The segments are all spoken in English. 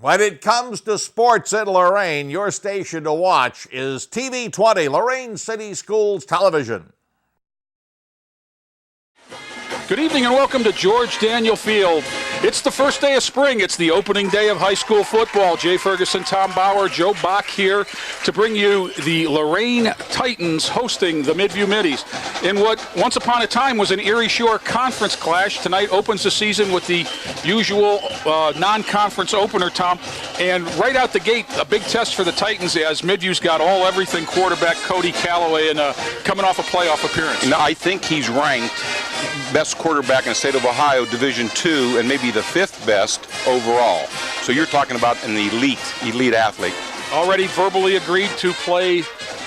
When it comes to sports in Lorain, your station to watch is TV 20, Lorain City Schools Television. Good evening and welcome to George Daniel Field. It's the first day of spring. It's the opening day of high school football. Jay Ferguson, Tom Bauer, Joe Bach here to bring you the Lorain Titans hosting the Midview Middies in what once upon a time was an Erie Shore conference clash. Tonight opens the season with the usual non-conference opener, Tom. And right out the gate, a big test for the Titans as Midview's got all-everything quarterback Cody Calloway and coming off a playoff appearance. No, I think he's ranked best quarterback in the state of Ohio, Division II, and maybe the fifth best overall. So you're talking about an elite athlete. Already verbally agreed to play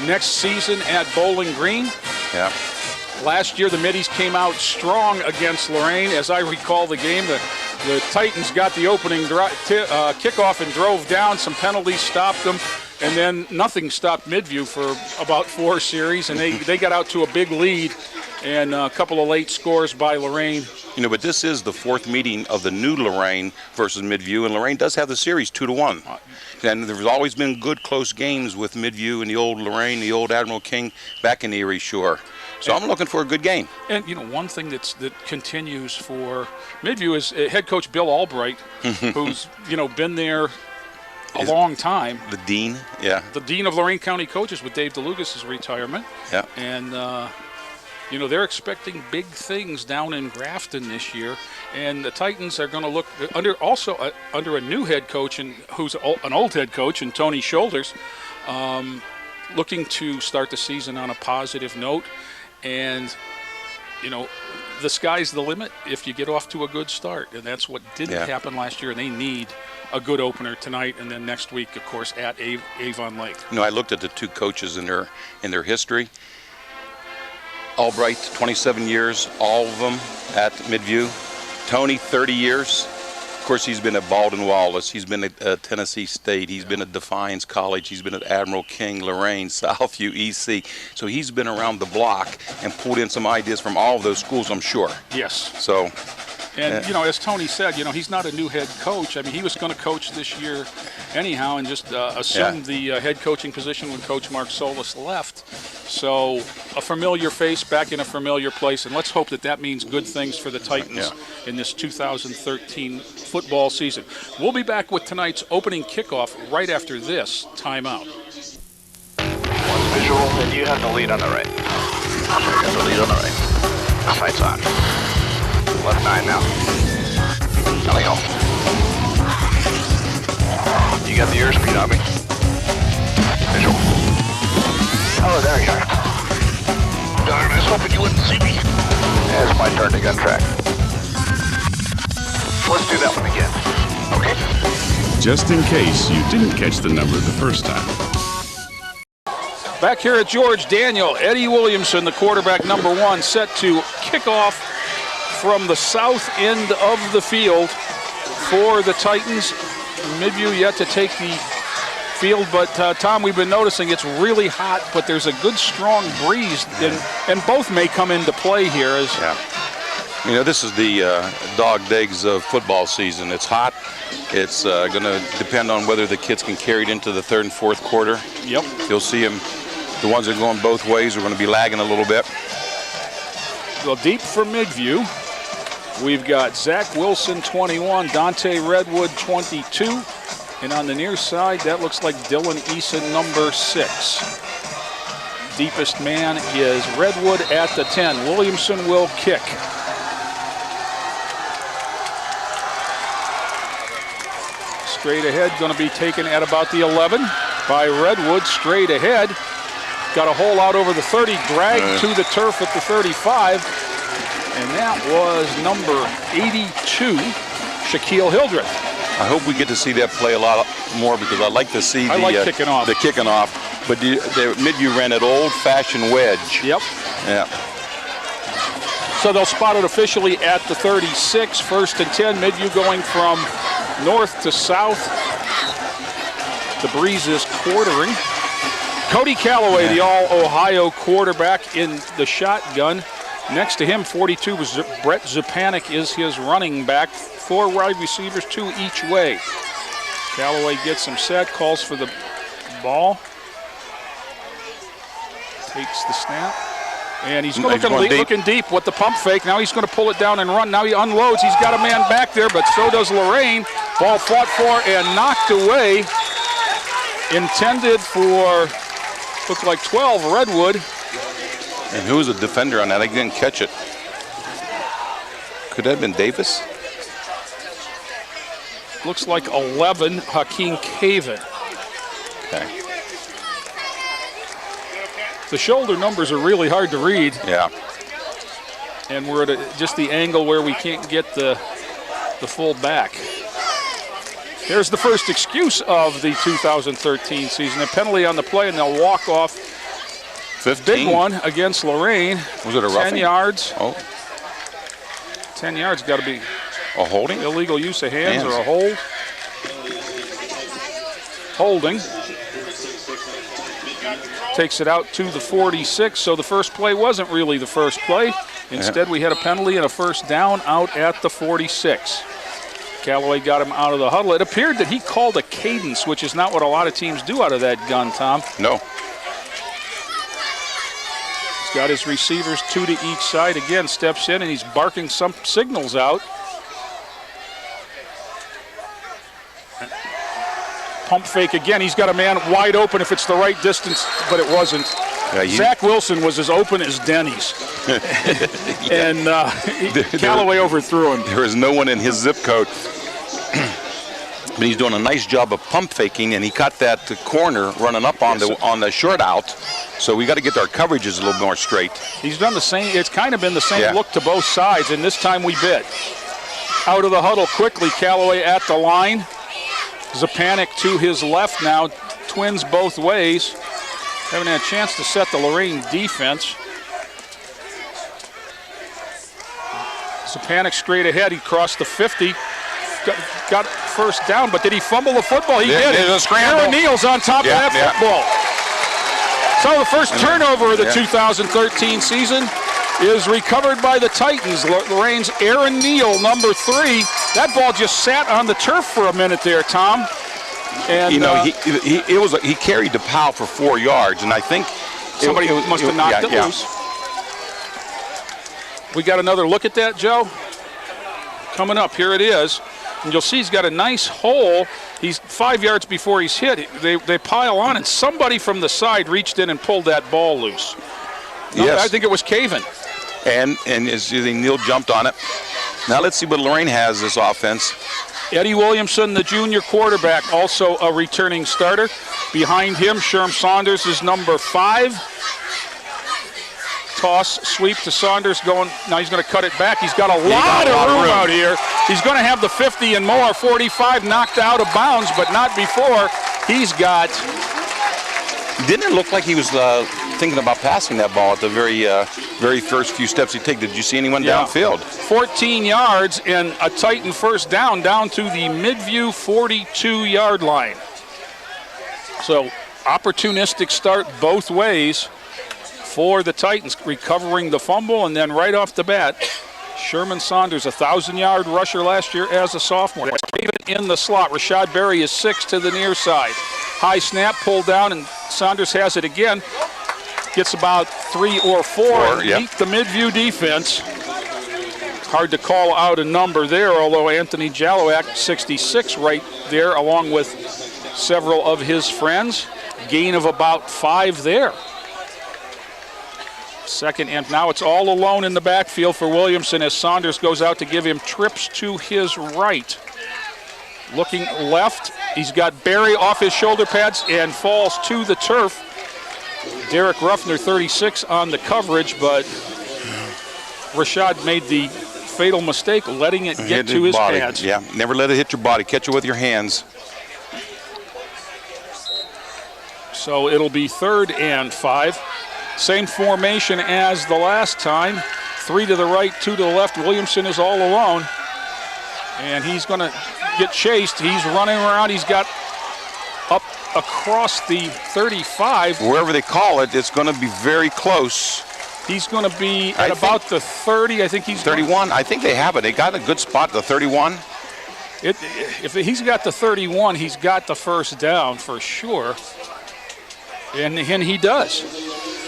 next season at Bowling Green. Yeah. Last year, the Middies came out strong against Lorain. As I recall the game, the Titans got the opening kickoff and drove down. Some penalties stopped them. And then nothing stopped Midview for about 4 series, and they got out to a big lead and a couple of late scores by Lorain. You know, but this is the fourth meeting of the new Lorain versus Midview, and Lorain does have the series 2-1. And there's always been good close games with Midview and the old Lorain, the old Admiral King back in the Erie Shore. So I'm looking for a good game. And, you know, one thing that continues for Midview is head coach Bill Albright, who's, you know, been there a long time. The dean, yeah. The dean of Lorain County coaches with Dave DeLugas' retirement. Yeah. And, you know, they're expecting big things down in Grafton this year. And the Titans are going to look under a new head coach, who's an old head coach, and Tony Shoulders, looking to start the season on a positive note. And, you know, the sky's the limit if you get off to a good start. And that's what didn't happen last year. And they need a good opener tonight, and then next week, of course, at Avon Lake. You know, I looked at the two coaches in their history. Albright, 27 years, all of them at Midview. Tony, 30 years. Of course, he's been at Baldwin Wallace. He's been at Tennessee State. He's been at Defiance College. He's been at Admiral King, Lorain, Southview, EC. So he's been around the block and pulled in some ideas from all of those schools, I'm sure. Yes. So. And, you know, as Tony said, you know, he's not a new head coach. I mean, he was going to coach this year anyhow and just assumed the head coaching position when Coach Mark Solis left. So a familiar face back in a familiar place. And let's hope that means good things for the Titans in this 2013 football season. We'll be back with tonight's opening kickoff right after this timeout. One visual, and you have the lead on the right. You have the lead on the right. Sights on. Left 9 now. There we go. You got the airspeed on me. Visual. Oh, there you are. Darn, I was hoping you wouldn't see me. Yeah, it's my turn to gun track. Let's do that one again. Okay. Just in case you didn't catch the number the first time. Back here at George Daniel, Eddie Williamson, the quarterback number 1, set to kick off from the south end of the field for the Titans. Midview yet to take the field, but Tom, we've been noticing it's really hot, but there's a good strong breeze, and both may come into play here. You know, this is the dog days of football season. It's hot. It's going to depend on whether the kids can carry it into the third and fourth quarter. Yep. You'll see them. The ones that are going both ways are going to be lagging a little bit. Well, deep for Midview, we've got Zach Wilson, 21, Dante Redwood, 22. And on the near side, that looks like Dylan Eason, number 6. Deepest man is Redwood at the 10. Williamson will kick. Straight ahead, going to be taken at about the 11 by Redwood, straight ahead. Got a hole out over the 30, dragged to the turf at the 35. And that was number 82, Shaquille Hildreth. I hope we get to see that play a lot more because I like to see the kicking off. But Midview ran an old-fashioned wedge. Yep. Yeah. So they'll spot it officially at the 36, 1st and 10. Midview going from north to south. The breeze is quartering. Cody Calloway, the All-Ohio quarterback in the shotgun. Next to him, 42, was Brett Zupanik is his running back. 4 wide receivers, 2 each way. Callaway gets him set, calls for the ball. Takes the snap. And he's looking deep with the pump fake. Now he's going to pull it down and run. Now he unloads. He's got a man back there, but so does Lorain. Ball fought for and knocked away. Intended for, looked like 12, Redwood. And who was the defender on that? I didn't catch it. Could that have been Davis? Looks like 11, Hakeem Caven. Okay. The shoulder numbers are really hard to read. Yeah. And we're at just the angle where we can't get the full back. There's the first excuse of the 2013 season. A penalty on the play, and they'll walk off. 15. Big one against Lorain. Was it a roughing? 10 yards. Oh. 10 yards got to be a holding? Illegal use of hands or a hold. Holding. Takes it out to the 46, so the first play wasn't really the first play. Instead, we had a penalty and a first down out at the 46. Callaway got him out of the huddle. It appeared that he called a cadence, which is not what a lot of teams do out of that gun, Tom. No. He's got his receivers 2 to each side. Again, steps in and he's barking some signals out. Pump fake again. He's got a man wide open if it's the right distance, but it wasn't. Yeah, Zach Wilson was as open as Denny's. And Callaway overthrew him. There is no one in his zip code. But he's doing a nice job of pump faking, and he caught that corner running up on the short out. So we got to get our coverages a little more straight. He's done the same. It's kind of been the same look to both sides, and this time we bit. Out of the huddle quickly, Callaway at the line. Zapanik to his left now, twins both ways. Haven't had a chance to set the Lorain defense. Zapanik straight ahead, he crossed the 50. Got first down, but did he fumble the football? He did. Aaron Neal's on top of that football. So the first turnover of the 2013 season is recovered by the Titans. Lorain's Aaron Neal, number 3. That ball just sat on the turf for a minute there, Tom. And he carried the pile for 4 yards, and I think somebody must have knocked it loose. We got another look at that, Joe. Coming up, here it is. And you'll see he's got a nice hole. He's 5 yards before he's hit. They pile on, and somebody from the side reached in and pulled that ball loose. Yes. I think it was Caven. And as Neal jumped on it. Now let's see what Lorain has this offense. Eddie Williamson, the junior quarterback, also a returning starter. Behind him, Sherm Saunders is number 5. Toss, sweep to Saunders going. Now he's going to cut it back. He's got a lot of room out here. He's going to have the 50 and more. 45 knocked out of bounds, but not before. He's got. Didn't it look like he was thinking about passing that ball at the very first few steps he took? Did you see anyone downfield? 14 yards and a Titan first down to the Midview 42-yard line. So opportunistic start both ways for the Titans, recovering the fumble, and then right off the bat, Sherman Saunders, 1,000-yard rusher last year as a sophomore. In the slot, Rashad Berry is 6 to the near side. High snap, pulled down, and Saunders has it again. Gets about 3 or 4. Beat the Midview defense. Hard to call out a number there, although Anthony Jalowak, 66 right there, along with several of his friends. Gain of about 5 there. Second, and now it's all alone in the backfield for Williamson as Saunders goes out to give him trips to his right. Looking left, he's got Berry off his shoulder pads and falls to the turf. Derek Ruffner, 36, on the coverage, but Rashad made the fatal mistake letting it get to his pads. Yeah, never let it hit your body. Catch it with your hands. So it'll be 3rd and 5. Same formation as the last time. 3 to the right, 2 to the left. Williamson is all alone. And he's going to get chased. He's running around. He's got up across the 35. Wherever they call it, it's going to be very close. He's going to be at about the 30. I think he's 31. I think they have it. They got a good spot, the 31. If he's got the 31, he's got the first down for sure. And he does.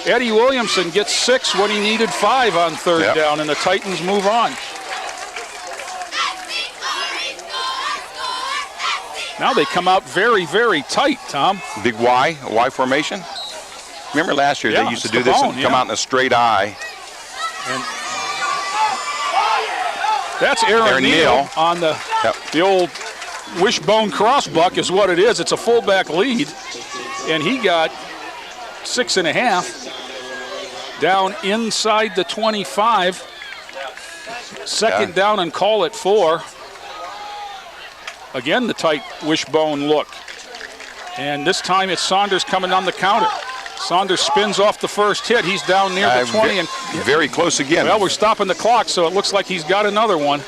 Eddie Williamson gets 6 when he needed 5 on third down, and the Titans move on. Now they come out very, very tight, Tom. Big Y formation. Remember last year they used to do this and come out in a straight I. And that's Aaron Neal on the old wishbone crossbuck is what it is. It's a fullback lead, and he got 6.5 down inside the 25. Second down and call it 4. Again, the tight wishbone look. And this time it's Saunders coming on the counter. Saunders spins off the first hit. He's down near the 20. And very close again. Well, we're stopping the clock, so it looks like he's got another one.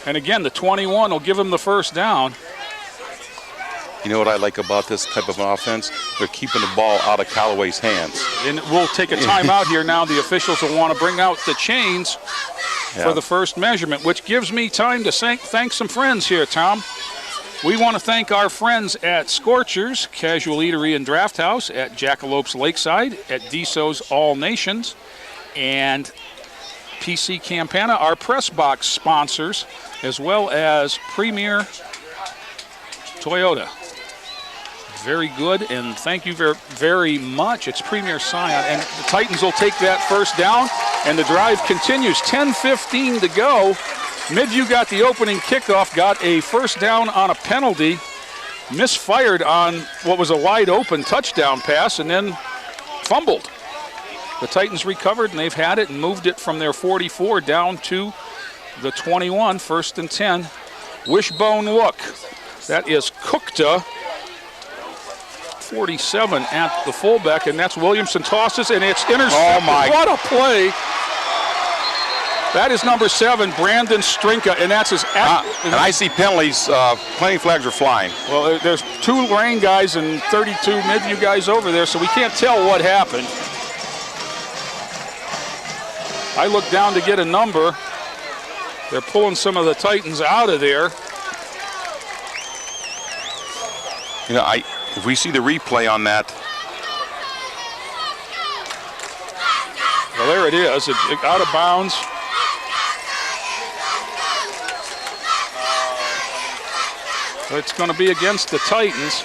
And again, the 21 will give him the first down. You know what I like about this type of an offense? They're keeping the ball out of Callaway's hands. And we'll take a timeout here now. The officials will want to bring out the chains for the first measurement, which gives me time to thank some friends here, Tom. We want to thank our friends at Scorchers, Casual Eatery and Draft House, at Jackalopes Lakeside, at DSO's All Nations, and PC Campana, our press box sponsors, as well as Premier Toyota. Very good, and thank you very, very much. It's Premier Scion, and the Titans will take that first down, and the drive continues. 10:15 to go. Midview got the opening kickoff, got a first down on a penalty, misfired on what was a wide open touchdown pass, and then fumbled. The Titans recovered, and they've had it and moved it from their 44 down to the 21, 1st and 10. Wishbone look. That is Cookta, 47 at the fullback, and that's Williamson tosses, and it's intercepted. Oh my. What a play. That is number 7, Brandon Strinka, and that's his... and I see penalties. Plenty flags are flying. Well, there's 2 Lorain guys and 32 Midview guys over there, so we can't tell what happened. I look down to get a number. They're pulling some of the Titans out of there. You know, if we see the replay on that. Well, there it is. It out of bounds. It's going to be against the Titans.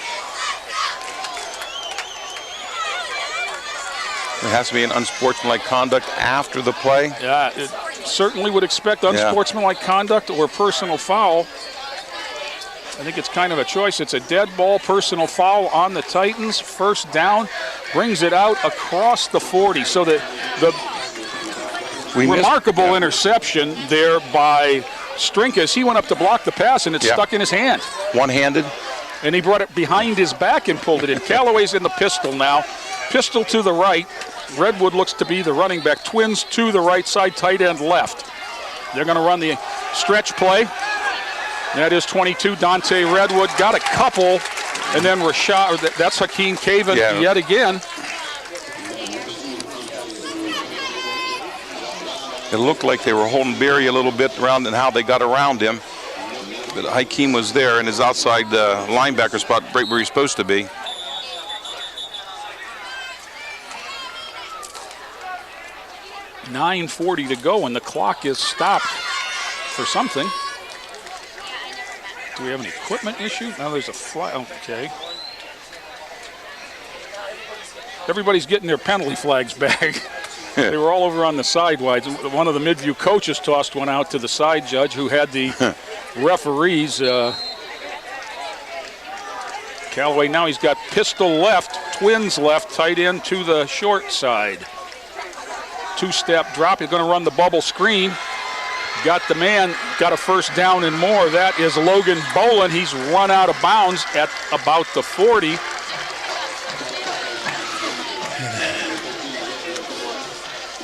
There has to be an unsportsmanlike conduct after the play. Yeah, it certainly would expect unsportsmanlike conduct or personal foul. I think it's kind of a choice. It's a dead ball, personal foul on the Titans. First down, brings it out across the 40. So the remarkable interception there by Strinkas. He went up to block the pass, and it stuck in his hand. One-handed. And he brought it behind his back and pulled it in. Callaway's in the pistol now. Pistol to the right. Redwood looks to be the running back. Twins to the right side, tight end left. They're going to run the stretch play. That is 22, Dante Redwood. Got a couple, and then Rashad, that's Hakeem Caven yet again. It looked like they were holding Berry a little bit around and how they got around him. But Hakeem was there in his outside linebacker spot, right where he's supposed to be. .9:40 to go, and the clock is stopped for something. Do we have an equipment issue? No, there's a flag. Okay. Everybody's getting their penalty flags back. They were all over on the sidelines. One of the Midview coaches tossed one out to the side judge who had the referees. Callaway now, he's got pistol left, Twins left, tight end to the short side. 2-step drop. He's going to run the bubble screen. Got the man, got a first down and more. That is Logan Bolin. He's run out of bounds at about the 40.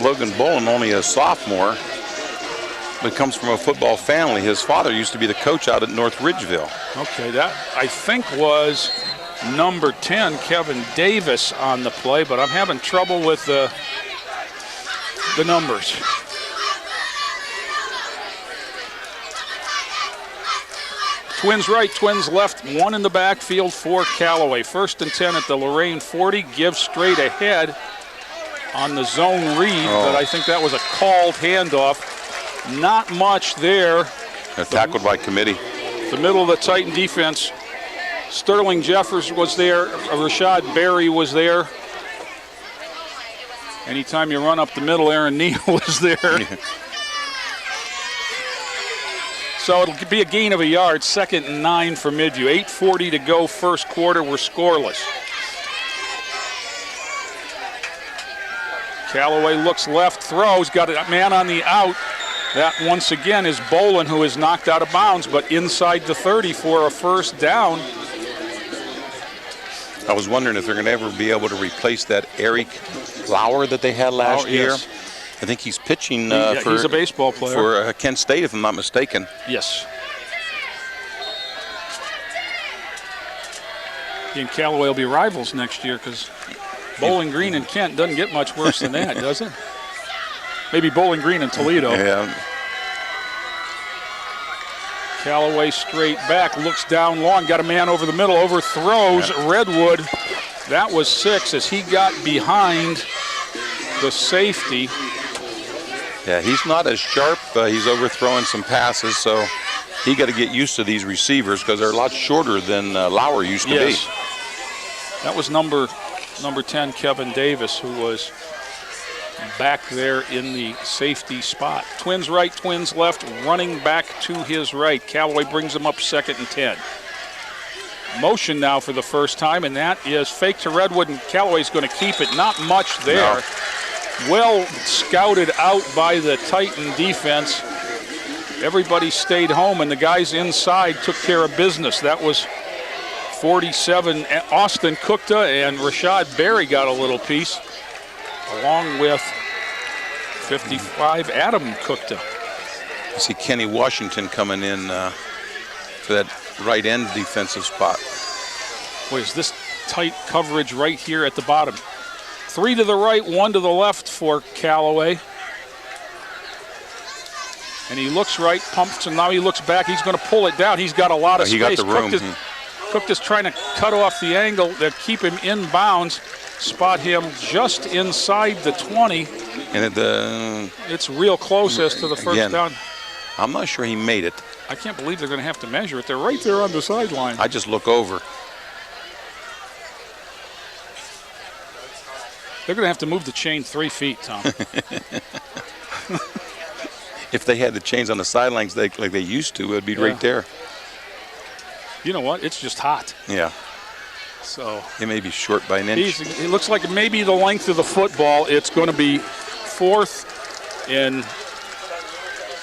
Logan Bolin, only a sophomore, but comes from a football family. His father used to be the coach out at North Ridgeville. Okay, that I think was number 10, Kevin Davis, on the play, but I'm having trouble with the numbers. Twins right, twins left, one in the backfield for Callaway. 1st and 10 at the Lorain 40. Give straight ahead on the zone read, but I think that was a called handoff. Not much there. They're tackled by committee. The middle of the Titan defense. Sterling Jeffers was there. Rashad Berry was there. Anytime you run up the middle, Aaron Neal was there. So it'll be a gain of a yard, 2nd and 9 for Midview. 8:40 to go, first quarter. We're scoreless. Callaway looks left, throws, got a man on the out. That once again is Bolin, who is knocked out of bounds, but inside the 30 for a first down. I was wondering if they're going to ever be able to replace that Eric Lauer that they had last year. Yes. I think he's pitching he's a baseball player. For Kent State, if I'm not mistaken. Yes. He and Callaway will be rivals next year because Bowling Green and Kent doesn't get much worse than that, does it? Maybe Bowling Green and Toledo. Yeah. Callaway straight back, looks down long, got a man over the middle, overthrows Redwood. That was 6 as he got behind the safety. Yeah, he's not as sharp. He's overthrowing some passes, so he got to get used to these receivers because they're a lot shorter than Lauer used to be. That was number 10, Kevin Davis, who was back there in the safety spot. Twins right, twins left, running back to his right. Callaway brings him up 2nd and 10. Motion now for the first time, and that is fake to Redwood, and Callaway's going to keep it. Not much there. No. Well scouted out by the Titan defense. Everybody stayed home, and the guys inside took care of business. That was 47, Austin Kukta, and Rashad Berry got a little piece, along with 55, Adam Kukta. I see Kenny Washington coming in for that right end defensive spot. Boy, is this tight coverage right here at the bottom. 3 to the right, 1 to the left for Callaway. And he looks right, pumps, and now he looks back. He's going to pull it down. He's got a lot of space. He got the room. Cook is trying to cut off the angle that keep him in bounds. Spot him just inside the 20. And it's real close as to the first down. I'm not sure he made it. I can't believe they're going to have to measure it. They're right there on the sideline. I just look over. They're going to have to move the chain 3 feet, Tom. If they had the chains on the sidelines like they used to, it would be right there. You know what? It's just hot. Yeah. So he may be short by an inch. It looks like maybe the length of the football. It's going to be 4th and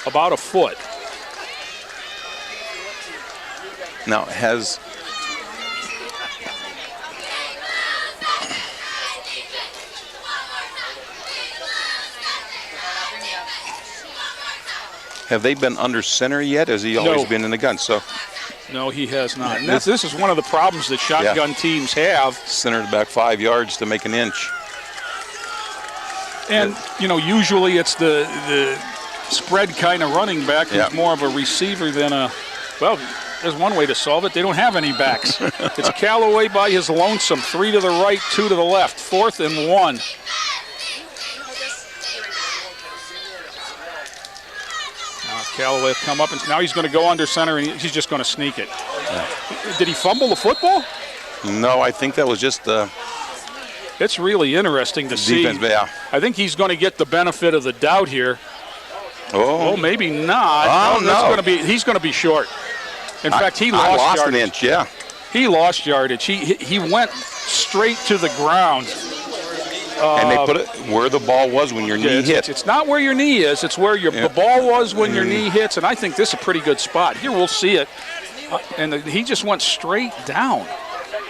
about a foot. Now, have they been under center yet? Has he always been in the gun? So. No, he has not. And this is one of the problems that shotgun teams have. Center to back 5 yards to make an inch. And, usually it's the spread kind of running back who's more of a receiver than well, there's one way to solve it. They don't have any backs. It's Callaway by his lonesome. 3 to the right, 2 to the left. 4th and 1. Callaway come up, and now he's going to go under center, and he's just going to sneak it. Yeah. Did he fumble the football? No, I think that was just it's really interesting to see. Yeah. I think he's going to get the benefit of the doubt here. Oh, maybe not. Oh, no. He's going to be short. In fact, he lost yardage. An inch, yeah. He lost yardage. He went straight to the ground. And they put it where the ball was when your knee hit. It's not where your knee is. It's where the ball was when your knee hits. And I think this is a pretty good spot. Here we'll see it. And he just went straight down.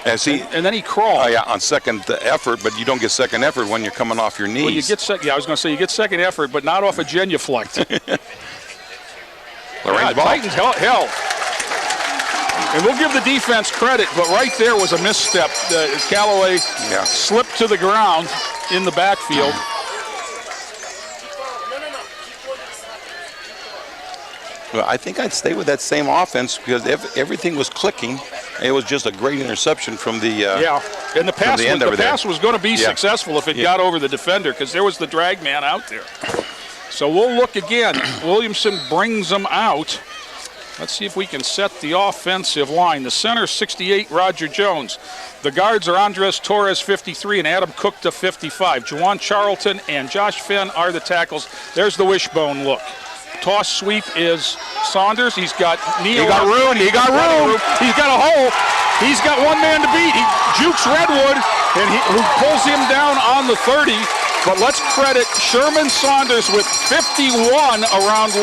And then he crawled. Oh, yeah, on second effort, but you don't get second effort when you're coming off your knees. Well, you get I was going to say you get second effort, but not off a genuflect. Titans hell. And we'll give the defense credit, but right there was a misstep. Callaway slipped to the ground in the backfield. Well, I think I'd stay with that same offense because everything was clicking. It was just a great interception from the and the pass was going to be successful if it got over the defender because there was the drag man out there. So we'll look again. Williamson brings them out. Let's see if we can set the offensive line. The center, 68, Roger Jones. The guards are Andres Torres, 53, and Adam Cook to 55. Juwan Charlton and Josh Fenn are the tackles. There's the wishbone look. Toss sweep is Saunders. He's got Neal. He got room. He's got a hole. He's got one man to beat. He jukes Redwood, and who pulls him down on the 30. But let's credit Sherman Saunders with 51 around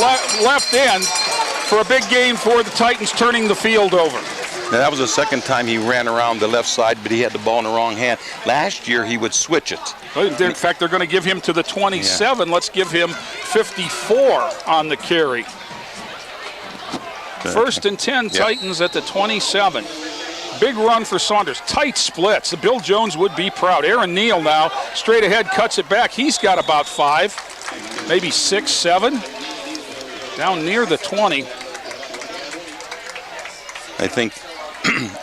left end for a big gain for the Titans, turning the field over. Now, that was the second time he ran around the left side, but he had the ball in the wrong hand. Last year, he would switch it. In fact, they're going to give him to the 27. Yeah. Let's give him 54 on the carry. First and 10, Titans at the 27. Big run for Saunders. Tight splits. The Bill Jones would be proud. Aaron Neal now, straight ahead, cuts it back. He's got about 5, maybe 6, 7. Down near the 20. I think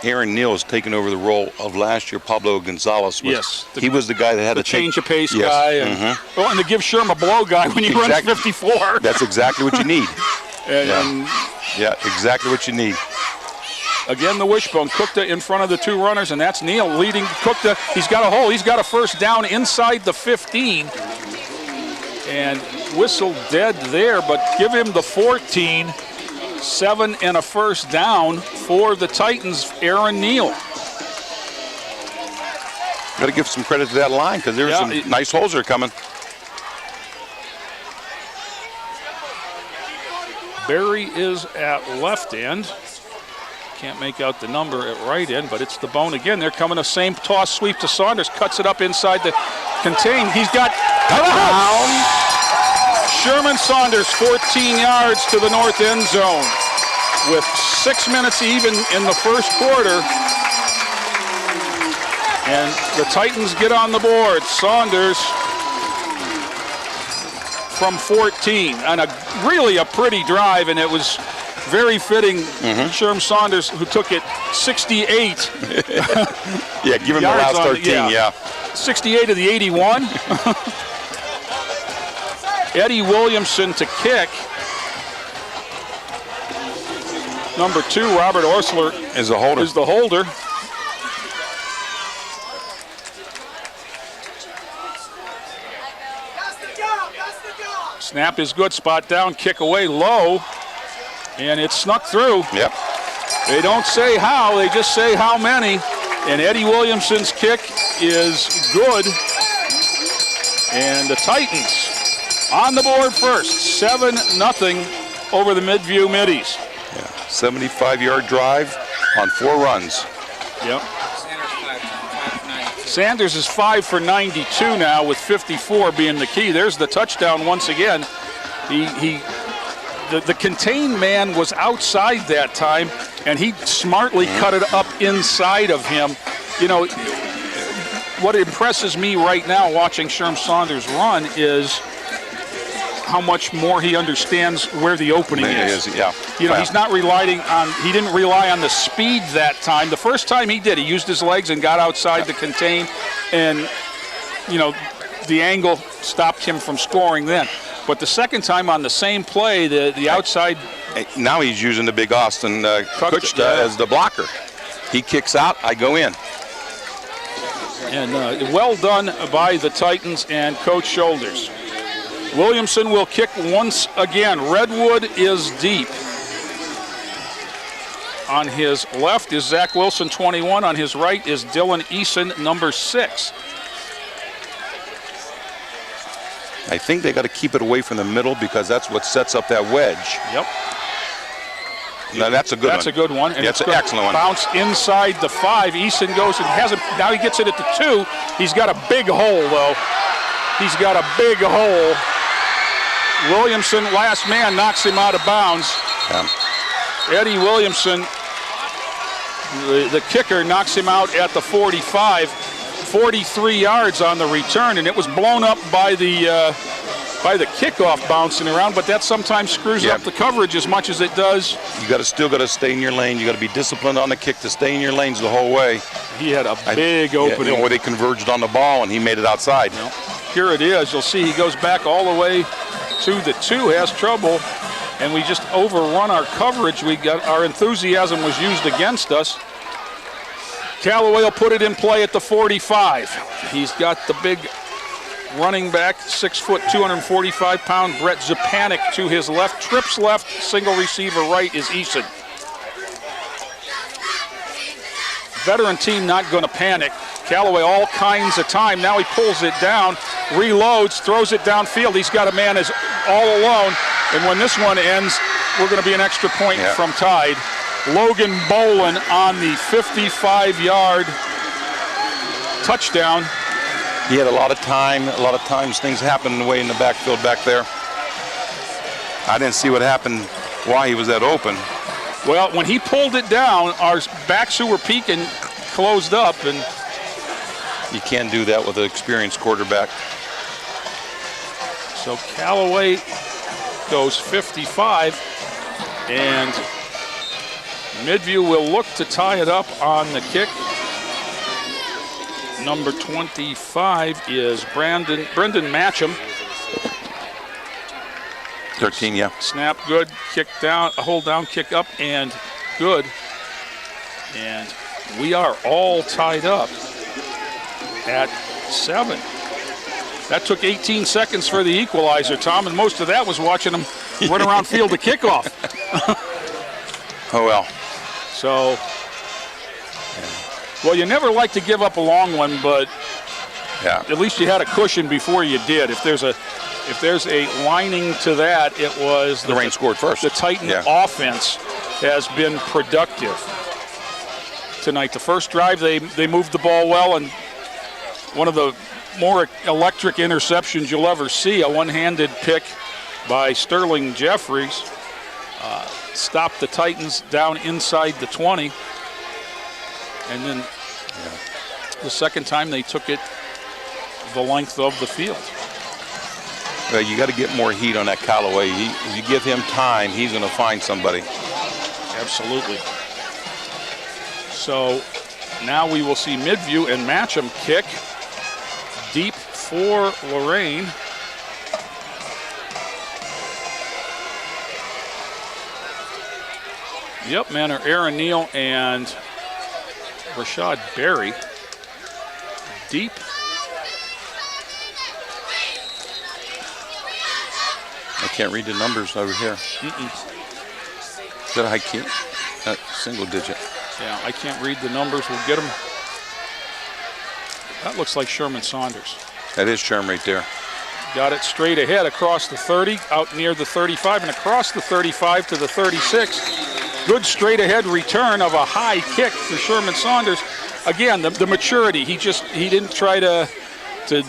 Aaron Neal has taken over the role of last year. Pablo Gonzalez was. He was the guy that had the change of pace guy. And, and to give Sherm a blow guy when he runs 54. That's exactly what you need. Exactly what you need. Again, the wishbone. Cookta in front of the two runners, and that's Neal leading Cookta. He's got a hole. He's got a first down inside the 15. And whistle dead there, but give him the 14. 7 and a first down for the Titans, Aaron Neal. Got to give some credit to that line because there's some nice holes that are coming. Barry is at left end. Can't make out the number at right end, but it's the bone again. They're coming the same toss sweep to Saunders. Cuts it up inside the contain. He's got touchdown. Sherman Saunders, 14 yards to the north end zone with 6 minutes even in the first quarter. And the Titans get on the board. Saunders from 14 on really a pretty drive, and it was very fitting. Sherm Saunders, who took it 68. Give him the last 13, 68 of the 81. Eddie Williamson to kick. Number 2, Robert Orsler is the holder. Snap is good, spot down, kick away low, and it snuck through. Yep. They don't say how, they just say how many. And Eddie Williamson's kick is good. And the Titans on the board first, 7-0 over the Midview Middies. 75-yard drive on 4 runs. Yep. Sanders is 5 for 92 now, with 54 being the key. There's the touchdown once again. The contained man was outside that time, and he smartly cut it up inside of him. You know, what impresses me right now watching Sherm Saunders run is how much more he understands where the opening is. You know, he's not he didn't rely on the speed that time. The first time he did, he used his legs and got outside the contain, and, you know, the angle stopped him from scoring then. But the second time on the same play, the outside. Now he's using the big Austin Kutchta as the blocker. He kicks out, I go in. And well done by the Titans and Coach Shoulders. Williamson will kick once again. Redwood is deep. On his left is Zach Wilson, 21. On his right is Dylan Eason, number 6. I think they got to keep it away from the middle because that's what sets up that wedge. Yep. No, that's a good one. That's a good one. And that's an excellent one. Bounce inside the 5. Eason goes and now he gets it at the 2. He's got a big hole, though. He's got a big hole. Williamson, last man, knocks him out of bounds. Eddie Williamson, the kicker, knocks him out at the 45. 43 yards on the return, and it was blown up by the by the kickoff bouncing around, but that sometimes screws up the coverage as much as it does. You still got to stay in your lane. You got to be disciplined on the kick to stay in your lanes the whole way. He had a big opening. Where they converged on the ball and he made it outside. Here it is. You'll see he goes back all the way to the 2, has trouble, and we just overrun our coverage. We got our enthusiasm was used against us. Callaway will put it in play at the 45. He's got the big running back, 6 foot, 245-pound Brett Zupanik to his left. Trips left, single receiver right is Eason. Veteran team not going to panic. Callaway all kinds of time. Now he pulls it down, reloads, throws it downfield. He's got a man is all alone. And when this one ends, we're going to be an extra point from Tide. Logan Bolin on the 55-yard touchdown. He had a lot of time. A lot of times things happen way in the backfield back there. I didn't see what happened, why he was that open. Well, when he pulled it down, our backs who were peeking closed up, and you can't do that with an experienced quarterback. So Callaway goes 55, and Midview will look to tie it up on the kick. Number 25 is Brendan Matcham. 13, yeah. Snap good, kick down, a hold down, kick up, and good. And we are all tied up at 7. That took 18 seconds for the equalizer, Tom, and most of that was watching them run around field to kickoff. Oh, well. So, well, you never like to give up a long one, but at least you had a cushion before you did. If there's a lining to that, it was the Lorain scored first. The Titan offense has been productive tonight. The first drive, they moved the ball well, and one of the more electric interceptions you'll ever see, a one-handed pick by Sterling Jeffries, stopped the Titans down inside the 20. And then the second time they took it the length of the field. Well, you got to get more heat on that Callaway. If you give him time, he's going to find somebody. Absolutely. So now we will see Midview and Matcham kick deep for Lorain. Yep, man, are Aaron Neal and Rashad Berry. Deep. I can't read the numbers over here. Is that a high key? Single digit. Yeah, I can't read the numbers. We'll get them. That looks like Sherman Saunders. That is Sherm right there. Got it straight ahead across the 30, out near the 35, and across the 35 to the 36. Good straight ahead return of a high kick for Sherman Saunders. Again, the maturity. He didn't try to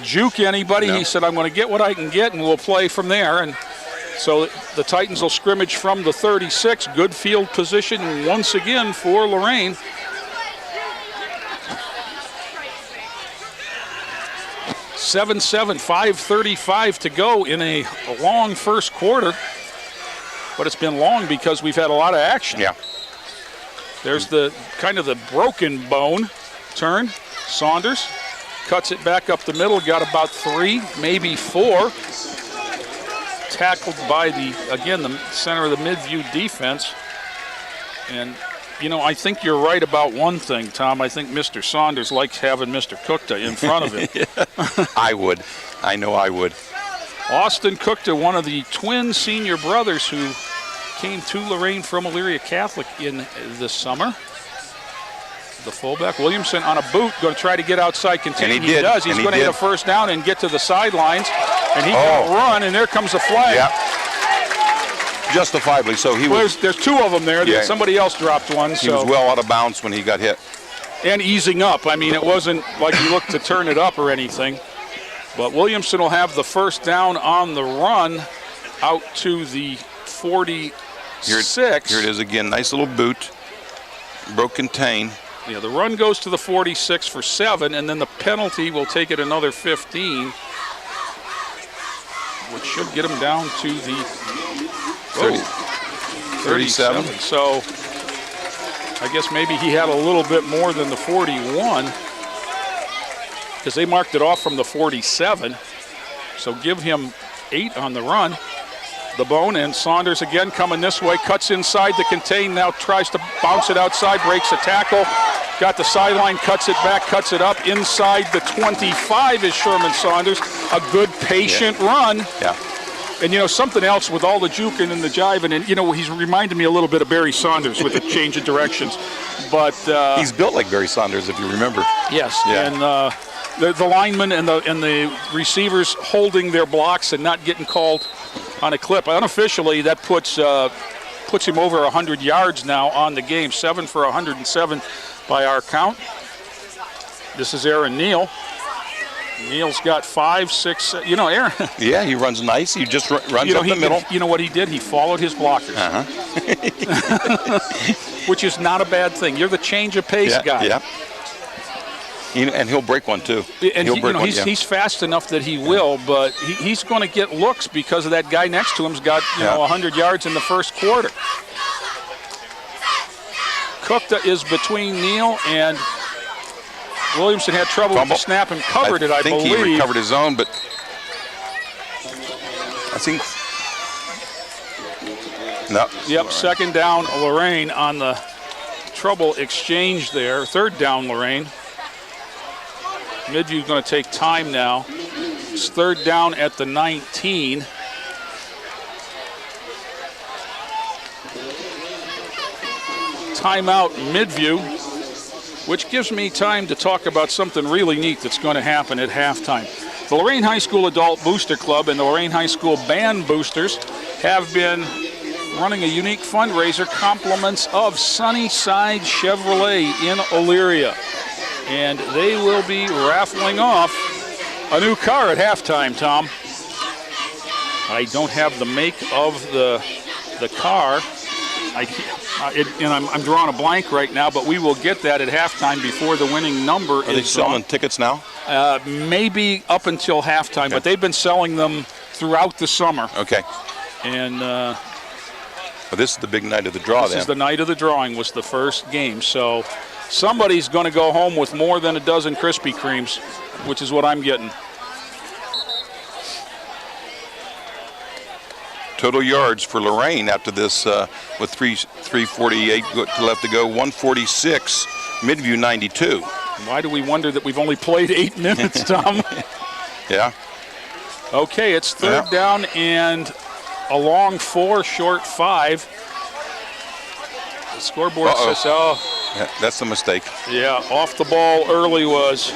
juke anybody. No. He said, I'm going to get what I can get, and we'll play from there. And so the Titans will scrimmage from the 36. Good field position once again for Lorain. (7-7), 5:35 to go in a long first quarter. But it's been long because we've had a lot of action. Yeah. There's the kind of the broken bone turn. Saunders cuts it back up the middle, got about 3, maybe 4. Tackled by the center of the Midview defense. And, I think you're right about one thing, Tom. I think Mr. Saunders likes having Mr. Cookta in front of him. I would. I know I would. Austin Cookta, one of the twin senior brothers who came to Lorain from Elyria Catholic in the summer. The fullback, Williamson, on a boot, going to try to get outside contain. And he does. He's going to hit a first down and get to the sidelines. And he can run, and there comes a flag. Yeah. Justifiably. So he was. There's 2 of them there. Yeah. Somebody else dropped one. He was well out of bounds when he got hit. And easing up. I mean, it wasn't like he looked to turn it up or anything. But Williamson will have the first down on the run out to the 46. Here it is again. Nice little boot. Broke contain. Yeah, the run goes to the 46 for 7, and then the penalty will take it another 15. which should get him down to the 37. So I guess maybe he had a little bit more than the 41 because they marked it off from the 47. So give him 8 on the run. The bone, and Saunders again coming this way, cuts inside to contain, now tries to bounce it outside, breaks a tackle, got the sideline, cuts it back, cuts it up inside the 25 is Sherman Saunders. A good patient run. Yeah. And, something else with all the juking and the jiving, and, he's reminded me a little bit of Barry Saunders with the change of directions. But he's built like Barry Saunders, if you remember. Yes, yeah. And the linemen and the receivers holding their blocks and not getting called on a clip. Unofficially, that puts him over 100 yards now on the game. 7 for 107 by our count. This is Aaron Neal. Neal's got 5, 6, Aaron. Yeah, he runs nice. He just runs up the middle. You know what he did? He followed his blockers. Which is not a bad thing. You're the change of pace guy. Yeah. And he'll break one too. And he's fast enough that he will, but he's going to get looks because of that guy next to him's got 100 yards in the first quarter. Cookta is between Neal and Williamson. Had trouble with the snap and covered it, I believe. I think he recovered his own, but I think no. Yep, second down, Lorain on the trouble exchange there. Third down, Lorain. Midview's going to take time now. It's third down at the 19. Timeout, Midview, which gives me time to talk about something really neat that's going to happen at halftime. The Lorain High School Adult Booster Club and the Lorain High School Band Boosters have been running a unique fundraiser, compliments of Sunnyside Chevrolet in Elyria. And they will be raffling off a new car at halftime, Tom. I don't have the make of the car. I'm drawing a blank right now, but we will get that at halftime before the winning number is Are they selling tickets now? Maybe up until halftime, okay. But they've been selling them throughout the summer. Okay. And well, this is the big night of the draw. This is the night of the drawing, was the first game. So somebody's going to go home with more than a dozen Krispy Kremes, which is what I'm getting. Total yards for Lorain after this with 3:48 left to go, 146, Midview 92. Why do we wonder that we've only played 8 minutes, Tom? Yeah. Okay, it's third down and a long 4, short 5. The scoreboard says, yeah, that's the mistake. Yeah, off the ball early was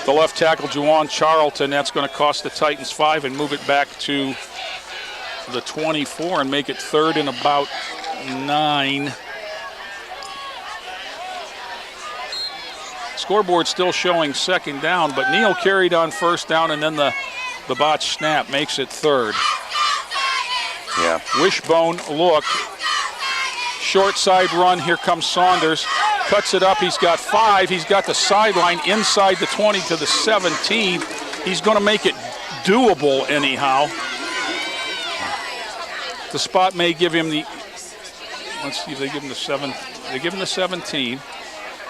the left tackle, Juwan Charlton. That's going to cost the Titans 5 and move it back to the 24 and make it third and about 9. Scoreboard still showing second down, but Neal carried on first down, and then the botch snap makes it third. Yeah. Wishbone look. Short side run. Here comes Saunders. Cuts it up. He's got 5. He's got the sideline inside the 20 to the 17. He's going to make it doable anyhow. The spot may give him the, let's see if they give him the 7. They give him the 17.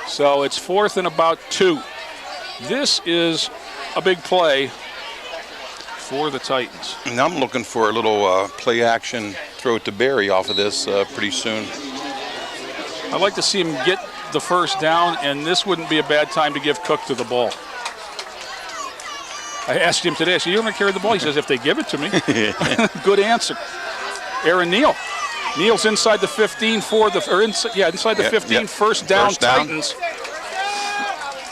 So it's fourth and about 2. This is a big play for the Titans. And I'm looking for a little play action, throw it to Barry off of this pretty soon. I'd like to see him get the first down, and this wouldn't be a bad time to give Cook to the ball. I asked him today, I said, you want to carry the ball? He says, if they give it to me. Good answer. Aaron Neal. Neal's inside the 15 for the, or inside the 15, first down, Titans.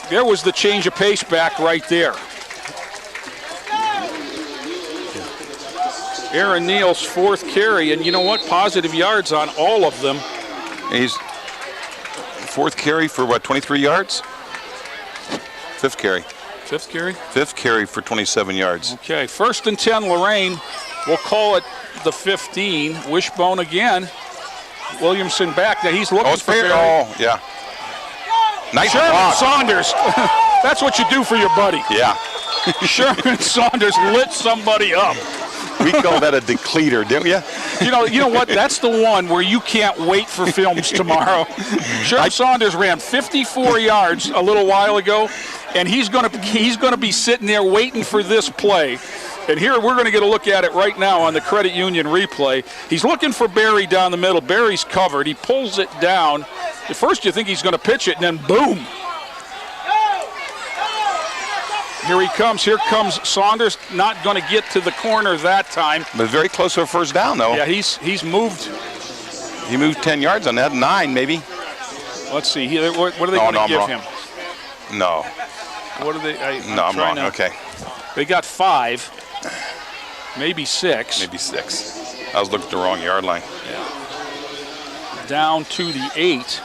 There was the change of pace back right there. Aaron Neal's 4th carry, and you know what? Positive yards on all of them. He's 4th carry for what, 23 yards? 5th carry. 5th carry? 5th carry for 27 yards. Okay, 1st and 10, Lorain. We'll call it the 15. Wishbone again. Williamson back. Now he's looking for Barry. Oh, yeah. Nice Sherman block. Saunders. That's what you do for your buddy. Yeah. Sherman Saunders lit somebody up. We call that a decleater, didn't we? You know what? That's the one where you can't wait for films tomorrow. Sherman Saunders ran 54 yards a little while ago, and he's going to be sitting there waiting for this play. And here we're going to get a look at it right now on the Credit Union replay. He's looking for Barry down the middle. Barry's covered. He pulls it down. At first you think he's going to pitch it, and then boom. Here he comes. Here comes Saunders. Not going to get to the corner that time. But very close to a first down, though. Yeah, he's moved. He moved 10 yards on that, 9 maybe. Let's see. What are they going to give him? No. What are they? I'm wrong. Okay. They got 5. Maybe 6. Maybe 6. I was looking at the wrong yard line. Yeah. Down to the 8.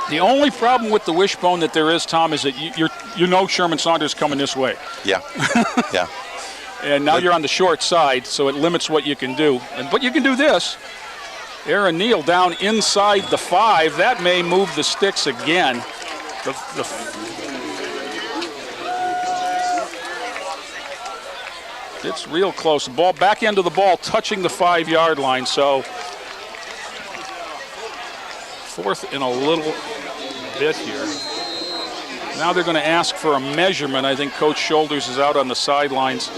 The only problem with the wishbone that there is, Tom, is that you know Sherman Saunders coming this way. Yeah. Yeah. And now you're on the short side, so it limits what you can do. But you can do this. Aaron Neal down inside the 5. That may move the sticks again. It's real close. The ball, back end of the ball, touching the 5-yard line. So 4th and a little bit here. Now they're going to ask for a measurement. I think Coach Shoulders is out on the sidelines.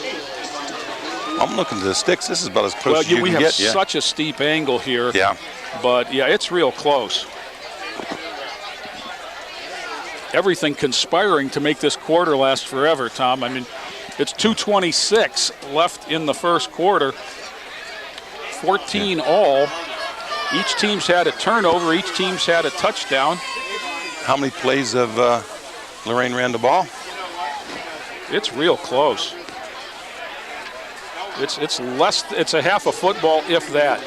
I'm looking at the sticks. This is about as close as you can get. We have such a steep angle here. Yeah. But, yeah, it's real close. Everything conspiring to make this quarter last forever, Tom. I mean, it's 2:26 left in the first quarter. 14 all. Each team's had a turnover. Each team's had a touchdown. How many plays have Lorain ran the ball? It's real close. It's less. It's a half a football, if that.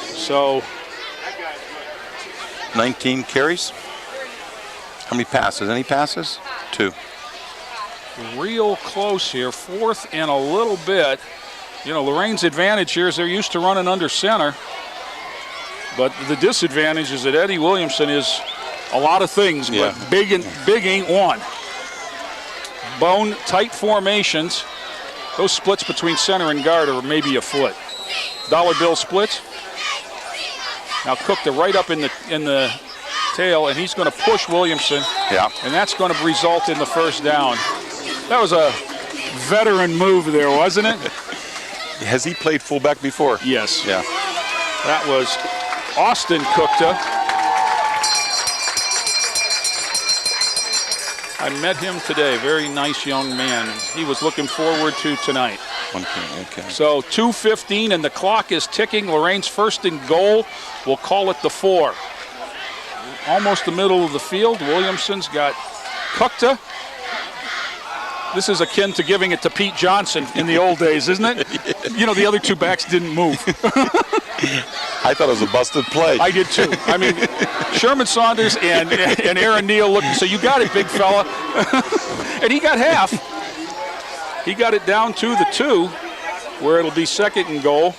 So 19 carries. How many passes? Any passes? 2. Real close here. 4th and a little bit. You know, Lorain's advantage here is they're used to running under center. But the disadvantage is that Eddie Williamson is a lot of things, but big ain't one. Bone tight formations. Those splits between center and guard are maybe a foot. Dollar bill splits. Now Cook right up in the tail, and he's going to push Williamson. Yeah. And that's going to result in the first down. That was a veteran move there, wasn't it? Has he played fullback before? Yes. Yeah. That was Austin Cookta. I met him today. Very nice young man. He was looking forward to tonight. Okay. So 2:15 and the clock is ticking. Lorain's 1st and goal. We'll call it the 4. Almost the middle of the field. Williamson's got Cookta. This is akin to giving it to Pete Johnson in the old days, isn't it? You know, the other 2 backs didn't move. I thought it was a busted play. I did too. I mean, Sherman Saunders and Aaron Neal looking, so you got it, big fella. And he got half. He got it down to the 2, where it'll be 2nd and goal.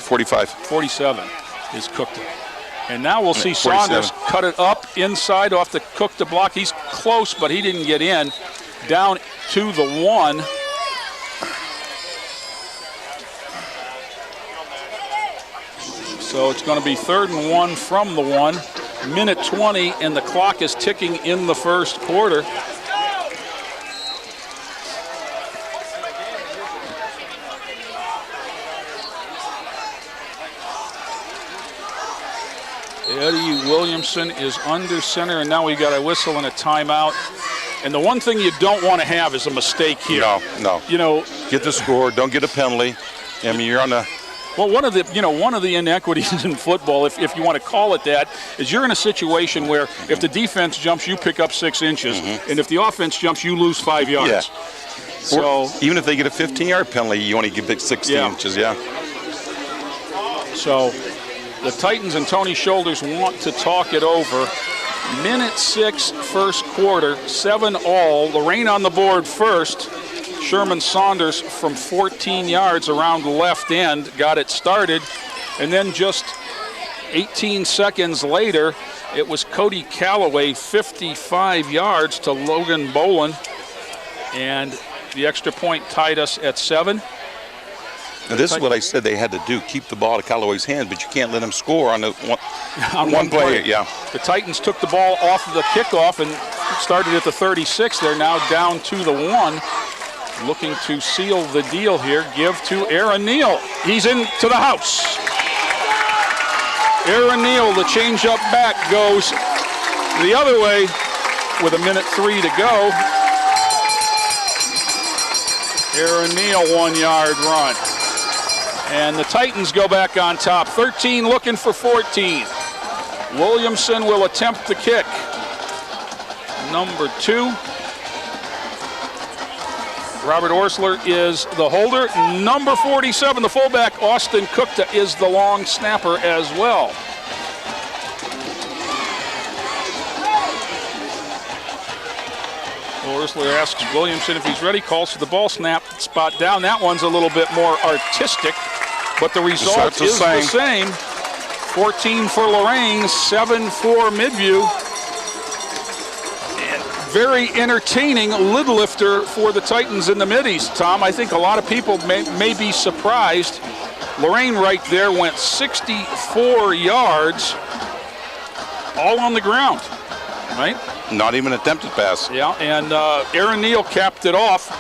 47 is Cookta. And now we'll see 47. Saunders cut it up inside off the Cookta block. He's close, but he didn't get in. Down to the 1. So it's going to be 3rd and 1 from the 1. Minute 20, and the clock is ticking in the first quarter. Eddie Williamson is under center, and now we got a whistle and a timeout. And the one thing you don't want to have is a mistake here. No. You know, get the score. Don't get a penalty. I mean, you're on the. Well, one of the inequities in football, if you want to call it that, is you're in a situation where if the defense jumps, you pick up 6 inches, and if the offense jumps, you lose 5 yards. Yeah. So even if they get a 15-yard penalty, you only get 16 inches. Yeah. So the Titans and Tony Shoulders want to talk it over. Minute 6, first quarter, 7 all. Lorain on the board first. Sherman Saunders from 14 yards around the left end got it started. And then just 18 seconds later, it was cut Cody Calloway 55 yards to Logan Bolin. And the extra point tied us at 7. Now, this is what I said they had to do, keep the ball to Callaway's hand, but you can't let him score on one play. Yeah. The Titans took the ball off of the kickoff and started at the 36. They're now down to the 1. Looking to seal the deal here. Give to Aaron Neal. He's into the house. Aaron Neal, the change-up back, goes the other way with 1:03 to go. Aaron Neal, 1-yard run. And the Titans go back on top. 13 looking for 14. Williamson will attempt the kick. Number 2. Robert Orsler is the holder. Number 47, the fullback, Austin Cookta, is the long snapper as well. Orsler asks Williamson if he's ready, calls for the ball snap, spot down. That one's a little bit more artistic, but the result is the same. 14 for Lorain, 7 for Midview. And very entertaining lid lifter for the Titans in the Middies. Tom, I think a lot of people may be surprised. Lorain right there went 64 yards, all on the ground, right? Not even attempted pass. Yeah, and Aaron Neal capped it off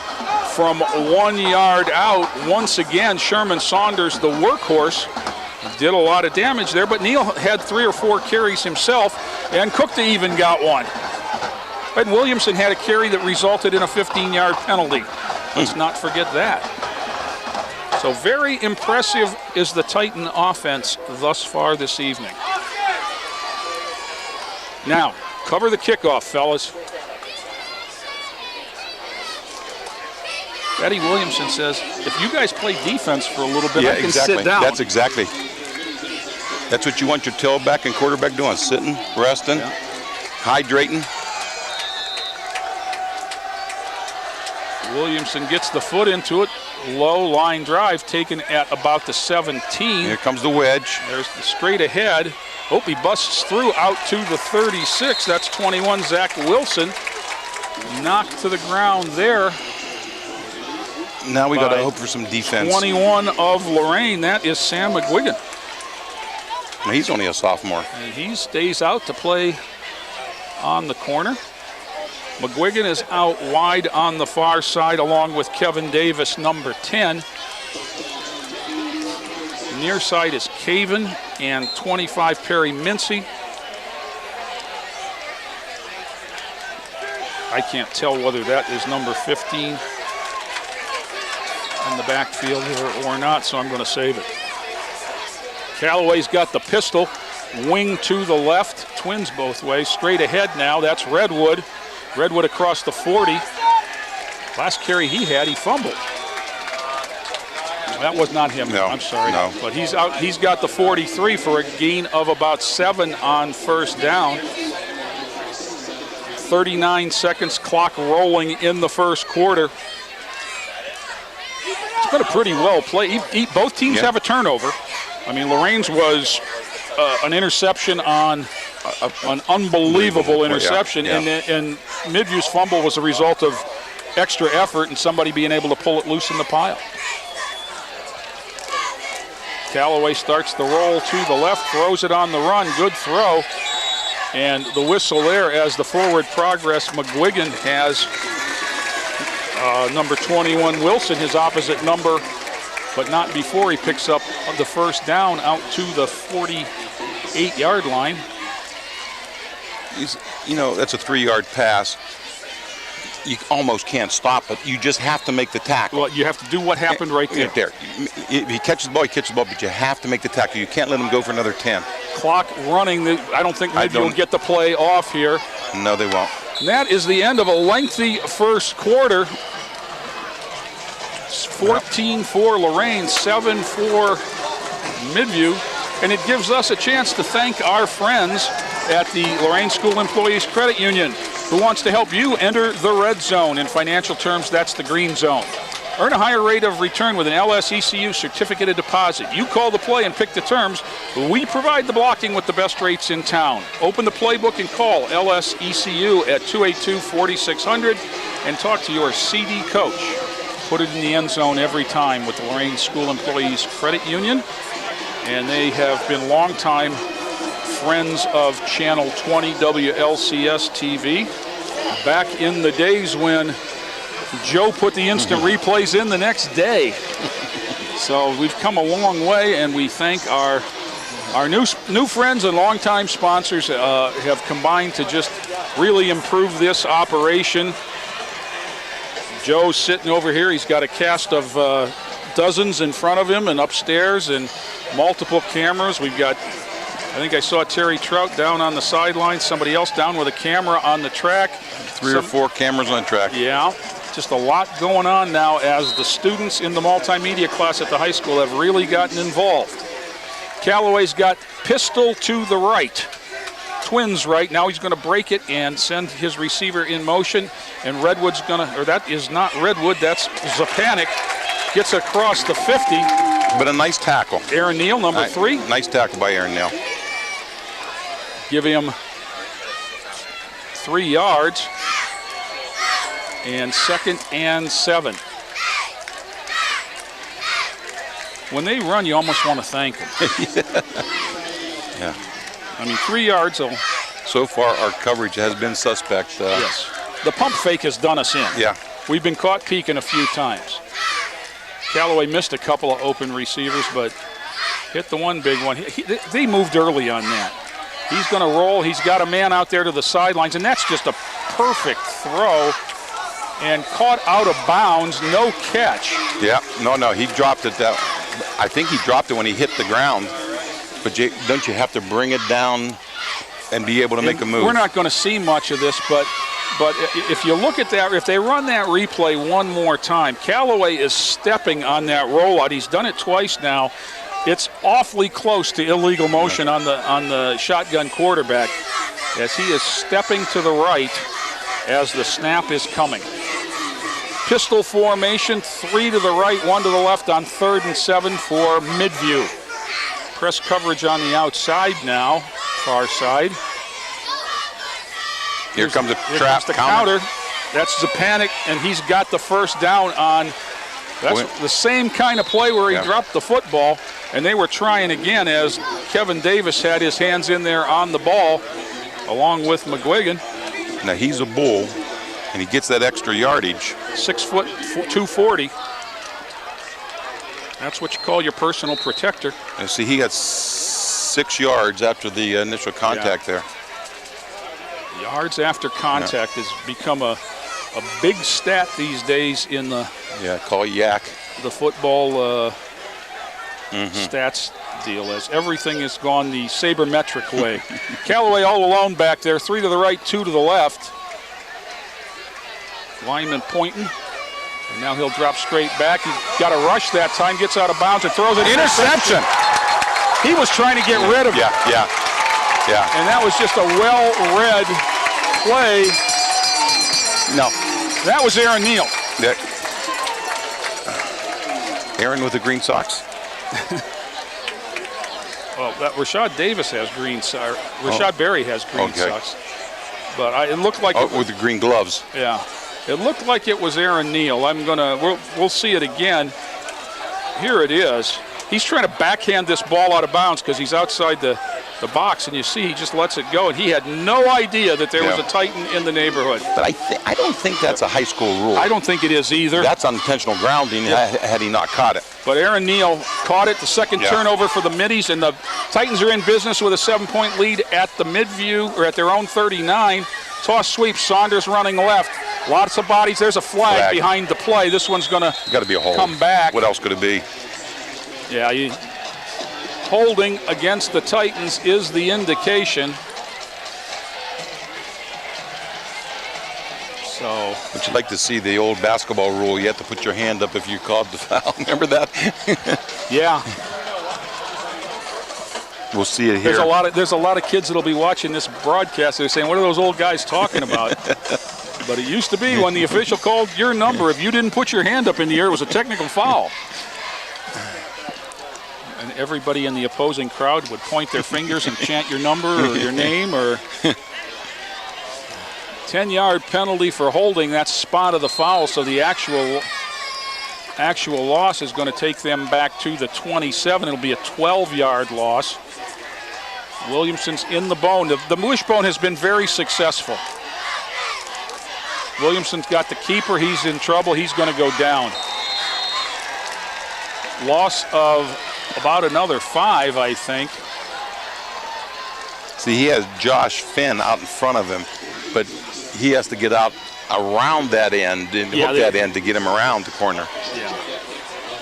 from 1 yard out. Once again, Sherman Saunders, the workhorse, did a lot of damage there, but Neal had 3 or 4 carries himself, and Cookta even got one. And Williamson had a carry that resulted in a 15-yard penalty. Let's not forget that. So very impressive is the Titan offense thus far this evening. Now, cover the kickoff, fellas. Eddie Williamson says, if you guys play defense for a little bit, I can sit down. That's what you want your tailback and quarterback doing, sitting, resting, hydrating. Williamson gets the foot into it. Low line drive taken at about the 17. Here comes the wedge. There's the straight ahead. Oh, he busts through out to the 36. That's 21, Zach Wilson. Knocked to the ground there. Now we got to hope for some defense. 21 of Lorain. That is Sam McGuigan. Now he's only a sophomore. And he stays out to play on the corner. McGuigan is out wide on the far side along with Kevin Davis, number 10. Near side is Caven and 25 Perry Mincy. I can't tell whether that is number 15 in the backfield or not, so I'm going to save it. Callaway's got the pistol, wing to the left, twins both ways, straight ahead now. That's Redwood. Redwood across the 40. Last carry he had, he fumbled. That was not him. No, I'm sorry. No. But he's out. He's got the 43 for a gain of about 7 on first down. 39 seconds, clock rolling in the first quarter. It's been a pretty well play. Both teams have a turnover. I mean, Lorain's was an interception on an unbelievable interception, and Midview's fumble was a result of extra effort and somebody being able to pull it loose in the pile. Callaway starts the roll to the left, throws it on the run, good throw. And the whistle there as the forward progress. McGuigan has number 21, Wilson, his opposite number, but not before he picks up the first down out to the 48-yard line. That's a 3-yard pass. You almost can't stop it. You just have to make the tackle. Well, you have to do what happened right there. If he catches the ball, but you have to make the tackle. You can't let him go for another 10. Clock running. I don't think Midview will get the play off here. No, they won't. And that is the end of a lengthy first quarter. 14 for Lorain, 7 for Midview. And it gives us a chance to thank our friends at the Lorain School Employees Credit Union, who wants to help you enter the red zone. In financial terms, that's the green zone. Earn a higher rate of return with an LSECU certificate of deposit. You call the play and pick the terms. We provide the blocking with the best rates in town. Open the playbook and call LSECU at 282-4600 and talk to your CD coach. Put it in the end zone every time with the Lorain School Employees Credit Union. And they have been longtime friends of Channel 20 WLCS TV. Back in the days when Joe put the instant replays in the next day. So we've come a long way, and we thank our new friends and longtime sponsors have combined to just really improve this operation. Joe's sitting over here. He's got a cast of dozens in front of him and upstairs and multiple cameras. We've got, I think I saw Terry Trout down on the sideline, somebody else down with a camera on the track. Three or four cameras on the track. Yeah, just a lot going on now as the students in the multimedia class at the high school have really gotten involved. Callaway's got pistol to the right. Twins right. Now he's going to break it and send his receiver in motion. And Redwood's going to, or that is not Redwood, that's Zapanic. Gets across the 50. But a nice tackle. Aaron Neal, number 3. Nice tackle by Aaron Neal. Give him 3 yards. And 2nd and 7. When they run, you almost want to thank them. Yeah. I mean, 3 yards. So far, our coverage has been suspect. Yes. The pump fake has done us in. Yeah. We've been caught peeking a few times. Callaway missed a couple of open receivers, but hit the one big one. They moved early on that. He's going to roll. He's got a man out there to the sidelines, and that's just a perfect throw. And caught out of bounds, no catch. Yeah, no, he dropped it. I think he dropped it when he hit the ground. But don't you have to bring it down and be able to make a move? We're not going to see much of this, but if you look at that, if they run that replay one more time, Callaway is stepping on that rollout. He's done it twice now. It's awfully close to illegal motion on the shotgun quarterback as he is stepping to the right as the snap is coming. Pistol formation, 3 to the right, 1 to the left on 3rd and 7 for Midview. Press coverage on the outside now, far side. Here comes the trap counter. That's Zapanic, and he's got the first down on. That's the same kind of play where he dropped the football, and they were trying again as Kevin Davis had his hands in there on the ball, along with McGuigan. Now he's a bull, and he gets that extra yardage. 6 foot, 240. That's what you call your personal protector. And see, he got 6 yards after the initial contact there. Yards after contact has become a big stat these days in the call it yak. The football stats deal, as everything has gone the sabermetric way. Callaway all alone back there, 3 to the right, 2 to the left. Lineman pointing, and now he'll drop straight back. He's got a rush that time, gets out of bounds and throws it. Interception. He was trying to get rid of it. Yeah. And that was just a well-read play. No. That was Aaron Neal. Yeah. Aaron with the green socks. Well, Rashad Davis has green socks. Rashad Berry has green socks. But it looked like with the green gloves. Yeah. It looked like it was Aaron Neal. We'll see it again. Here it is. He's trying to backhand this ball out of bounds because he's outside the box, and you see he just lets it go, and he had no idea that there was a Titan in the neighborhood. But I don't think that's a high school rule. I don't think it is either. That's unintentional grounding had he not caught it. But Aaron Neal caught it, the second turnover for the Middies, and the Titans are in business with a 7-point lead at the Midview, or at their own 39. Toss sweep, Saunders running left. Lots of bodies. There's a flag behind the play. This one's going to come back. What else could it be? Yeah, holding against the Titans is the indication. So, would you like to see the old basketball rule? You have to put your hand up if you called the foul. Remember that? Yeah. We'll see it here. There's a lot of kids that'll be watching this broadcast. They're saying, "What are those old guys talking about?" But it used to be when the official called your number, if you didn't put your hand up in the air, it was a technical foul. And everybody in the opposing crowd would point their fingers and chant your number or your name. Or 10-yard penalty for holding that spot of the foul, so the actual loss is going to take them back to the 27. It'll be a 12-yard loss. Williamson's in the bone. The wishbone has been very successful. Williamson's got the keeper. He's in trouble. He's going to go down. Loss of about another 5, I think. See, he has Josh Finn out in front of him, but he has to get out around that end and hook that end to get him around the corner. Yeah.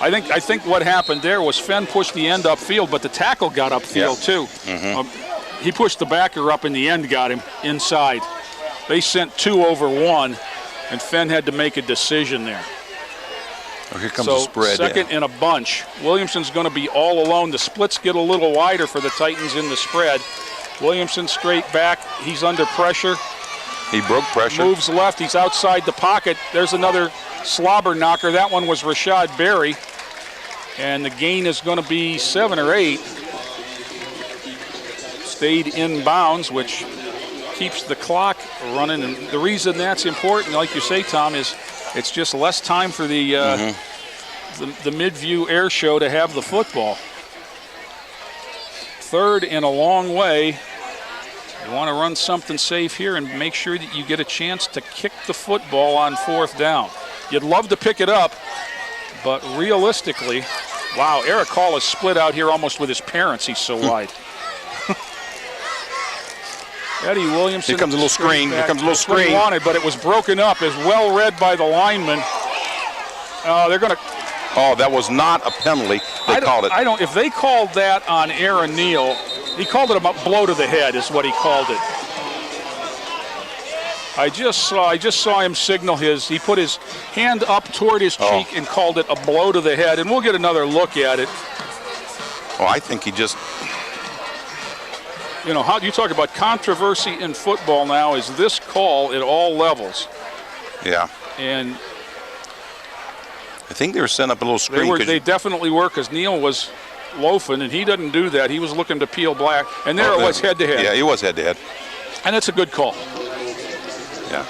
I think what happened there was Fenn pushed the end upfield, but the tackle got upfield too. Mm-hmm. He pushed the backer up, and the end got him inside. They sent 2 over 1, and Fenn had to make a decision there. Oh, here comes the spread. Second in a bunch. Williamson's going to be all alone. The splits get a little wider for the Titans in the spread. Williamson straight back. He's under pressure. He broke pressure. Moves left. He's outside the pocket. There's another slobber knocker. That one was Rashad Berry. And the gain is going to be 7 or 8. Stayed in bounds, which keeps the clock running. And the reason that's important, like you say, Tom, is it's just less time for the Midview Air Show to have the football. Third in a long way. You want to run something safe here and make sure that you get a chance to kick the football on 4th down. You'd love to pick it up, but realistically, wow, Eric Hall is split out here almost with his parents. He's so wide. Eddie Williamson. Here comes a little screen. Here comes a little screen. Wanted, but it was broken up, as well read by the lineman. They're going to. Oh, that was not a penalty. They called it. If they called that on Aaron Neal, he called it a blow to the head, is what he called it. I just saw him signal he put his hand up toward his cheek and called it a blow to the head, and we'll get another look at it. Oh, I think he just. You know, how you talk about controversy in football now is this call at all levels. Yeah. And I think they were setting up a little screen. They definitely were, because Neal was loafing, and he doesn't do that. He was looking to peel black, and there it was head-to-head. Yeah, he was head-to-head. And it's a good call. Yeah.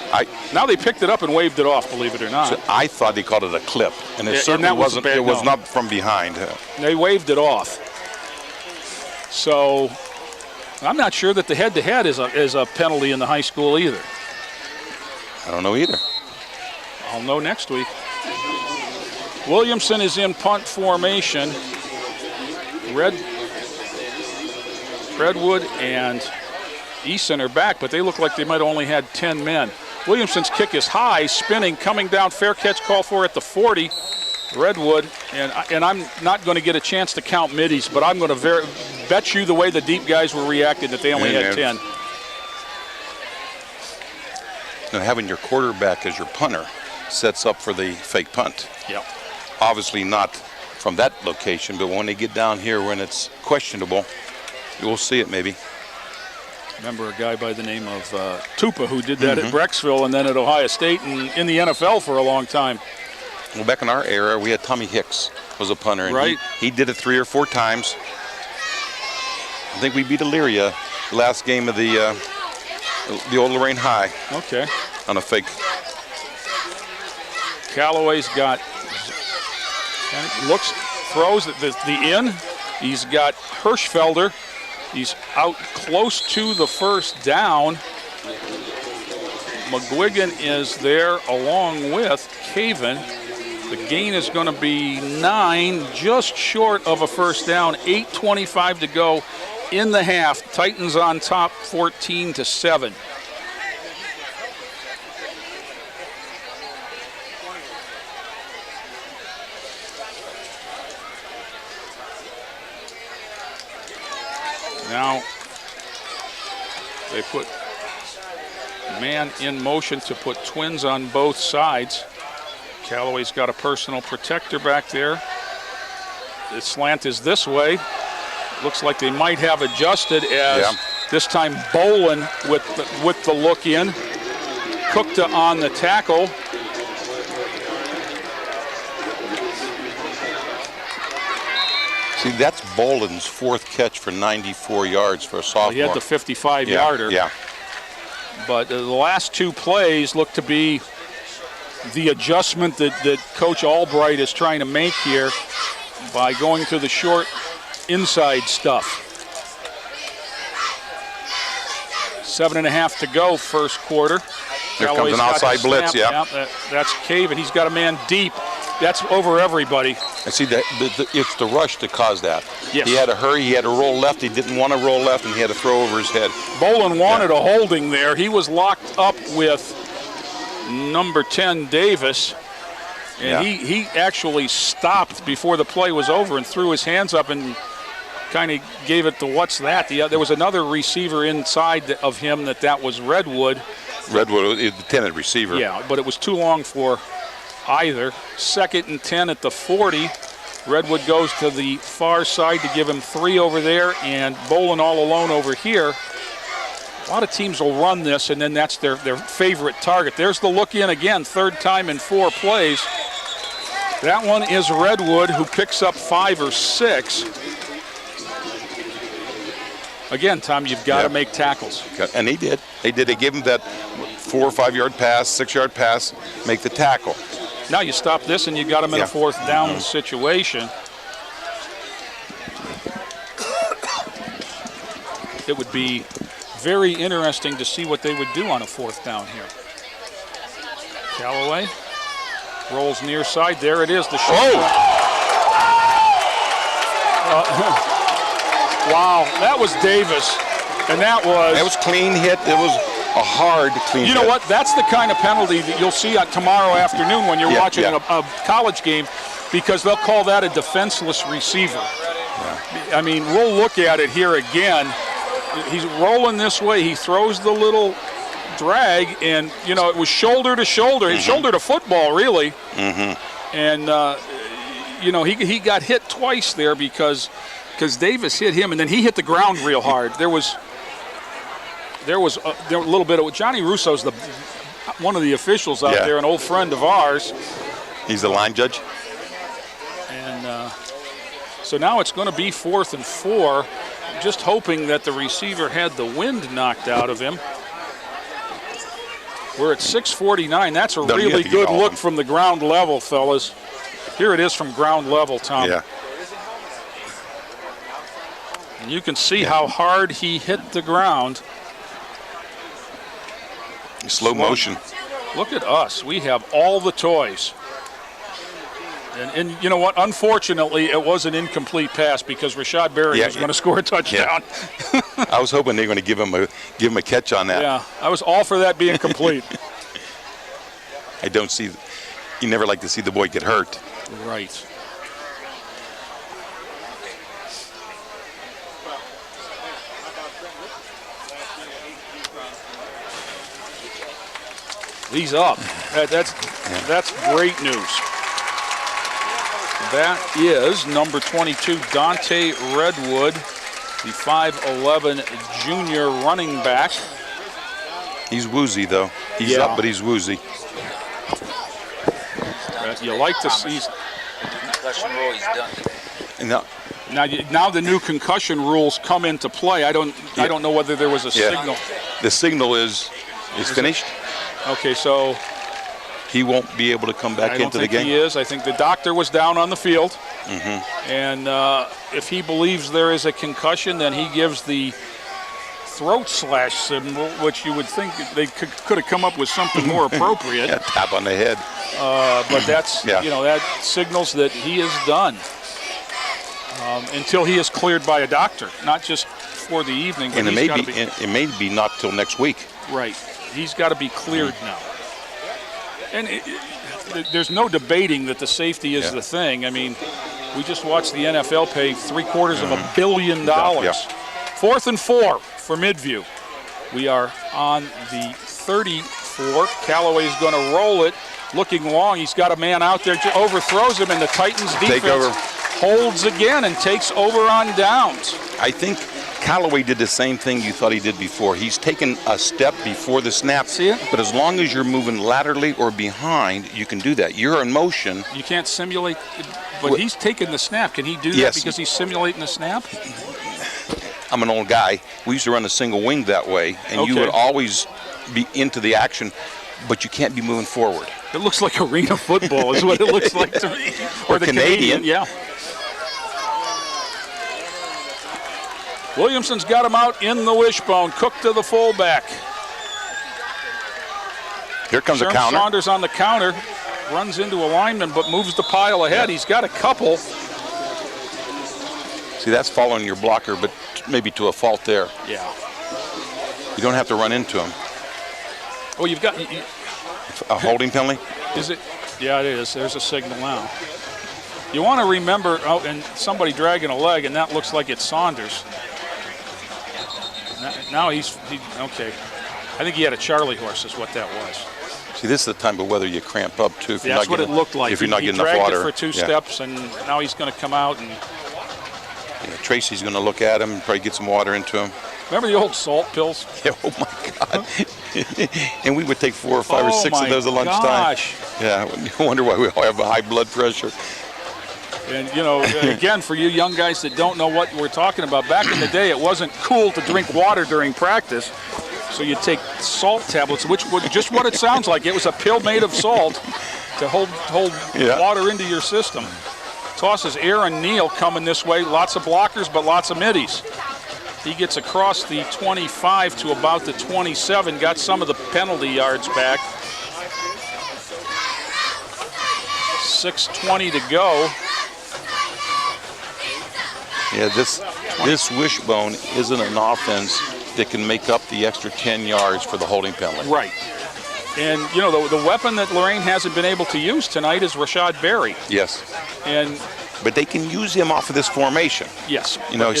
Now they picked it up and waved it off, believe it or not. So I thought they called it a clip, and it certainly wasn't. It was not from behind. They waved it off. So I'm not sure that the head-to-head is a penalty in the high school either. I don't know either. I'll know next week. Williamson is in punt formation. Redwood and Easton are back, but they look like they might have only had 10 men. Williamson's kick is high, spinning, coming down, fair catch call for at the 40. Redwood, and I'm not going to get a chance to count middies, but I'm going to bet you the way the deep guys were reacting that they only had 10. Now, having your quarterback as your punter sets up for the fake punt. Yep. Obviously not from that location, but when they get down here when it's questionable, you will see it maybe. Remember a guy by the name of Tupa who did that at Brecksville and then at Ohio State and in the NFL for a long time. Well, back in our era, we had Tommy Hicks was a punter, and right. he did it 3 or 4 times. I think we beat Elyria the last game of the old Lorain High. Okay. On a fake. Callaway's got, throws at the in. He's got Hirschfelder. He's out close to the first down. McGuigan is there along with Caven. The gain is going to be 9, just short of a first down. 8:25 to go in the half. Titans on top, 14-7. Now they put man in motion to put twins on both sides. Callaway's got a personal protector back there. The slant is this way. Looks like they might have adjusted as this time Bolin with the look in. Cookta on the tackle. See, that's Boland's 4th catch for 94 yards for a sophomore. He had the 55-yarder. Yeah. But the last 2 plays look to be the adjustment that Coach Albright is trying to make here by going to the short inside stuff. 7.5 to go, first quarter. Here comes an outside blitz, yeah. That's Cave, and he's got a man deep. That's over everybody. I see that it's the rush that caused that. Yes. He had to hurry, he had to roll left, he didn't want to roll left, and he had to throw over his head. Boland wanted a holding there. He was locked up with number 10, Davis, and he actually stopped before the play was over and threw his hands up and kind of gave it the what's that. There was another receiver inside of him that was Redwood. Redwood is the 10th receiver. Yeah, but it was too long for either. 2nd and 10 at the 40. Redwood goes to the far side to give him 3 over there, and Boland all alone over here. A lot of teams will run this, and then that's their favorite target. There's the look in again, 3rd time in 4 plays. That one is Redwood, who picks up 5 or 6. Again, Tom, you've got to make tackles. And he did. They gave him that 4 or 5 yard pass, 6 yard pass, make the tackle. Now you stop this and you got him in a 4th down situation. It would be very interesting to see what they would do on a 4th down here. Callaway rolls near side. There it is. The shot. Wow, that was Davis, and that was clean hit. It was a hard clean hit. You know what? That's the kind of penalty that you'll see tomorrow afternoon when you're watching a college game, because they'll call that a defenseless receiver. Yeah. I mean, we'll look at it here again. He's rolling this way. He throws the little drag, and, you know, it was shoulder to shoulder. Mm-hmm. Shoulder to football, really. Mm-hmm. And, you know, he got hit twice there because Davis hit him, and then he hit the ground real hard. There was a little bit of Johnny Russo's one of the officials out there, an old friend of ours. He's the line judge. And so now it's going to be 4th and 4. Just hoping that the receiver had the wind knocked out of him. We're at 6:49. That's a really good look from the ground level, fellas. Here it is from ground level, Tom. Yeah. And you can see how hard he hit the ground. Slow motion. Look at us. We have all the toys. And you know what? Unfortunately, it was an incomplete pass because Rashad Berry was going to score a touchdown. Yeah. I was hoping they were going to give him a catch on that. Yeah, I was all for that being complete. You never like to see the boy get hurt. Right. He's up. That's great news. That is number 22, Dante Redwood, the 5'11" junior running back. He's woozy, though. He's up, but he's woozy. You like to see. Concussion rule, he's done. Now the new concussion rules come into play. I don't know whether there was a signal. The signal is finished. Okay, so he won't be able to come back into the game. He is. I think the doctor was down on the field, and if he believes there is a concussion, then he gives the throat slash symbol, which you would think they could have come up with something more appropriate. Tap on the head. But that's that signals that he is done until he is cleared by a doctor, not just for the evening. But and it may be not till next week. Right. He's got to be cleared now. And there's no debating that the safety is the thing. I mean, we just watched the NFL pay $750 million. 4th and 4 for Midview. We are on the 34. Callaway's going to roll it. Looking long. He's got a man out there. Overthrows him, and the Titans defense holds again and takes over on downs. I think Callaway did the same thing you thought he did before. He's taken a step before the snap. See it? But as long as you're moving laterally or behind, you can do that. You're in motion. You can't simulate, but he's taking the snap. Can he do that Yes. because he's simulating the snap? I'm an old guy. We used to run a single wing that way, and you Okay. would always be into the action, but you can't be moving forward. It looks like arena football is what it looks like to me. Or the Canadian. yeah. Williamson's got him out in the wishbone. Cook to the fullback. Here comes a Sherm counter. Saunders on the counter. Runs into a lineman, but moves the pile ahead. Yeah. He's got a couple. See, that's following your blocker, but maybe to a fault there. Yeah. You don't have to run into him. Oh, you've got... A holding penalty? Is it? Yeah, it is. There's a signal now. You want to remember, and somebody dragging a leg, and that looks like it's Saunders. Now he's okay. I think he had a Charlie horse, is what that was. See, this is the time of weather you cramp up too. If you're That's not what getting, it looked like. If you're not he getting enough dragged water. it for two Yeah. steps, and now he's going to come out and. Yeah, Tracy's going to look at him and probably get some water into him. Remember the old salt pills? Yeah, oh my God. And we would take 4 or 5 or 6 of those at lunchtime. Gosh. Yeah, I wonder why we all have a high blood pressure. And, you know, again, for you young guys that don't know what we're talking about, back in the day, it wasn't cool to drink water during practice. So you take salt tablets, which was just what it sounds like. It was a pill made of salt to hold water into your system. Tosses Aaron Neal coming this way. Lots of blockers, but lots of middies. He gets across the 25 to about the 27. Got some of the penalty yards back. 6:20 to go. Yeah, this wishbone isn't an offense that can make up the extra 10 yards for the holding penalty. Right. And, you know, the weapon that Lorain hasn't been able to use tonight is Rashad Berry. Yes. But they can use him off of this formation. Yes. You know, you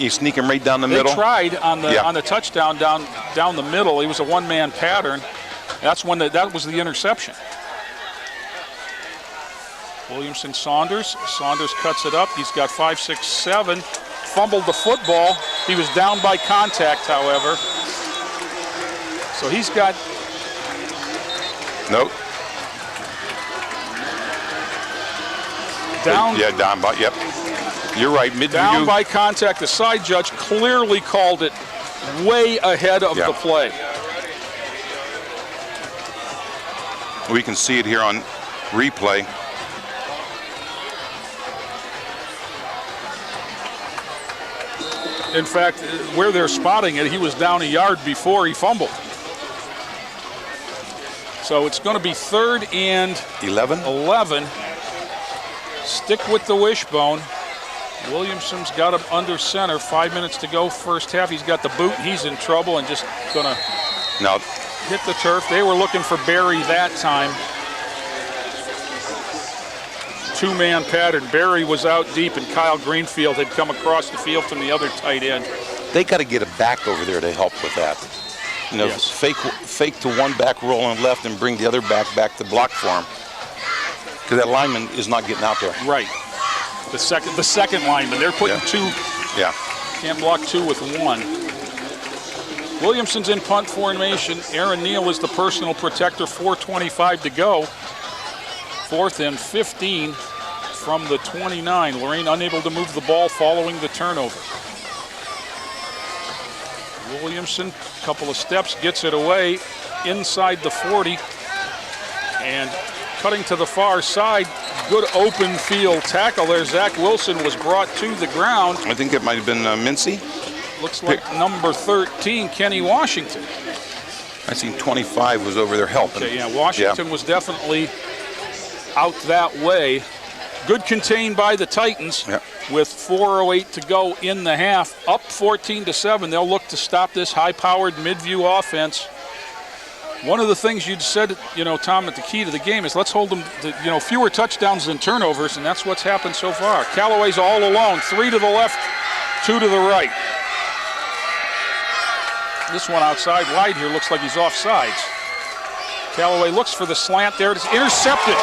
sneak him right down the middle. They tried on the touchdown down the middle. It was a one-man pattern. That's when that was the interception. Williamson Saunders. Saunders cuts it up. He's got 5, 6, 7. Fumbled the football. He was down by contact, however. So he's got... Nope. Down. Yeah, down by, yep. You're right, Midview. Down by contact. The side judge clearly called it way ahead of the play. We can see it here on replay. In fact, where they're spotting it, he was down a yard before he fumbled. So it's going to be 3rd and 11. Stick with the wishbone. Williamson's got him under center. 5 minutes to go, first half. He's got the boot. He's in trouble and just going to hit the turf. They were looking for Barry that time. 2-man pattern. Barry was out deep, and Kyle Greenfield had come across the field from the other tight end. They got to get a back over there to help with that. You know, Yes. fake to one back roll on left and bring the other back to block for him. Because that lineman is not getting out there. Right. The second lineman. They're putting 2. Yeah. Can't block 2 with 1. Williamson's in punt formation. Aaron Neal is the personal protector. 4:25 to go. 4th and 15 from the 29. Lorain unable to move the ball following the turnover. Williamson, couple of steps, gets it away inside the 40. And cutting to the far side, good open field tackle there. Zach Wilson was brought to the ground. I think it might have been Mincy. Looks like number 13, Kenny Washington. I seen 25 was over there helping. Okay, yeah, Washington was definitely out that way. Good contained by the Titans with 4:08 to go in the half. Up 14-7. They'll look to stop this high-powered Midview offense. One of the things you'd said, you know, Tom, at the key to the game is let's hold them to, you know, fewer touchdowns than turnovers, and that's what's happened so far. Callaway's all alone. 3 to the left, 2 to the right. This one outside wide here looks like he's offsides. Callaway looks for the slant there. It's intercepted.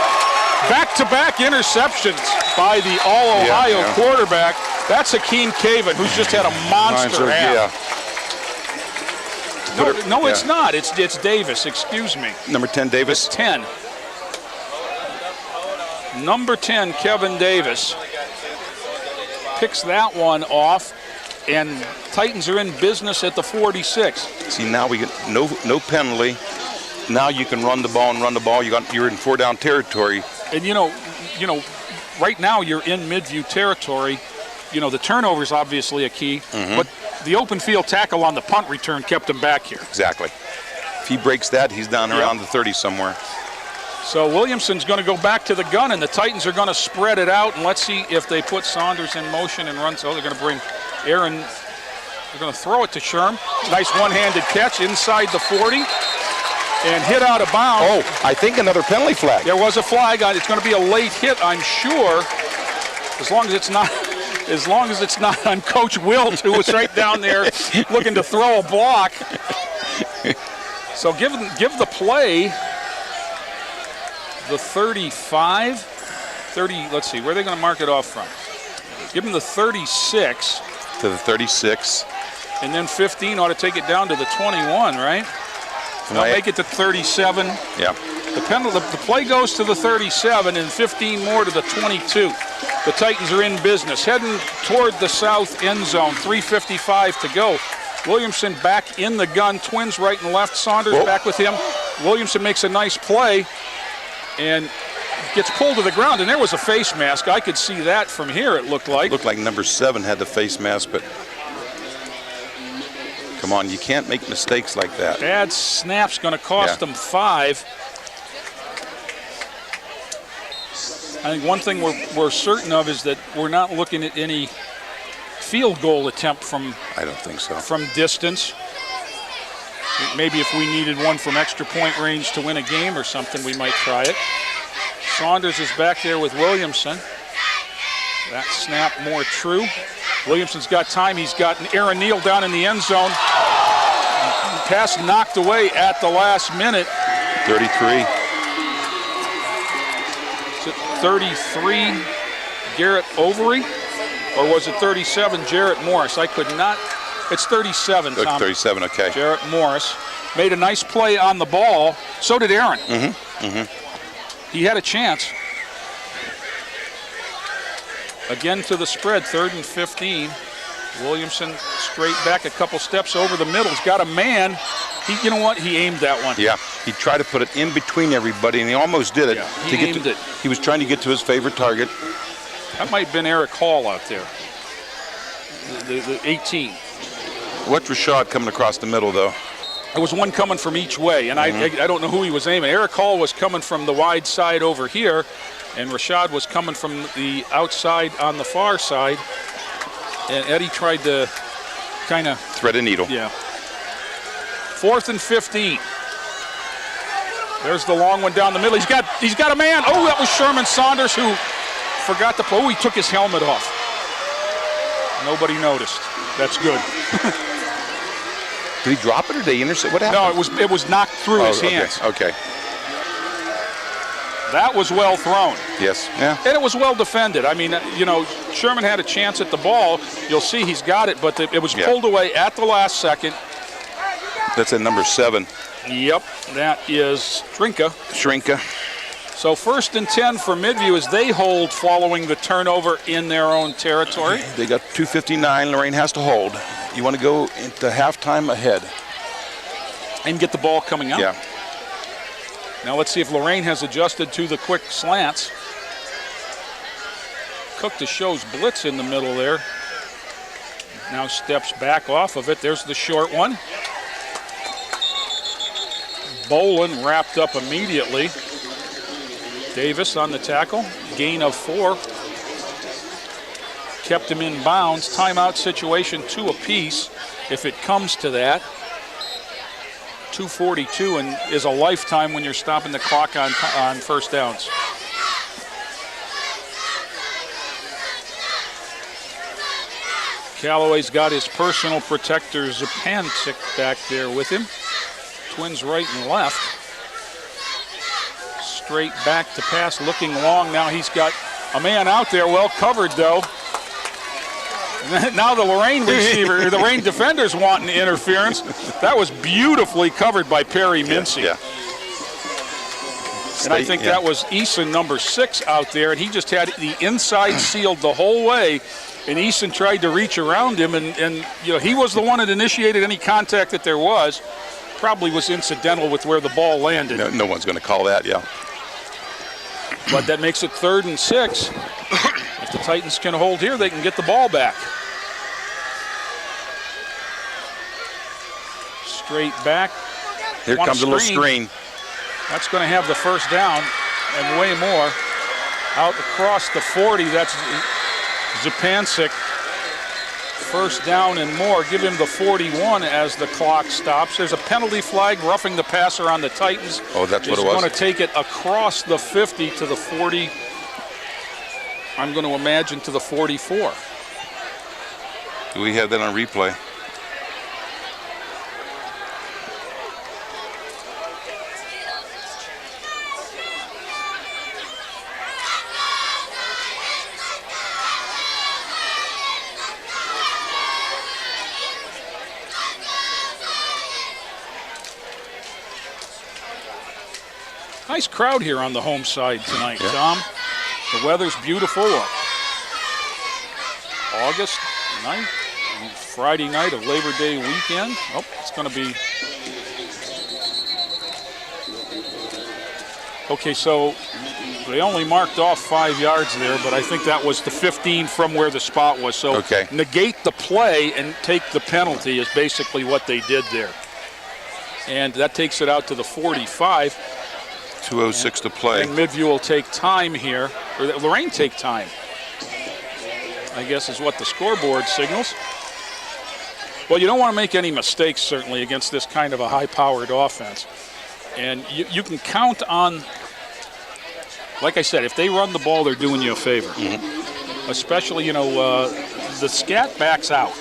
Back-to-back interceptions by the All-Ohio quarterback. That's Hakeem Caven, who's just had a monster half. Yeah. No, it's not. It's Davis. Excuse me. Number 10, Davis. It's 10. Number 10, Kevin Davis, picks that one off, and Titans are in business at the 46. See, now we get no penalty. Now you can run the ball and run the ball. You're in 4-down territory. And you know, right now you're in Midview territory. You know, the turnover's obviously a key, but the open field tackle on the punt return kept him back here. Exactly. If he breaks that, he's down around the 30 somewhere. So Williamson's going to go back to the gun, and the Titans are going to spread it out, and let's see if they put Saunders in motion and run. So they're going to bring Aaron. They're going to throw it to Sherm. Nice one-handed catch inside the 40 and hit out of bounds. Oh, I think another penalty flag. There was a flag on. It's going to be a late hit, I'm sure, as long as it's not. As long as it's not on Coach Wilt, who was right down there looking to throw a block. So give the play the 35, 30, let's see, where are they going to mark it off from? Give them the 36. To the 36. And then 15 ought to take it down to the 21, right? They'll make it to 37. Yeah. The play goes to the 37 and 15 more to the 22. The Titans are in business, heading toward the south end zone, 3:55 to go. Williamson back in the gun, twins right and left, Saunders back with him. Williamson makes a nice play and gets pulled to the ground, and there was a face mask. I could see that from here, it looked like. It looked like number 7 had the face mask, but come on, you can't make mistakes like that. Bad snap's going to cost them 5. I think one thing we're certain of is that we're not looking at any field goal attempt from. I don't think so. From distance. Maybe if we needed one from extra point range to win a game or something, we might try it. Saunders is back there with Williamson. That snap more true. Williamson's got time. He's got Aaron Neal down in the end zone. Pass knocked away at the last minute. 33. 33, Garrett Overy, or was it 37, Jarrett Morris? I could not. It's 37, Tom. 37, okay. Jarrett Morris made a nice play on the ball. So did Aaron. He had a chance. Again to the spread, 3rd and 15. Williamson straight back a couple steps over the middle. He's got a man. You know what? He aimed that one. Yeah, he tried to put it in between everybody, and he almost did it. Yeah, he aimed it. He was trying to get to his favorite target. That might have been Eric Hall out there, the 18. What's Rashad coming across the middle, though? There was one coming from each way, and I don't know who he was aiming. Eric Hall was coming from the wide side over here, and Rashad was coming from the outside on the far side. And Eddie tried to kind of thread a needle. Yeah. 4th and 15. There's the long one down the middle. He's got a man. Oh, that was Sherman Saunders who forgot to play. Oh, he took his helmet off. Nobody noticed. That's good. Did he drop it or did he intercept? What happened? No, it was knocked through his hands. Okay. That was well thrown. Yes. Yeah. And it was well defended. I mean, you know, Sherman had a chance at the ball. You'll see he's got it, but it was pulled away at the last second. That's at number 7. Yep, that is Shrinka. So 1st and 10 for Midview as they hold following the turnover in their own territory. They got 2:59. Lorain has to hold. You want to go into halftime ahead. And get the ball coming out. Yeah. Now let's see if Lorain has adjusted to the quick slants. Cook to shows blitz in the middle there. Now steps back off of it. There's the short one. Bolin wrapped up immediately. Davis on the tackle. Gain of 4. Kept him in bounds. Timeout situation, 2 apiece if it comes to that. 2:42 and is a lifetime when you're stopping the clock on first downs. Callaway's got his personal protector Zupancic back there with him. Twins right and left. Straight back to pass, looking long. Now he's got a man out there, well covered though. Now the Lorain receiver, the Lorain defenders wanting interference. That was beautifully covered by Perry Mincy. Yeah. And I think that was Eason, number 6, out there, and he just had the inside sealed the whole way. And Eason tried to reach around him, and he was the one that initiated any contact that there was. Probably was incidental with where the ball landed. No one's going to call that, yeah. But that makes it 3rd and 6. If the Titans can hold here, they can get the ball back. Straight back. Here comes a little screen. That's going to have the first down and way more. Out across the 40, that's Zupancic. First down and more. Give him the 41 as the clock stops. There's a penalty flag roughing the passer on the Titans. Oh, that's what it was. He's going to take it across the 50 to the 40. I'm going to imagine to the 44. Do we have that on replay? Nice crowd here on the home side tonight, Tom. The weather's beautiful. August 9th, Friday night of Labor Day weekend. Oh, it's going to be... Okay, so they only marked off 5 yards there, but I think that was the 15 from where the spot was. So negate the play and take the penalty is basically what they did there. And that takes it out to the 45. 2:06 to play. And Midview will take time here, or Lorain take time, I guess is what the scoreboard signals. Well, you don't want to make any mistakes, certainly, against this kind of a high-powered offense. And you can count on, like I said, if they run the ball, they're doing you a favor. Especially, the scat backs out.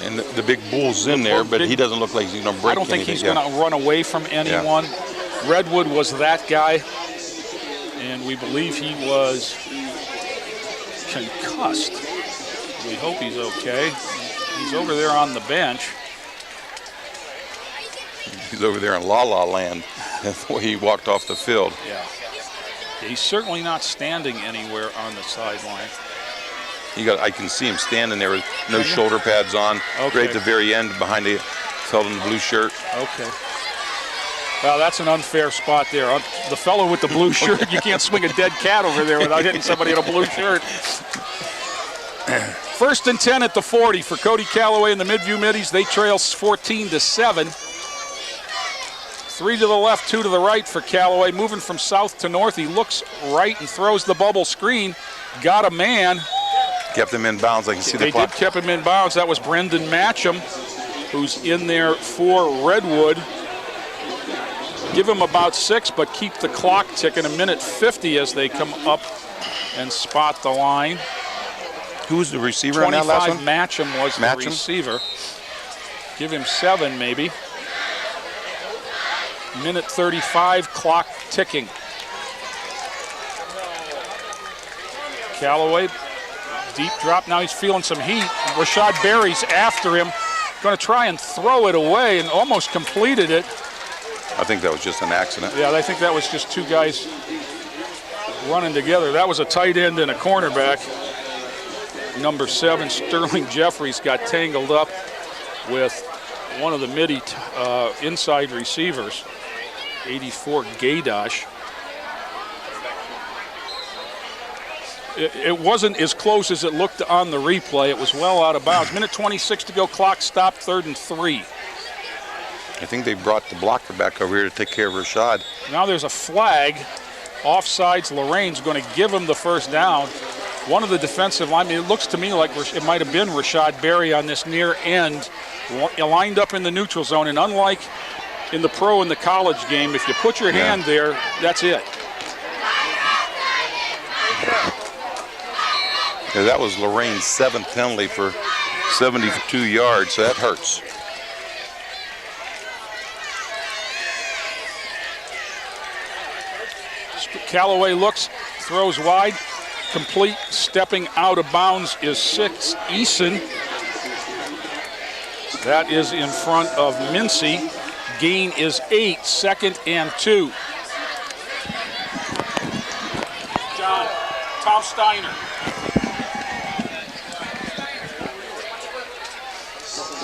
And the big bull's in there, but he doesn't look like he's going to break I don't think anything. he's going to run away from anyone. Yeah. Redwood was that guy, and we believe he was concussed. We hope he's okay. He's over there on the bench. He's over there in La La Land before he walked off the field. Yeah. He's certainly not standing anywhere on the sideline. I can see him standing there with no shoulder pads on, right at the very end behind the fellow in the blue shirt. Okay. Well, that's an unfair spot there. The fellow with the blue shirt, you can't swing a dead cat over there without hitting somebody in a blue shirt. 1st and 10 at the 40 for Cody Calloway and the Midview Middies. They trail 14-7. 3 to the left, 2 to the right for Calloway. Moving from south to north, he looks right and throws the bubble screen. Got a man. Kept him in bounds. I can see the clock. They did keep him in bounds. That was Brendan Matcham, who's in there for Redwood. Give him about 6, but keep the clock ticking. 1:50 as they come up and spot the line. Who's the receiver on that last one? 25 Matcham was the receiver. Give him 7 maybe. 1:35, clock ticking. Calloway, deep drop. Now he's feeling some heat. Rashad Berry's after him. Going to try and throw it away and almost completed it. I think that was just an accident. Yeah, I think that was just 2 guys running together. That was a tight end and a cornerback. Number 7, Sterling Jeffries, got tangled up with one of the Midi inside receivers, 84 Gaydosh. It wasn't as close as it looked on the replay. It was well out of bounds. 1:26 to go, clock stopped, 3rd and 3. I think they brought the blocker back over here to take care of Rashad. Now there's a flag. Offsides, Lorain's going to give him the first down. One of the defensive linemen, it looks to me like it might have been Rashad Berry on this near end, lined up in the neutral zone. And unlike in the pro and the college game, if you put your hand there, that's it. Yeah, that was Lorain's 7th penalty for 72 yards, so that hurts. Calloway looks, throws wide. complete. Stepping out of bounds is 6, Eason. That is in front of Mincy. Gain is 8, 2nd and 2. Tom Steiner.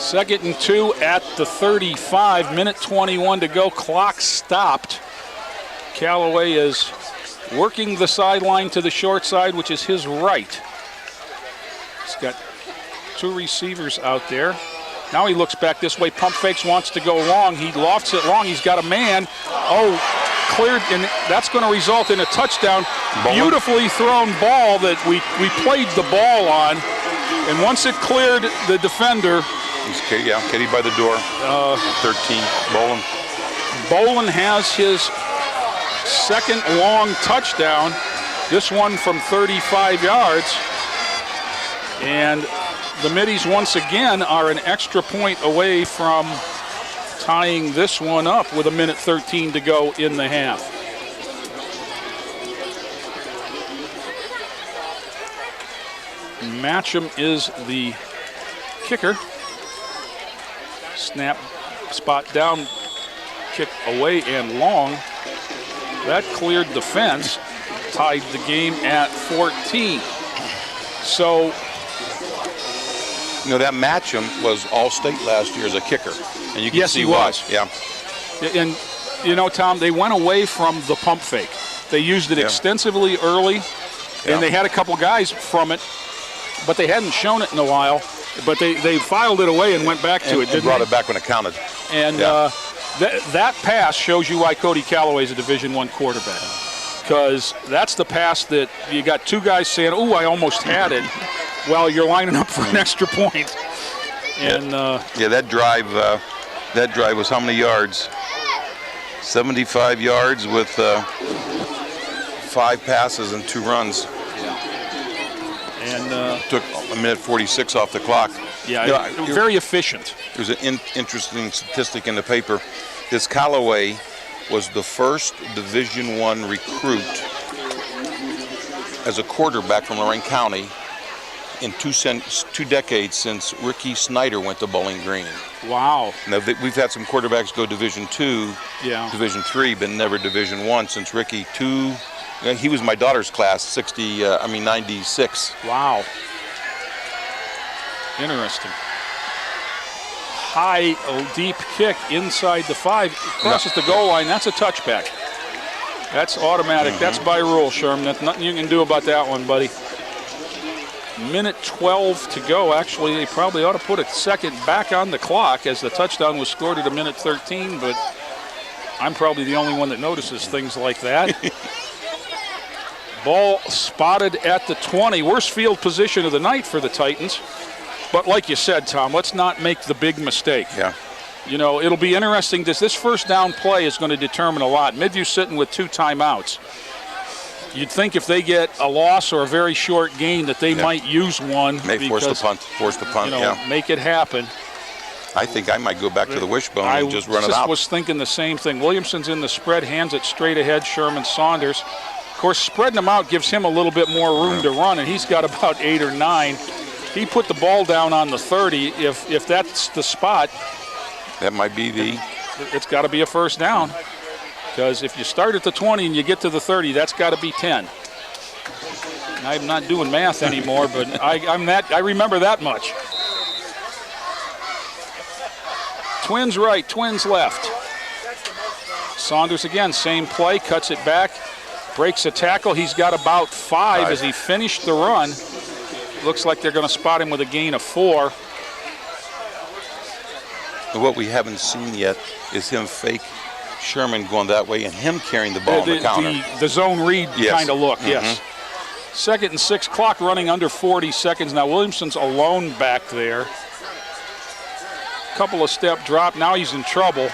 2nd and 2 at the 35. Minute 21 to go. Clock stopped. Callaway is working the sideline to the short side, which is his right. He's got 2 receivers out there. Now he looks back this way. Pump fakes, wants to go long. He lofts it long. He's got a man. Oh, cleared, and that's going to result in a touchdown. Beautifully thrown ball that we played the ball on. And once it cleared the defender. He's kitty by the door. 13, Bolin. Bolin has his 2nd long touchdown. This one from 35 yards. And the Middies once again are an extra point away from tying this one up with 1:13 to go in the half. Matcham is the kicker. Snap, spot down, kick away and long. That cleared the fence, tied the game at 14. So, you know, that Matcham was All-State last year as a kicker, and you can see why. Yeah. And, you know, Tom, they went away from the pump fake. They used it extensively early, and they had a couple guys from it, but they hadn't shown it in a while. But they filed it away and went back to it, didn't they? Brought it back when it counted. And that pass shows you why Cody Callaway is a Division I quarterback. Because that's the pass that you got 2 guys saying, "Ooh, I almost had it," while you're lining up for an extra point. And that drive was how many yards? 75 yards with 5 passes and 2 runs. And took 1:46 off the clock. Yeah, very efficient. There's an interesting statistic in the paper. This Callaway was the first Division I recruit as a quarterback from Lorain County in 2 decades since Ricky Snyder went to Bowling Green. Wow. Now, we've had some quarterbacks go Division II, Division III, but never Division I since Ricky. He was my daughter's class, 96. Wow. Interesting. High, deep kick inside the 5, crosses the goal line. That's a touchback. That's automatic. That's by rule, Sherman. That's nothing you can do about that one, buddy. Minute 12 to go. Actually, they probably ought to put a second back on the clock as the touchdown was scored at 1:13, but I'm probably the only one that notices things like that. Ball spotted at the 20. Worst field position of the night for the Titans. But like you said, Tom, let's not make the big mistake. Yeah. You know, it'll be interesting. This first down play is going to determine a lot. Midview sitting with 2 timeouts. You'd think if they get a loss or a very short gain that they might use one. Force the punt, make it happen. I think I might go back to the wishbone and just run it out. I was thinking the same thing. Williamson's in the spread, hands it straight ahead, Sherman Saunders. Of course, spreading them out gives him a little bit more room to run, and he's got about 8 or 9. He put the ball down on the 30. If that's the spot, that might be it's got to be a first down. Because if you start at the 20 and you get to the 30, that's got to be 10. I'm not doing math anymore, but I remember that much. Twins right, Twins left. Saunders again, same play, cuts it back, breaks a tackle. He's got about 5 as he finished the run. Looks like they're going to spot him with a gain of 4. What we haven't seen yet is him fake Sherman going that way and him carrying the ball on the counter. The zone read kind of look, yes. 2nd and 6, clock running under 40 seconds. Now Williamson's alone back there. Couple of step drop, now he's in trouble.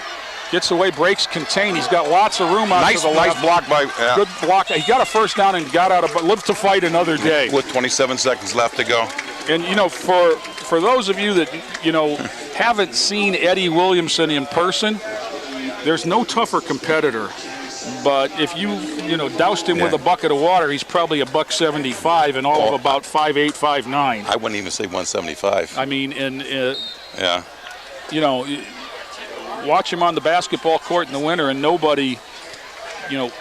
Gets away, breaks, contain. He's got lots of room out to the left. Nice block by. Good block. He got a first down and got out of, but lived to fight another day. With 27 seconds left to go. And you know, for those of you that haven't seen Eddie Williamson in person, there's no tougher competitor but if you doused him with a bucket of water, he's probably $175 and all of about 5'8", 5'9". I wouldn't even say 175. I mean, and yeah. Watch him on the basketball court in the winter, and nobody,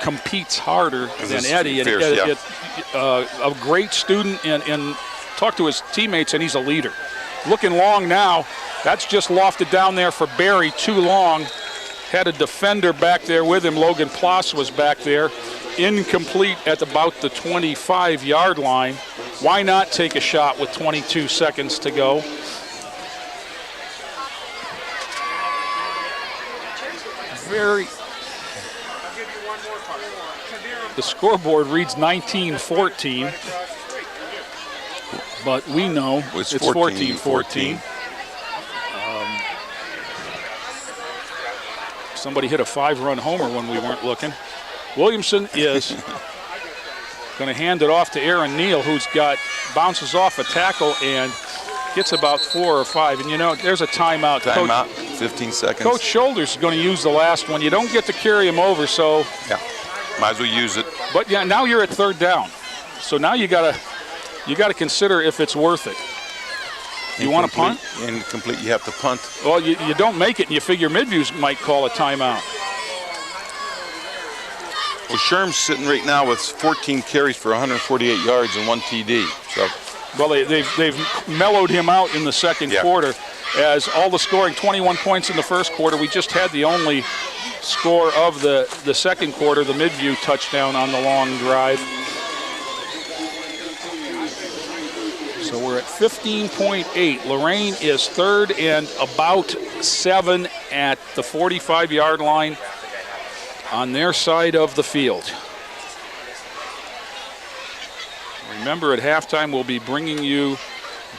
competes harder than Eddie. Fierce, a great student, and talk to his teammates, and he's a leader. Looking long now. That's just lofted down there for Barry, too long. Had a defender back there with him. Logan Ploss was back there. Incomplete at about the 25-yard line. Why not take a shot with 22 seconds to go? The scoreboard reads 19-14, but we know it's 14-14. Somebody hit a 5-run homer when we weren't looking. Williamson is going to hand it off to Aaron Neal, who's bounces off a tackle and gets about 4 or 5. And there's a timeout. Timeout, 15 seconds. Coach Shoulders is going to use the last one. You don't get to carry him over, so. Yeah, might as well use it. But now you're at 3rd down. So now you gotta consider if it's worth it. You want to punt? Incomplete, you have to punt. Well, you don't make it, and you figure Midview might call a timeout. Well, Sherm's sitting right now with 14 carries for 148 yards and 1 TD. So. Well, they've mellowed him out in the second quarter, as all the scoring, 21 points in the first quarter. We just had the only score of the second quarter, the Midview touchdown on the long drive. So we're at 15.8. Lorain is 3rd and about 7 at the 45-yard line on their side of the field. Remember, at halftime, we'll be bringing you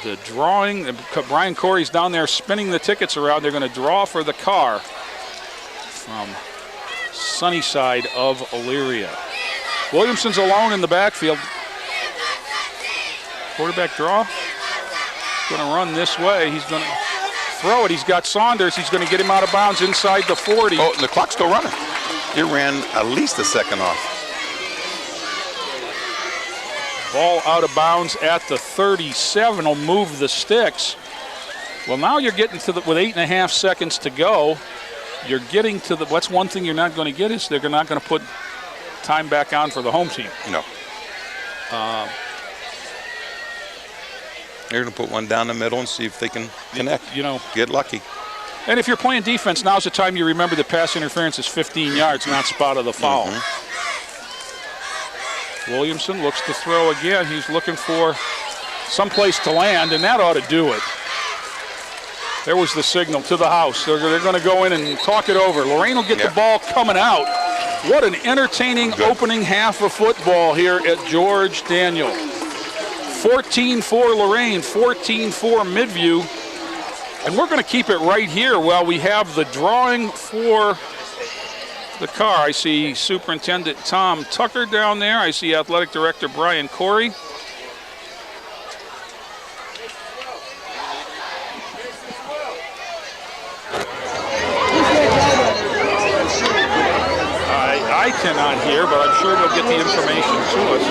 the drawing. Brian Corey's down there spinning the tickets around. They're going to draw for the car from sunny side of Elyria. Williamson's alone in the backfield. Quarterback draw. He's going to run this way. He's going to throw it. He's got Saunders. He's going to get him out of bounds inside the 40. Oh, the clock's still running. It ran at least a second off. Ball out of bounds at the 37 will move the sticks. Well, now you're getting to with 8.5 seconds to go. You're getting to what's one thing you're not going to get is they're not going to put time back on for the home team. No. They're going to put one down the middle and see if they can connect. Get lucky. And if you're playing defense, now's the time you remember that pass interference is 15 yards, not spot of the foul. Williamson looks to throw again. He's looking for someplace to land, and that ought to do it. There was the signal to the house. They're going to go in and talk it over. Lorain will get the ball coming out. What an entertaining opening half of football here at George Daniel. 14-4 Lorain, 14-4 Midview. And we're going to keep it right here while we have the drawing for the car. I see Superintendent Tom Tucker down there. I see Athletic Director Brian Corey. I cannot hear, but I'm sure they'll get the information to us.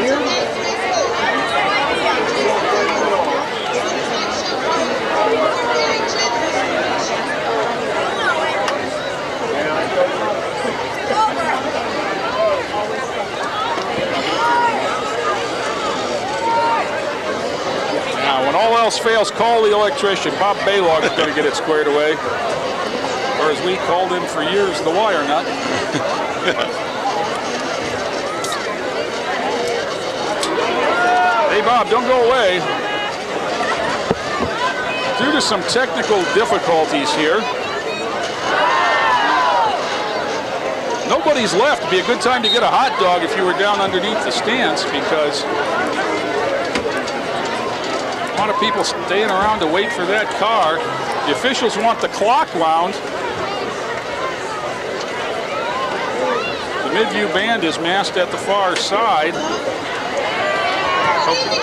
Now, when all else fails, call the electrician. Bob Baylog is going to get it squared away. Or as we called him for years, the wire nut. Hey, Bob, don't go away. Due to some technical difficulties here, nobody's left. It'd be a good time to get a hot dog if you were down underneath the stands, because a lot of people staying around to wait for that car. The officials want the clock wound. The Midview band is massed at the far side. Okay.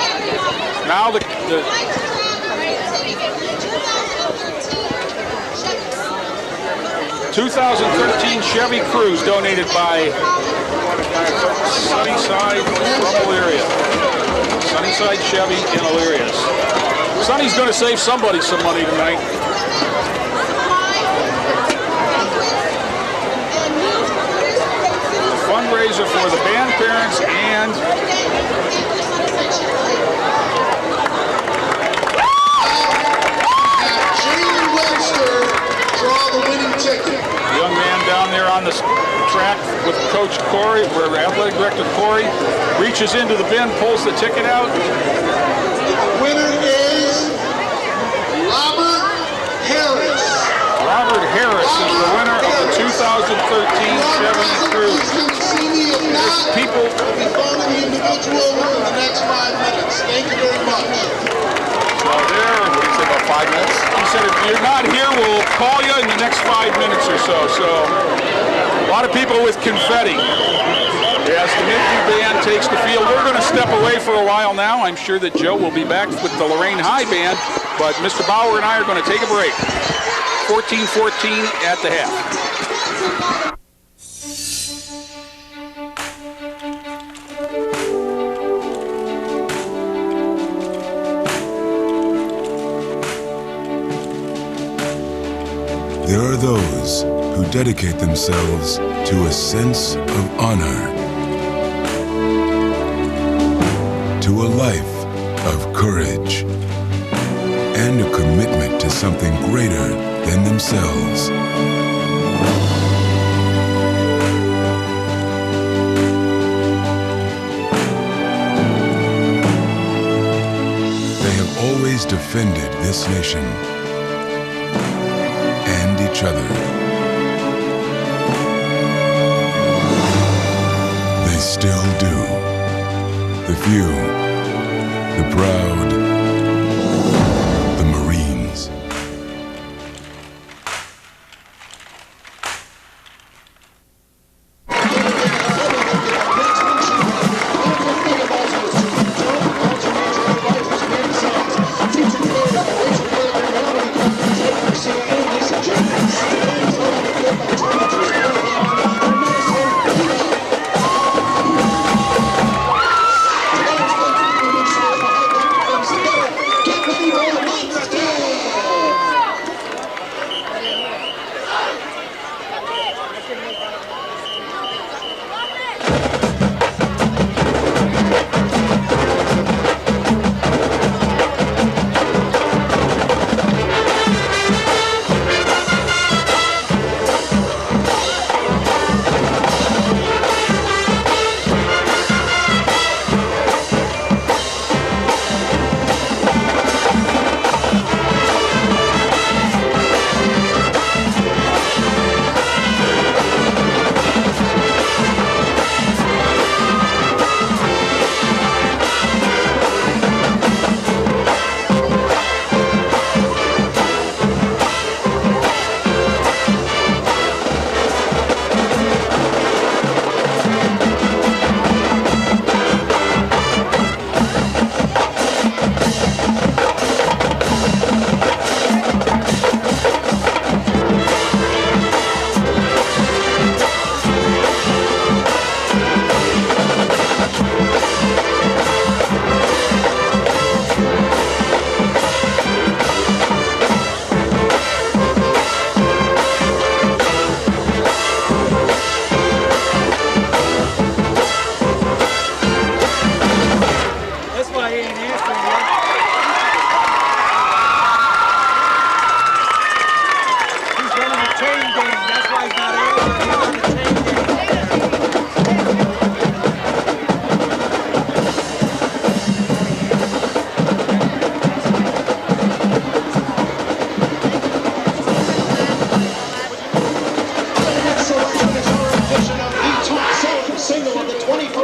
Now the 2013 Chevy Cruze donated by Sunnyside from Elyria. Sunnyside Chevy in Elyria. Sonny's going to save somebody some money tonight. Fundraiser for the band parents and Jane Webster draw the winning ticket. the young man down there on the track with Coach Corey, where Athletic Director Corey reaches into the bin, pulls the ticket out. The winner is Robert Harris. Robert Harris is the winner of the 2013 Chevy Cruze. People. We'll be phoning the individual in the next 5 minutes. Thank you very much. There. What do you say about 5 minutes? He said, if you're not here, we'll call you in the next 5 minutes or so. So, a lot of people with confetti. As the Midview band takes the field, we're going to step away for a while now. I'm sure that Joe will be back with the Lorain High band, but Mr. Bauer and I are going to take a break. 14-14 at the half. There are those who dedicate themselves to a sense of honor, to a life of courage, and a commitment to something greater than themselves. They have always defended this nation and each other. They still do. The few, the proud, the Marines.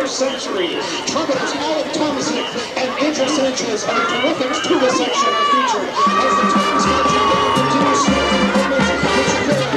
Century. Trumpeters Alec Thomason and Andrew Sanchez and a terrific tuba section are featured as the Titans march down continues strong performance, which occurs.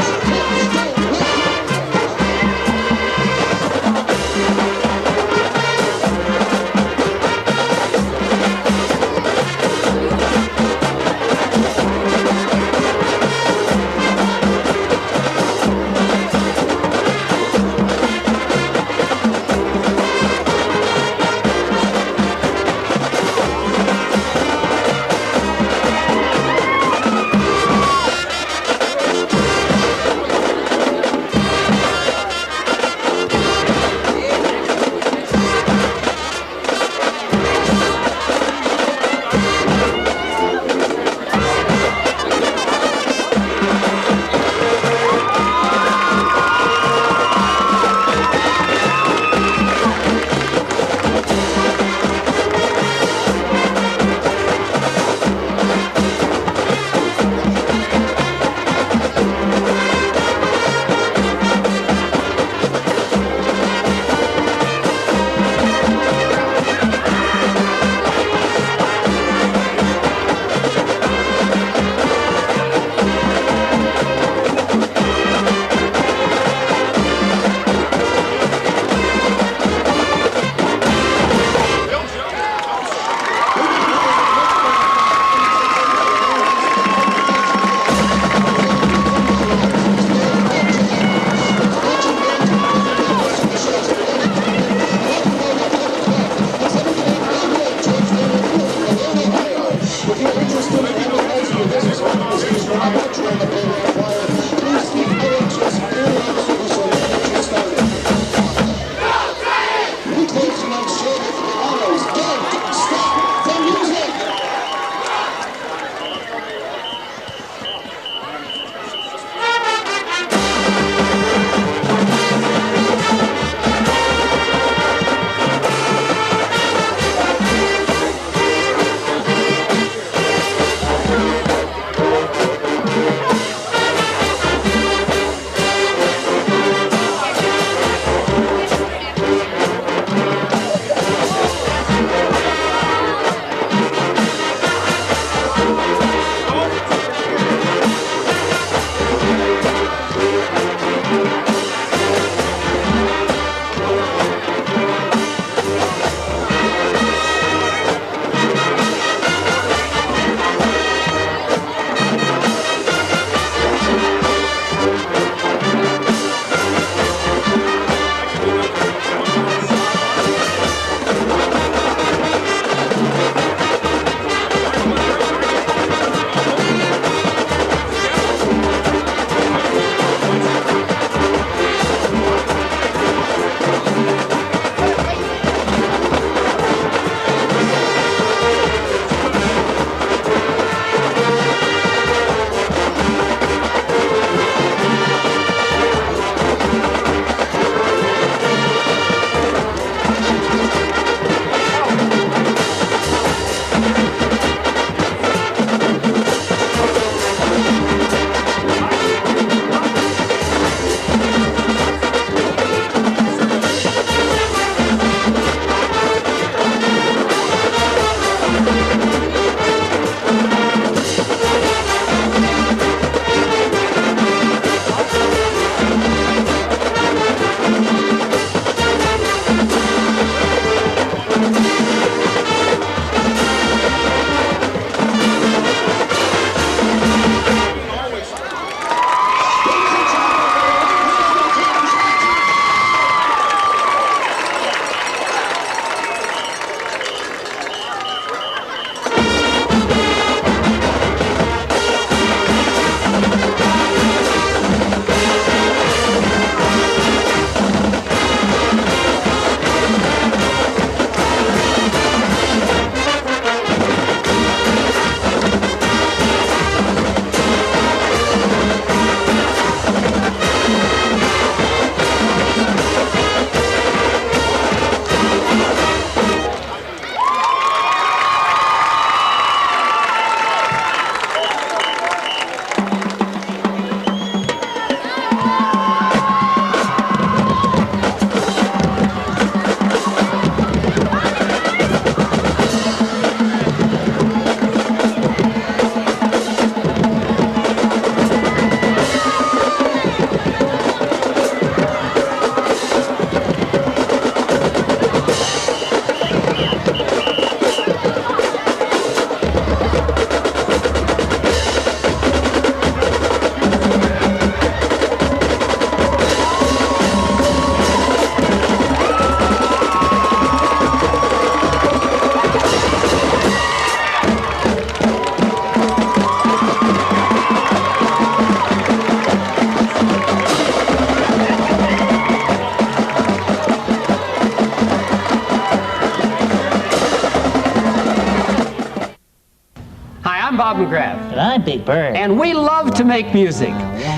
I'm Bob McGrath. And I'm Big Bird. And we love to make music.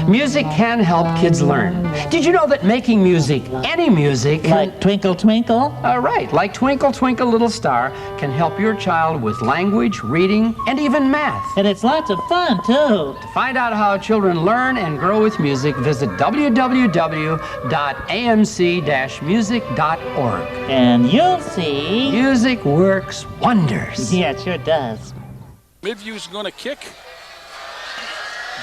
Music can help kids learn. Did you know that making music, any music... Like Twinkle Twinkle? Right, like Twinkle Twinkle Little Star, can help your child with language, reading, and even math. And it's lots of fun, too. To find out how children learn and grow with music, visit www.amc-music.org. And you'll see... Music works wonders. Yeah, it sure does. Midview's going to kick.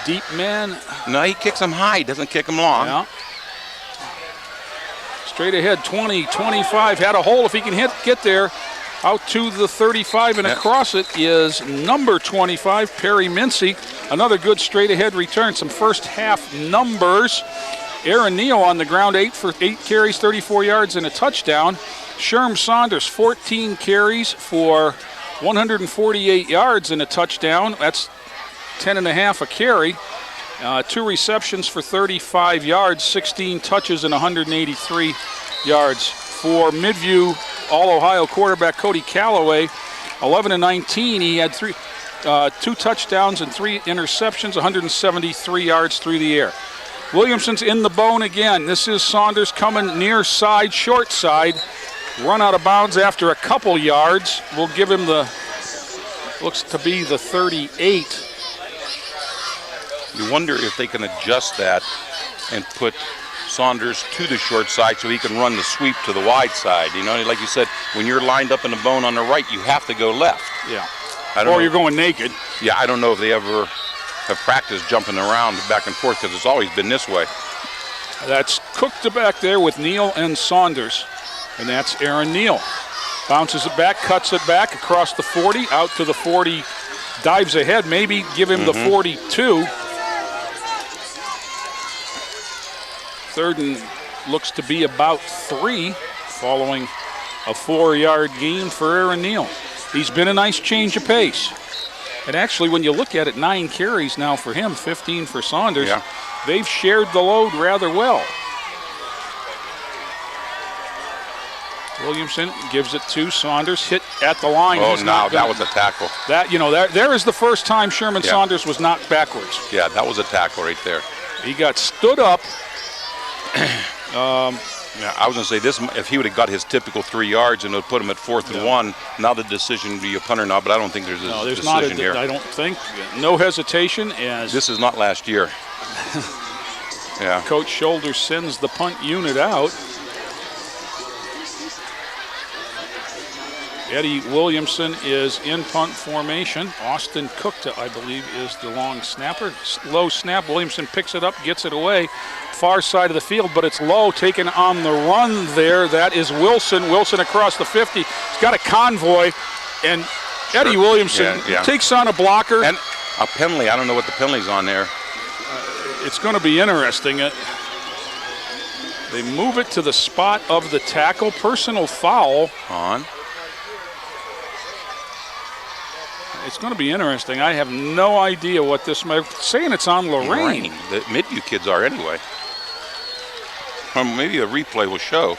Deep man. No, he kicks him high. He doesn't kick him long. Yeah. Straight ahead, 20, 25. Had a hole if he can get there. Out to the 35 and across it is number 25, Perry Mincy. Another good straight ahead return. Some first half numbers. Aaron Neal on the ground, 8 carries, 34 yards and a touchdown. Sherm Saunders, 14 carries for 148 yards and a touchdown. That's 10.5 a carry. 2 receptions for 35 yards, 16 touches and 183 yards. For Midview, All-Ohio quarterback Cody Calloway, 11-19. He had 2 touchdowns and 3 interceptions, 173 yards through the air. Williamson's in the bone again. This is Saunders coming near side, short side. Run out of bounds after a couple yards. We'll give him looks to be the 38. You wonder if they can adjust that and put Saunders to the short side so he can run the sweep to the wide side. You know, like you said, when you're lined up in the bone on the right, you have to go left. Yeah. Or you're going naked. Yeah, I don't know if they ever have practiced jumping around back and forth because it's always been this way. That's cooked back there with Neal and Saunders. And that's Aaron Neal. Bounces it back, cuts it back across the 40, out to the 40, dives ahead, maybe give him the 42. Third and looks to be about 3, following a 4-yard gain for Aaron Neal. He's been a nice change of pace. And actually, when you look at it, 9 carries now for him, 15 for Saunders. Yeah. They've shared the load rather well. Williamson gives it to Saunders, hit at the line. Oh, no, that was a tackle. There is the first time Sherman Saunders was knocked backwards. Yeah, that was a tackle right there. He got stood up. Yeah, I was going to say this, if he would have got his typical 3 yards and it would put him at 4th and 1, now the decision would be a punter now, but I don't think there's a decision here. I don't think. No hesitation. As this is not last year. Yeah. Coach Shoulder sends the punt unit out. Eddie Williamson is in punt formation. Austin Cook, I believe, is the long snapper. Low snap. Williamson picks it up, gets it away. Far side of the field, but it's low. Taken on the run there. That is Wilson. Wilson across the 50. He's got a convoy. And Eddie Williamson takes on a blocker. And a penalty. I don't know what the penalty's on there. It's going to be interesting. They move it to the spot of the tackle. Personal foul. On. It's going to be interesting. I have no idea what this might. Saying it's on Lorain. The Midview kids are anyway. Or maybe a replay will show.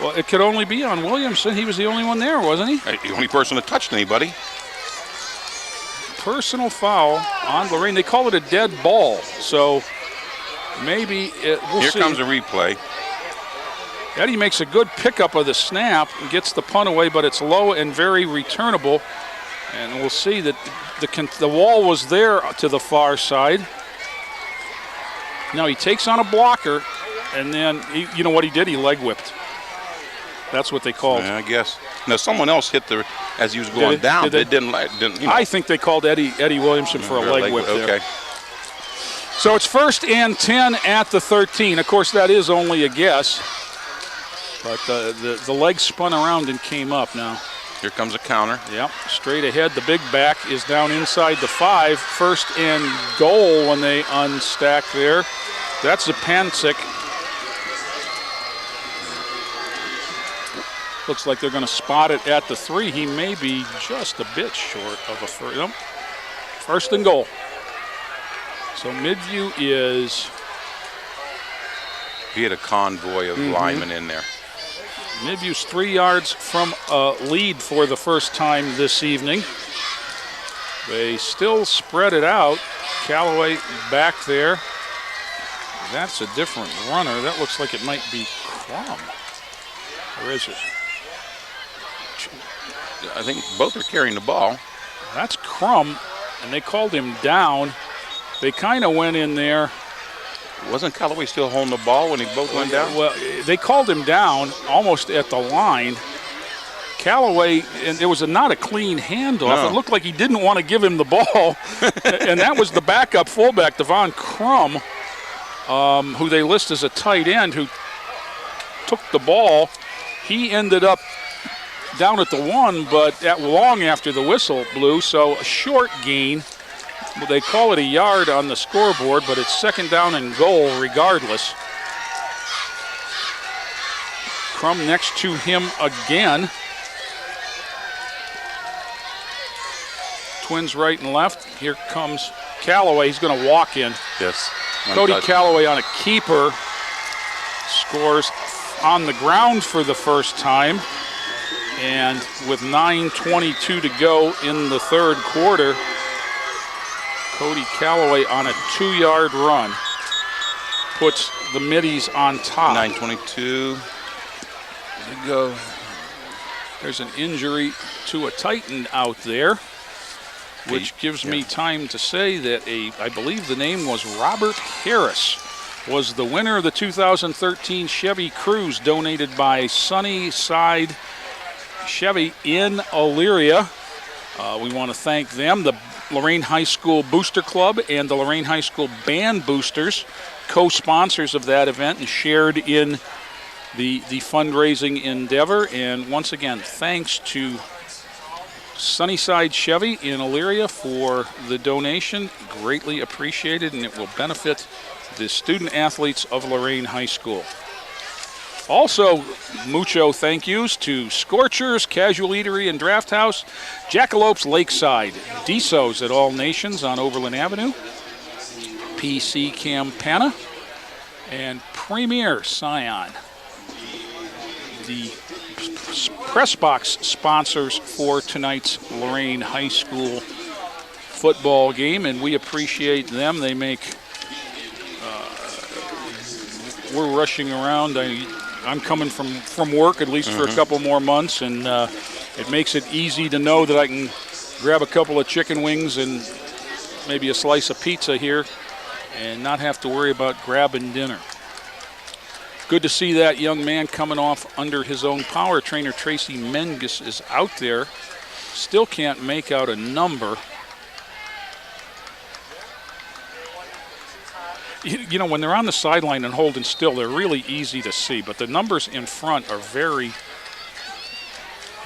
Well, it could only be on Williamson. He was the only one there, wasn't he? The only person that touched anybody. Personal foul on Lorain. They call it a dead ball. So maybe we'll see. Here comes a replay. Eddie makes a good pickup of the snap and gets the punt away, but it's low and very returnable. And we'll see that the wall was there to the far side. Now he takes on a blocker, and then you know what he did? He leg whipped. That's what they called. Yeah, I guess. Now someone else hit as he was going down. They didn't. You know. I think they called Eddie Williamson for a leg whip there. Okay. So it's 1st and 10 at the 13. Of course, that is only a guess, but the leg spun around and came up now. Here comes a counter. Yep, straight ahead. The big back is down inside the 5. 1st and goal when they unstack there. That's Zapancic. Looks like they're going to spot it at the 3. He may be just a bit short of a first. Nope. 1st and goal. So Midview is. He had a convoy of linemen in there. Midview's 3 yards from a lead for the first time this evening. They still spread it out. Callaway back there. That's a different runner. That looks like it might be Crum. Or is it? I think both are carrying the ball. That's Crum, and they called him down. They kind of went in there. Wasn't Callaway still holding the ball when they both went down? Well, they called him down almost at the line. Callaway, and it was not a clean handoff. No. It looked like he didn't want to give him the ball. And that was the backup fullback, Devon Crum, who they list as a tight end, who took the ball. He ended up down at the 1, but long after the whistle blew, so a short gain. They call it a yard on the scoreboard, but it's 2nd down and goal regardless. Crum next to him again. Twins right and left. Here comes Callaway. He's going to walk in. Yes. Cody Callaway on a keeper scores on the ground for the first time. And with 9:22 to go in the 3rd quarter, Cody Callaway on a 2-yard run puts the Middies on top. 9:22 to go. There's an injury to a Titan out there, which gives me time to say that I believe the name was Robert Harris, was the winner of the 2013 Chevy Cruze donated by Sunnyside Chevy in Elyria. We want to thank them, the Lorain High School Booster Club and the Lorain High School Band Boosters, co-sponsors of that event and shared in the fundraising endeavor. And once again, thanks to Sunnyside Chevy in Elyria for the donation. Greatly appreciated, and it will benefit the student athletes of Lorain High School. Also, mucho thank yous to Scorchers, Casual Eatery and Draft House, Jackalopes Lakeside, Deso's at All Nations on Overland Avenue, PC Campana, and Premier Scion. The press box sponsors for tonight's Lorain High School football game, and we appreciate them. They make, we're rushing around. I'm coming from work at least for a couple more months, and it makes it easy to know that I can grab a couple of chicken wings and maybe a slice of pizza here and not have to worry about grabbing dinner. Good to see that young man coming off under his own power. Trainer Tracy Menges is out there. Still can't make out a number. You know, when they're on the sideline and holding still, they're really easy to see, but the numbers in front are very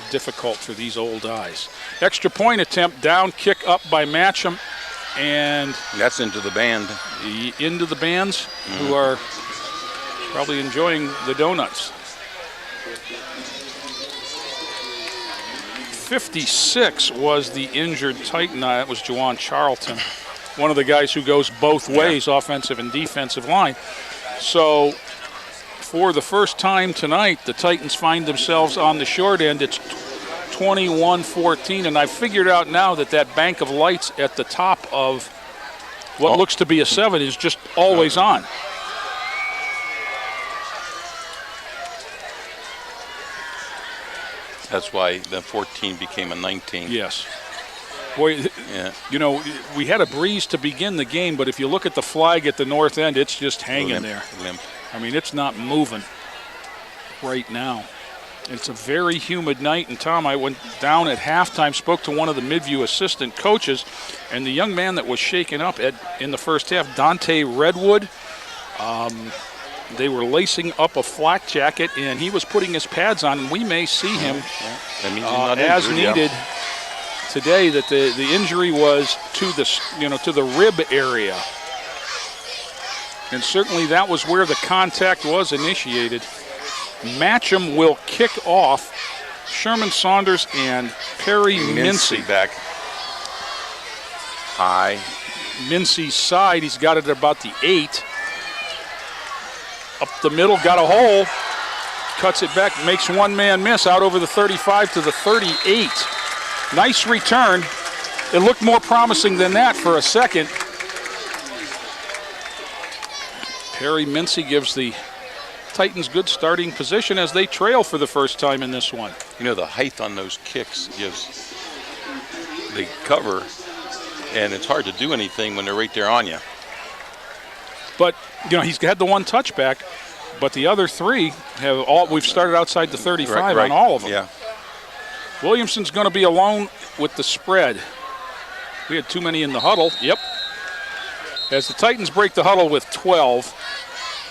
difficult for these old eyes. Extra point attempt, down, kick up by Matcham, and that's into the band. Into the bands, who are probably enjoying the donuts. 56 was the injured Titan. That was Juwan Charlton, one of the guys who goes both ways, offensive and defensive line. So for the first time tonight, the Titans find themselves on the short end. It's 21-14, and I figured out now that bank of lights at the top of what looks to be a 7 is just always on. That's why the 14 became a 19. Yes. Boy, you know, we had a breeze to begin the game, but if you look at the flag at the north end, it's just hanging there. Limp. I mean, it's not moving right now. It's a very humid night, and Tom, I went down at halftime, spoke to one of the Midview assistant coaches, and the young man that was shaken up in the first half, Dante Redwood, they were lacing up a flak jacket, and he was putting his pads on, and we may see him as needed today. That the injury was to the rib area, and certainly that was where the contact was initiated. Matcham will kick off. Sherman Saunders and Perry Mincy back high. Mincy's side, he's got it at about the 8. Up the middle, got a hole, cuts it back, makes one man miss out over the 35 to the 38. Nice return. it looked more promising than that for a second. Perry Mincy gives the Titans good starting position as they trail for the first time in this one. You know, the height on those kicks gives the cover, and it's hard to do anything when they're right there on you. But, you know, he's had the one touchback, but the other three have all, we've started outside the 35 right. on all of them. Yeah. Williamson's going to be alone with the spread. We had too many in the huddle. Yep. As the Titans break the huddle with 12,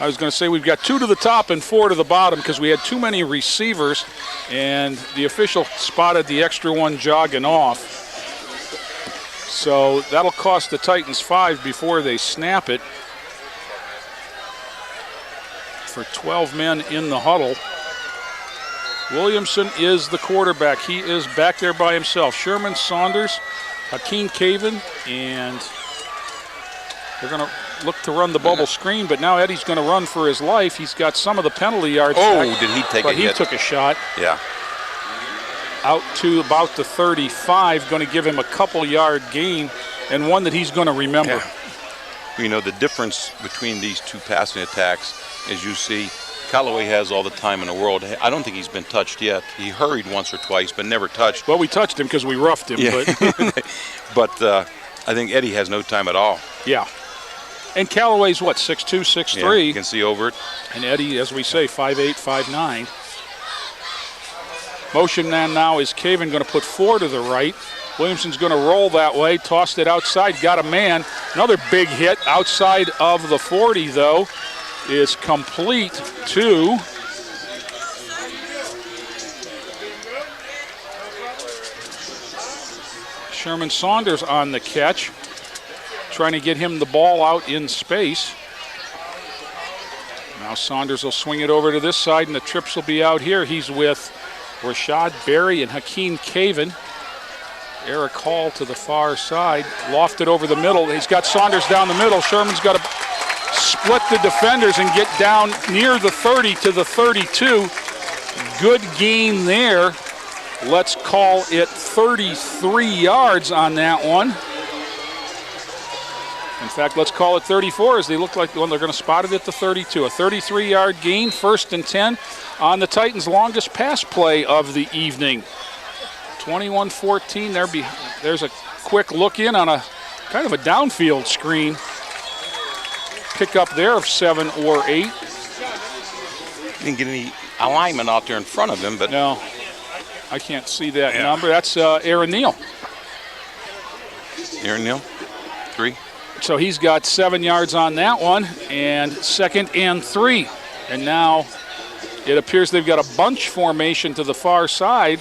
I was going to say we've got 2 to the top and 4 to the bottom because we had too many receivers, and the official spotted the extra one jogging off. So that'll cost the Titans 5 before they snap it. For 12 men in the huddle. Williamson is the quarterback. He is back there by himself. Sherman Saunders, Hakeem Caven, and they're going to look to run the bubble screen, but now Eddie's going to run for his life. He's got some of the penalty yards back, did he take but a he hit? took a shot. Yeah. Out to about the 35, going to give him a couple-yard gain and one that he's going to remember. Yeah. You know, the difference between these two passing attacks, as you see, Callaway has all the time in the world. I don't think he's been touched yet. He hurried once or twice, but never touched. Well, we touched him because we roughed him. Yeah. But I think Eddie has no time at all. Yeah. And Callaway's, what, 6'2", 6'3"? Yeah, you can see over it. And Eddie, as we say, 5'8", 5'9". Motion man now is Caven going to put 4 to the right. Williamson's going to roll that way, tossed it outside, got a man. Another big hit outside of the 40, though, is complete to Sherman Saunders on the catch, trying to get him the ball out in space. Now Saunders will swing it over to this side, and the trips will be out here. He's with Rashad Berry and Hakeem Caven. Eric Hall to the far side, lofted over the middle. He's got Saunders down the middle. Sherman's got to split the defenders and get down near the 30 to the 32. Good gain there. Let's call it 33 yards on that one. In fact, let's call it 34 as they look like the one they're going to spot it at the 32. A 33-yard gain, 1st and 10 on the Titans' longest pass play of the evening. 21-14. There's a quick look in on a kind of a downfield screen. Pick up there of 7 or 8. Didn't get any alignment out there in front of him, but no, I can't see that number. That's Aaron Neal. Aaron Neal, 3. So he's got 7 yards on that one, and 2nd and 3. And now it appears they've got a bunch formation to the far side,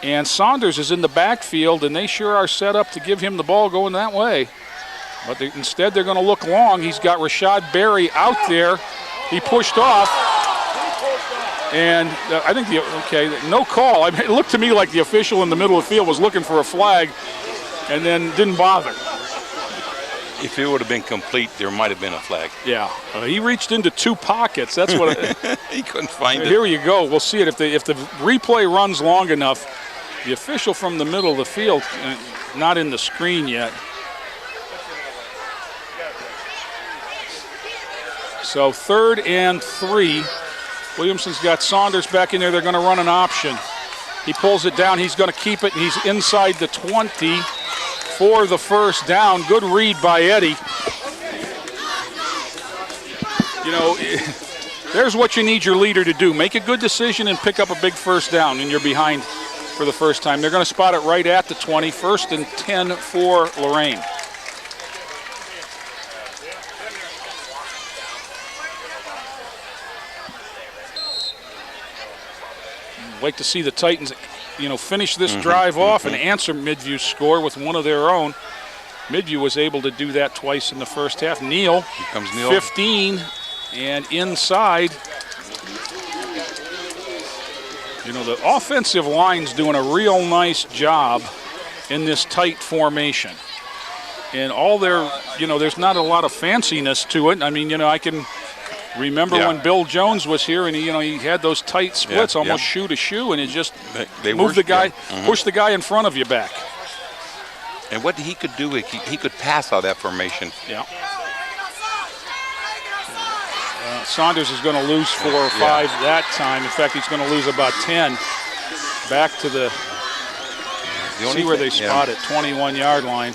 and Saunders is in the backfield, and they sure are set up to give him the ball going that way. But instead they're going to look long. He's got Rashad Berry out there. He pushed off, and I think no call. I mean, it looked to me like the official in the middle of the field was looking for a flag and then didn't bother. If it would have been complete, there might have been a flag. Yeah, he reached into 2 pockets. That's what he couldn't find it. Here you go. We'll see it if the replay runs long enough. The official from the middle of the field, not in the screen yet. So 3rd and 3. Williamson's got Saunders back in there. They're going to run an option. He pulls it down. He's going to keep it, and he's inside the 20 for the first down. Good read by Eddie. You know, there's what you need your leader to do. Make a good decision and pick up a big first down, and you're behind for the first time. They're going to spot it right at the 20. 1st and 10 for Lorain. I'd like to see the Titans, finish this drive off and answer Midview's score with one of their own. Midview was able to do that twice in the first half. Neal, Here comes Neal. 15, and inside. The offensive line's doing a real nice job in this tight formation. And all their, there's not a lot of fanciness to it. I mean, I can remember when Bill Jones was here, and he had those tight splits, almost shoe to shoe, and it just they moved the guy, pushed the guy in front of you back. And what he could do, he could pass out of that formation. Yeah. Saunders is going to lose 4 or 5 that time. In fact, he's going to lose about 10. Back to the see where they spot it, 21-yard line.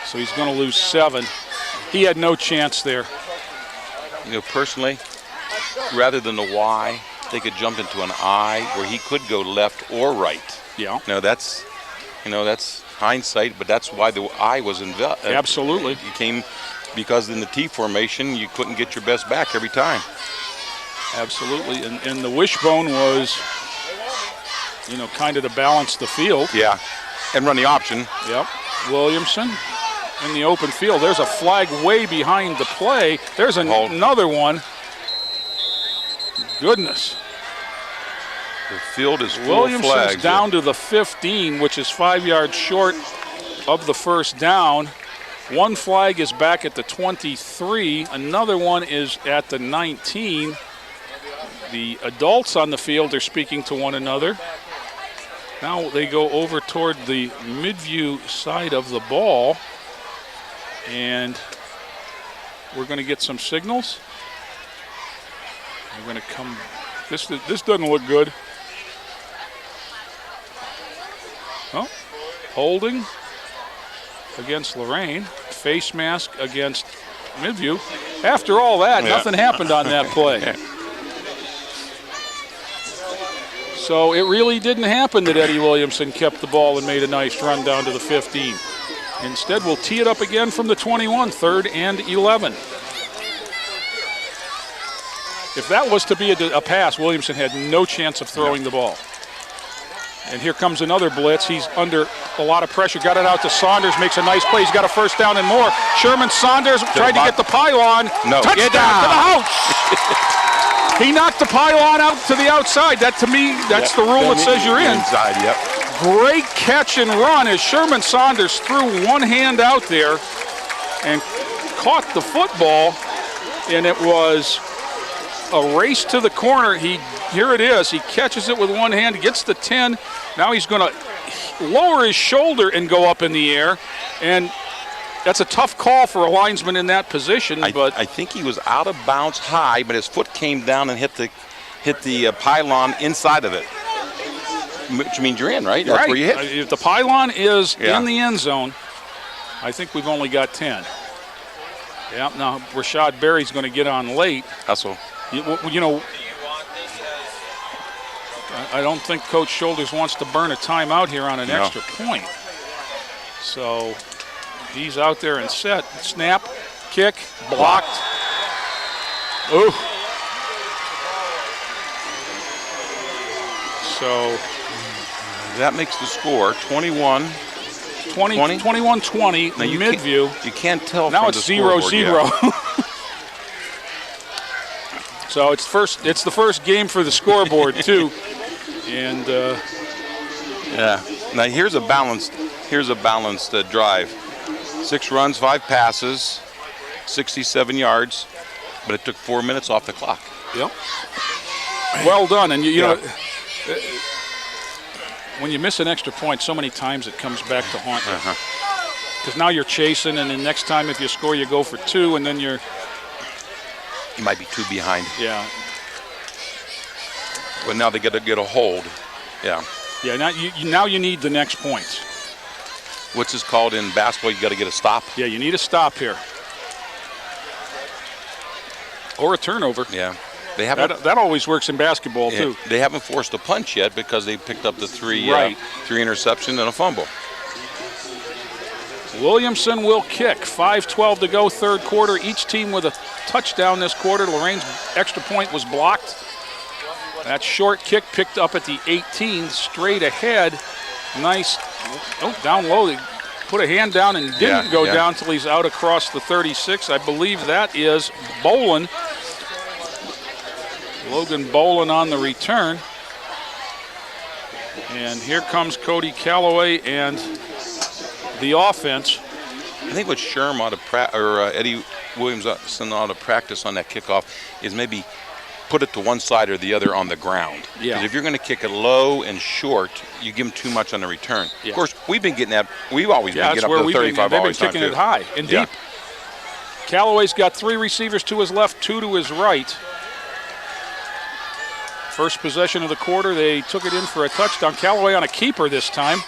So he's going to lose 7. He had no chance there. You know, personally, rather than the Y, they could jump into an I where he could go left or right. Yeah. No, that's hindsight, but that's why the I was involved. Absolutely. It came because in the T formation, you couldn't get your best back every time. Absolutely, and the wishbone was, you know, kind of to balance the field. Yeah, and run the option. Yep. Williamson in the open field. There's a flag way behind the play. There's another one. Goodness. The field is full of flags. Williamson's down to the 15, which is 5 yards short of the first down. One flag is back at the 23. Another one is at the 19. The adults on the field are speaking to one another. Now they go over toward the Midview side of the ball. And we're going to get some signals. We're going to come. This doesn't look good. Oh, holding against Lorain. Face mask against Midview. After all that, nothing happened on that play. So it really didn't happen that Eddie Williamson kept the ball and made a nice run down to the 15. Instead, we'll tee it up again from the 21, 3rd and 11. If that was to be a pass, Williamson had no chance of throwing the ball. And here comes another blitz. He's under a lot of pressure. Got it out to Saunders, makes a nice play. He's got a first down and more. Sherman Saunders tried to get the pylon. No. Touchdown to the house. He knocked the pylon out to the outside. That, to me, that's the rule that says you're in. Inside, yep. Great catch and run as Sherman Saunders threw one hand out there and caught the football, and it was a race to the corner. Here it is. He catches it with one hand, gets the 10. Now he's going to lower his shoulder and go up in the air, and that's a tough call for a linesman in that position. But I think he was out of bounds high, but his foot came down and hit the pylon inside of it. Which means you're in, right? That's where you hit. If the pylon is in the end zone, I think we've only got 10. Yeah, now Rashad Berry's going to get on late. Hustle. You know, I don't think Coach Shoulders wants to burn a timeout here on an extra point. So he's out there and set. Snap, kick, blocked. Ooh. So that makes the score 21-20. 21-20, Midview. You can't tell now from it's the 0-0. So it's the first game for the scoreboard too. And now here's a balanced drive. 6 runs, 5 passes, 67 yards, but it took 4 minutes off the clock. Yep. Well done. And you know, when you miss an extra point so many times, it comes back to haunt you. Because now you're chasing, and then next time if you score, you go for 2, and then you might be 2 behind. Yeah. But now they got to get a hold. Yeah. Yeah. Now you need the next points. What's this called in basketball? You got to get a stop. Yeah, you need a stop here. Or a turnover. Yeah. They haven't. That always works in basketball too. They haven't forced a punch yet because they picked up the 3 interceptions and a fumble. Williamson will kick. 5:12 to go, third quarter. Each team with a touchdown this quarter. Lorain's extra point was blocked. That short kick picked up at the 18, straight ahead. Nice. Oh, down low. They put a hand down and didn't go down till he's out across the 36. I believe that is Bolin. Logan Bolin on the return. And here comes Cody Calloway and the offense. I think what Sherm ought to Eddie Williamson ought to practice on that kickoff is maybe put it to one side or the other on the ground. Yeah. Because if you're going to kick it low and short, you give them too much on the return. Yeah. Of course, we've been getting that. We've always been getting up to the 35 they've been always time kicking it too. high and Yeah. deep. Callaway's got 3 receivers to his left, 2 to his right. First possession of the quarter, they took it in for a touchdown. Callaway on a keeper this time.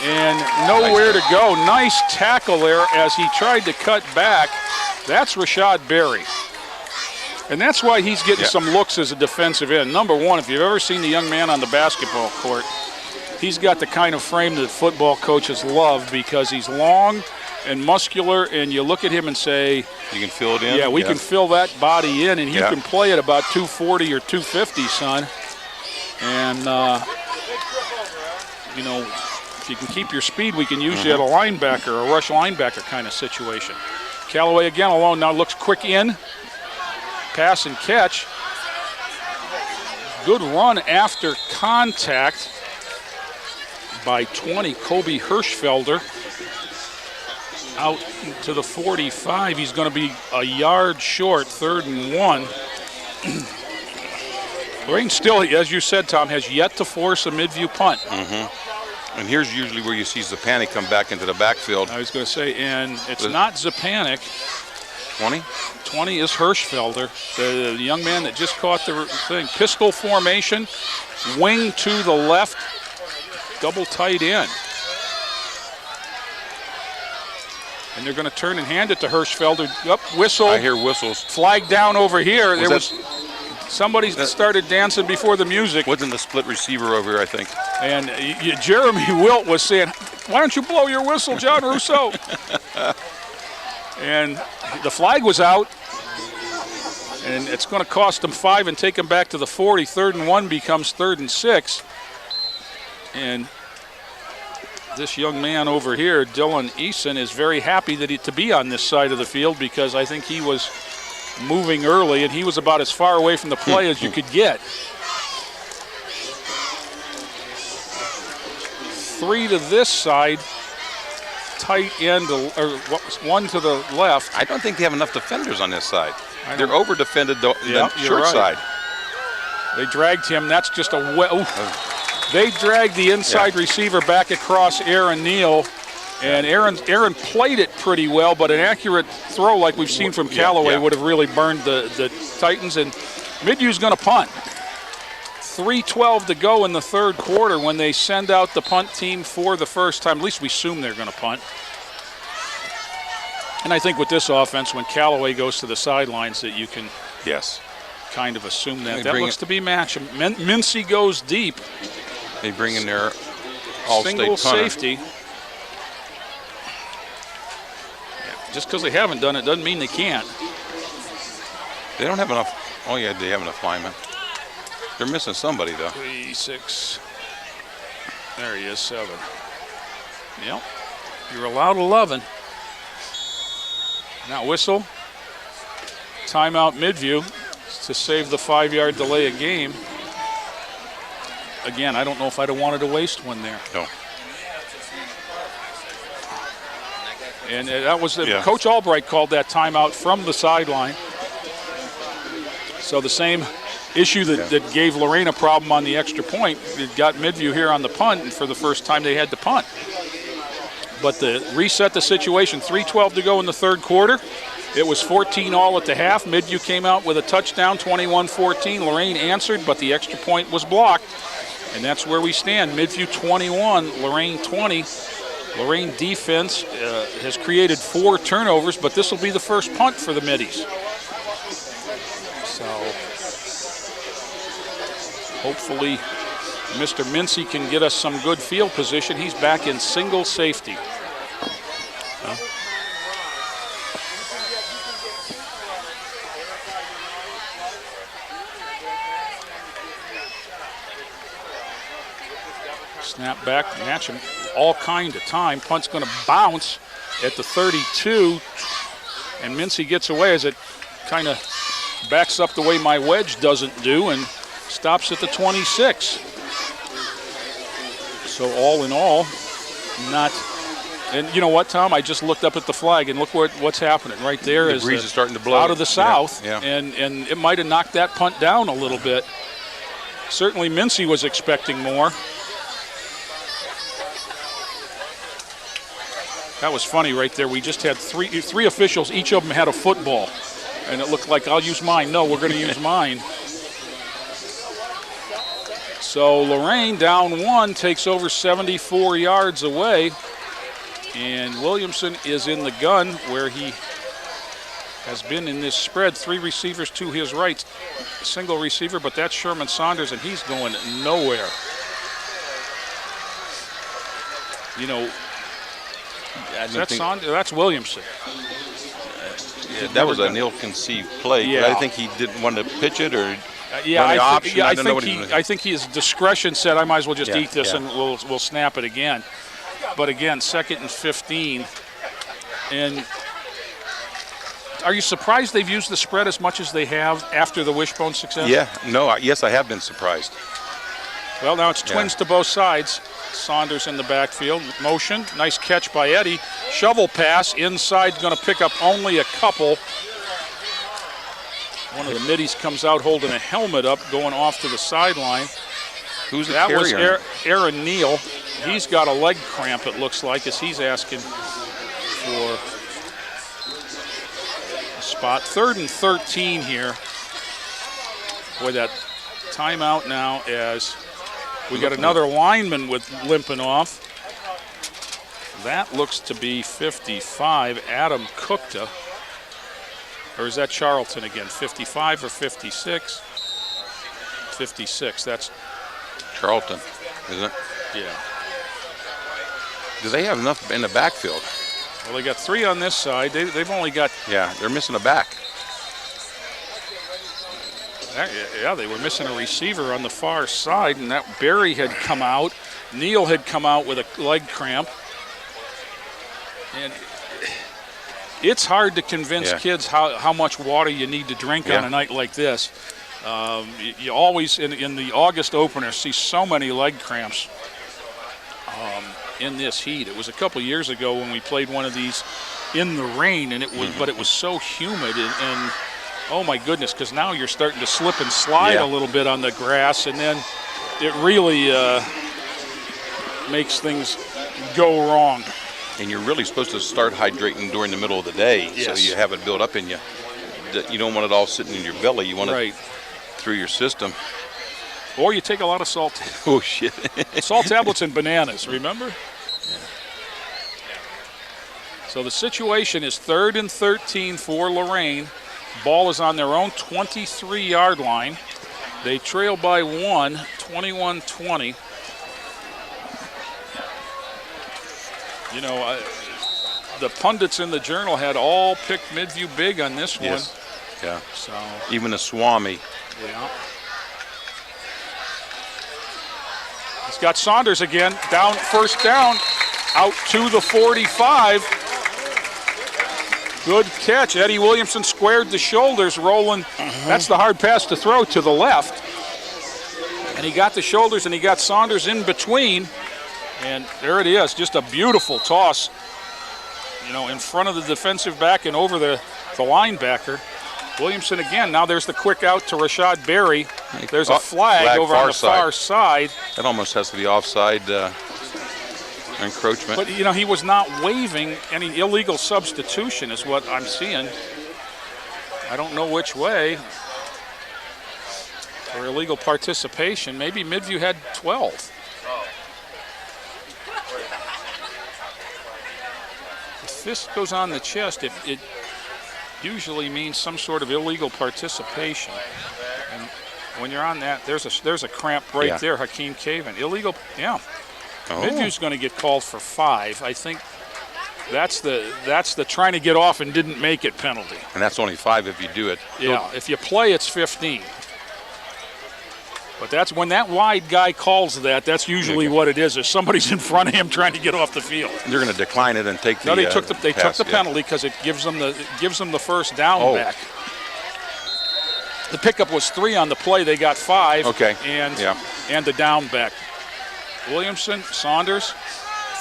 And nowhere to go. Nice tackle there as he tried to cut back. That's Rashad Berry. And that's why he's getting some looks as a defensive end. Number one, if you've ever seen the young man on the basketball court, he's got the kind of frame that football coaches love because he's long and muscular, and you look at him and say, you can fill it in? Yeah, we can fill that body in, and he Yeah. can play at about 240 or 250, son. And, you know, if you can keep your speed, we can use you at a linebacker, a rush linebacker kind of situation. Callaway again alone now looks quick in. Pass and catch. Good run after contact by 20, Kobe Hirschfelder. Out to the 45. He's going to be a yard short, 3rd and 1. Lorain still, as you said, Tom, has yet to force a Midview punt. And here's usually where you see Zapanic come back into the backfield. I was going to say, and it's not Zapanic. 20? 20 is Hirschfelder, the young man that just caught the thing. Pistol formation, wing to the left, double tight end. And they're going to turn and hand it to Hirschfelder. Up, whistle. I hear whistles. Flag down over here. Somebody started dancing before the music. Wasn't the split receiver over here, I think. And Jeremy Wilt was saying, why don't you blow your whistle, John Rousseau? And the flag was out. And it's going to cost them 5 and take them back to the 40. 3rd and 1 becomes 3rd and 6. And this young man over here, Dylan Eason, is very happy to be on this side of the field because I think he was moving early and he was about as far away from the play as you could get. 3 to this side, tight end, or 1 to the left. I don't think they have enough defenders on this side. They're over defended the short right. side. They dragged him. That's just a They dragged the inside receiver back across Aaron Neal, and Aaron played it pretty well, but an accurate throw like we've seen from Callaway would have really burned the Titans, and Midview's going to punt. 3:12 to go in the 3rd quarter when they send out the punt team for the first time. At least we assume they're going to punt. And I think with this offense, when Callaway goes to the sidelines, that you can kind of assume that. That looks to be match. Mincy goes deep. They bring in their all-state single punter. safety. Just because they haven't done it doesn't mean they can't. They don't have enough. Oh, yeah, they have enough linemen. They're missing somebody, though. 3, 6. There he is, 7. Yep. You're allowed 11. Now whistle. Timeout Midview to save the 5-yard delay of game. Again, I don't know if I'd have wanted to waste one there. No. And that was Coach Albright called that timeout from the sideline. So the same issue that gave Lorain a problem on the extra point, it got Midview here on the punt, and for the first time they had to punt. But reset the situation. 3:12 to go in the 3rd quarter. It was 14-all at the half. Midview came out with a touchdown, 21-14. Lorain answered, but the extra point was blocked. And that's where we stand. Midview 21, Lorain 20. Lorain defense has created 4 turnovers, but this will be the first punt for the Middies. So hopefully Mr. Mincy can get us some good field position. He's back in single safety. Snap back, match him all kind of time. Punt's going to bounce at the 32, and Mincy gets away as it kind of backs up the way my wedge doesn't do and stops at the 26. So all in all, not And you know what, Tom? I just looked up at the flag, and look what's happening right there. The breeze is starting to blow out of the south, yeah. and it might have knocked that punt down a little bit. Certainly, Mincy was expecting more. That was funny right there. We just had three officials. Each of them had a football, and it looked like, I'll use mine. No, we're going to use mine. So Lorain down 1, takes over 74 yards away. And Williamson is in the gun where he has been in this spread. 3 receivers to his right. Single receiver, but that's Sherman Saunders, and he's going nowhere. You know, that's Williamson. Yeah, that was an ill-conceived play. Yeah. But I think he didn't want to pitch it or I think his discretion said, I might as well just eat this and we'll snap it again. But again, 2nd and 15. And are you surprised they've used the spread as much as they have after the Wishbone success? Yeah, no, yes, I have been surprised. Well, now it's twins to both sides. Saunders in the backfield. Motion, nice catch by Eddie. Shovel pass, inside, going to pick up only a couple. One of the Middies comes out holding a helmet up, going off to the sideline. Who's the that carrier? Was Aaron Neal. He's got a leg cramp, it looks like, as he's asking for a spot. 3rd and 13 here. Boy, that timeout now as we got another lineman with limping off. That looks to be 55, Adam Cookta. Or is that Charlton again? 55 or 56? 56, that's Charlton, isn't it? Yeah. Do they have enough in the backfield? Well, they got 3 on this side. They've only got... Yeah, they're missing a back. Yeah, they were missing a receiver on the far side, and that Barry had come out. Neal had come out with a leg cramp. And it's hard to convince kids how much water you need to drink on a night like this. You always, in the August opener, see so many leg cramps in this heat. It was a couple years ago when we played one of these in the rain, and but it was so humid, and oh my goodness, because now you're starting to slip and slide a little bit on the grass, and then it really makes things go wrong. And you're really supposed to start hydrating during the middle of the day, so you have it build up in you. You don't want it all sitting in your belly. You want it through your system. Or you take a lot of salt. Oh, shit. Salt tablets and bananas, remember? Yeah. So the situation is 3rd and 13 for Lorain. Ball is on their own 23-yard line. They trail by 1, 21-20. You know, the pundits in the Journal had all picked Midview big on this one. Yes. Yeah. So even a Swami. Yeah. He's got Saunders again. Down, 1st down, out to the 45. Good catch. Eddie Williamson squared the shoulders, rolling. That's the hard pass to throw to the left. And he got the shoulders and he got Saunders in between. And there it is, just a beautiful toss, you know, in front of the defensive back and over the linebacker. Williamson again. Now there's the quick out to Rashad Berry. There's a flag over on the far side. That almost has to be offside encroachment. But, you know, he was not waiving any illegal substitution is what I'm seeing. I don't know which way. Or illegal participation. Maybe Midview had 12. If this goes on the chest, it usually means some sort of illegal participation. And when you're on that, there's a cramp right there, Hakeem Caven. Illegal, Oh. Midview's going to get called for 5. I think that's the trying to get off and didn't make it penalty. And that's only 5 if you do it. Yeah, if you play, it's 15. But that's when that wide guy calls that's usually what it is. If somebody's in front of him trying to get off the field. They're going to decline it and take the No, they took the penalty because it gives them the 1st down back. The pickup was 3 on the play. They got 5. Okay. And the down back. Williamson, Saunders,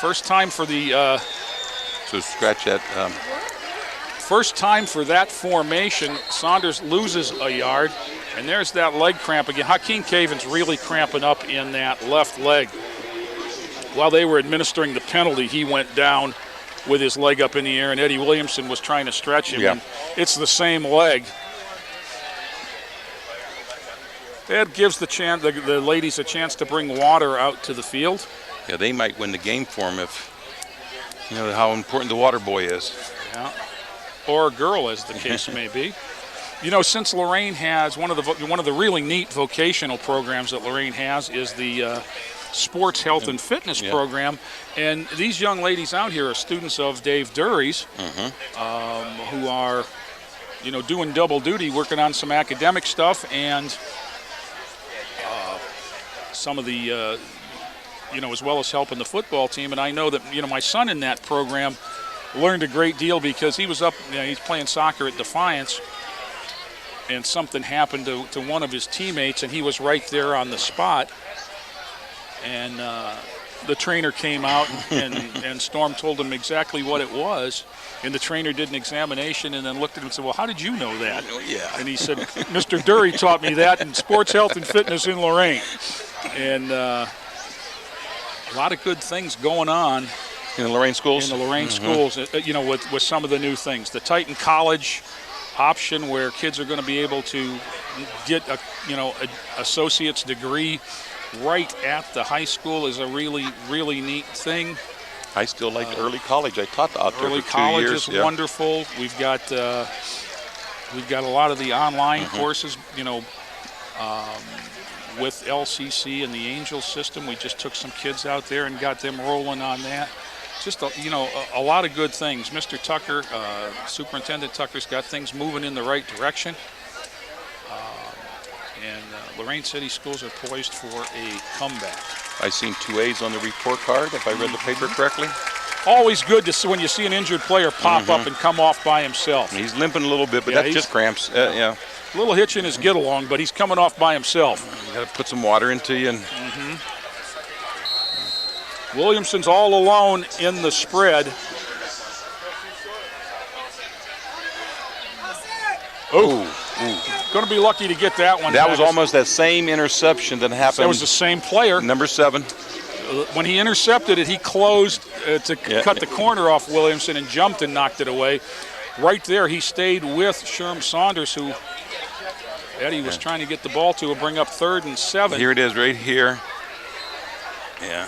first time for the So scratch that. First time for that formation, Saunders loses a yard, and there's that leg cramp again. Hakeem Caven's really cramping up in that left leg. While they were administering the penalty, he went down with his leg up in the air, and Eddie Williamson was trying to stretch him. Yeah. And it's the same leg. That gives the ladies a chance to bring water out to the field. Yeah, they might win the game for him if you know how important the water boy is. Yeah. Or a girl, as the case may be. You know, since Lorain has one of the really neat vocational programs that Lorain has is the sports health and fitness program, and these young ladies out here are students of Dave Dury's, who are, you know, doing double duty, working on some academic stuff and some of the, you know, as well as helping the football team. And I know that, you know, my son in that program learned a great deal because he was up, you know, he's playing soccer at Defiance, and something happened to one of his teammates, and he was right there on the spot. And the trainer came out, and Storm told him exactly what it was. And the trainer did an examination and then looked at him and said, well, how did you know that? Yeah. And he said, Mr. Dury taught me that in sports health and fitness in Lorain. And a lot of good things going on. In the Lorain schools? In the Lorain schools, you know, with some of the new things. The Titan College option, where kids are going to be able to get a associate's degree right at the high school, is a really, really neat thing. I still like early college. I taught out there early for 2 college years. is wonderful. We've got a lot of the online courses, you know, with LCC and the Angel system. We just took some kids out there and got them rolling on that. Just a lot of good things. Mr. Tucker, Superintendent Tucker's got things moving in the right direction. And Lorain City Schools are poised for a comeback. I've seen 2 A's on the report card, if I read the paper correctly. Always good to see when you see an injured player pop up and come off by himself. He's limping a little bit, but that's just cramps. Yeah. A little hitch in his get along, but he's coming off by himself. You got to put some water into you. And Williamson's all alone in the spread. Going to be lucky to get that one. That was almost that same interception that happened. That was the same player. Number 7. When he intercepted it, he closed to cut the corner off Williamson and jumped and knocked it away. Right there, he stayed with Sherm Saunders, who Eddie was trying to get the ball to and bring up 3rd and 7. Here it is right here. Yeah.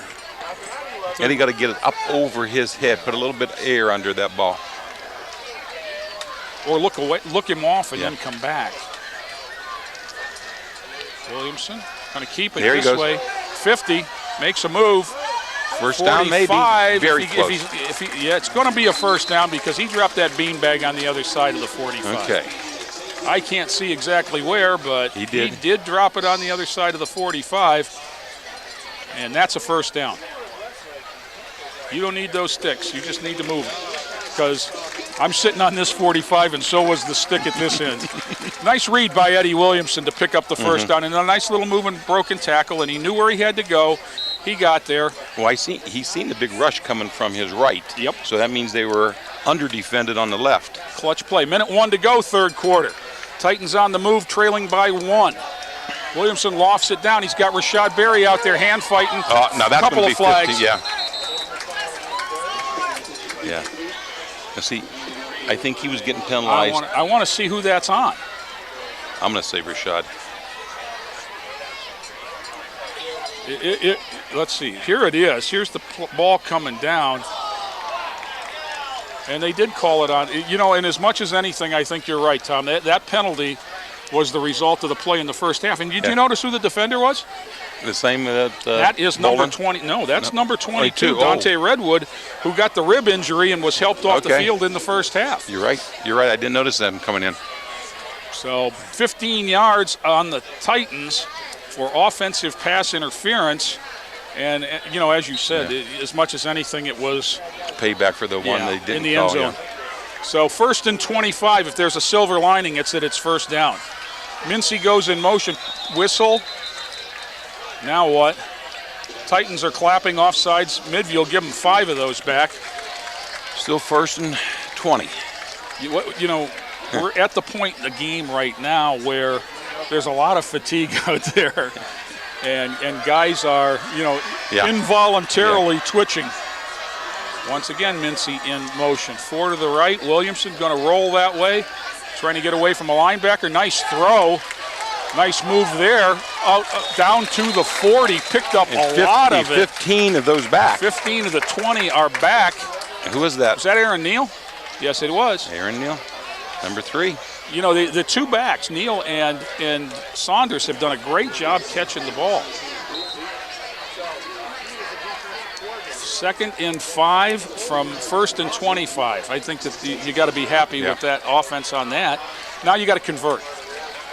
Eddie got to get it up over his head, put a little bit of air under that ball. Or look him off and then come back. Williamson going to keep it this way. 50, makes a move. First down, maybe. Very close. It's going to be a first down because he dropped that beanbag on the other side of the 45. Okay. I can't see exactly where, but he did drop it on the other side of the 45, and that's a first down. You don't need those sticks. You just need to move it, because I'm sitting on this 45, and so was the stick at this end. Nice read by Eddie Williamson to pick up the first down, and a nice little moving broken tackle, and he knew where he had to go. He got there. Well, he's seen the big rush coming from his right. Yep. So that means they were under-defended on the left. Clutch play. Minute 1 to go, 3rd quarter. Titans on the move, trailing by 1. Williamson lofts it down. He's got Rashad Berry out there hand fighting. Now that's couple going of to be flags. 50, yeah. Yeah. Now see, I think he was getting penalized. I want to see who that's on. I'm going to say Rashad. Let's see. Here it is. Here's the ball coming down. And they did call it on. You know, and as much as anything, I think you're right, Tom. That penalty was the result of the play in the first half. And did you notice who the defender was? The same that is number 20. No, that's number 22, Dante Redwood, who got the rib injury and was helped off the field in the first half. You're right. I didn't notice them coming in. So 15 yards on the Titans for offensive pass interference. And, you know, as you said, as much as anything, it was payback for the one they didn't in the end zone. So 1st and 25. If there's a silver lining, it's that it's first down. Mincy goes in motion. Whistle. Now what? Titans are clapping offsides. Midview will give them 5 of those back. Still 1st and 20. You know, we're at the point in the game right now where there's a lot of fatigue out there, and guys are, you know, involuntarily twitching. Once again, Mincy in motion. 4 to the right. Williamson going to roll that way, trying to get away from a linebacker. Nice throw. Nice move there. Out down to the 40. Picked up a lot of it. 15 of those back. 15 of the 20 are back. And who was that? Was that Aaron Neal? Yes, it was. Aaron Neal, number 3. You know, the two backs, Neal and Saunders, have done a great job catching the ball. 2nd and 5 from 1st and 25. I think that you got to be happy with that offense on that. Now you got to convert.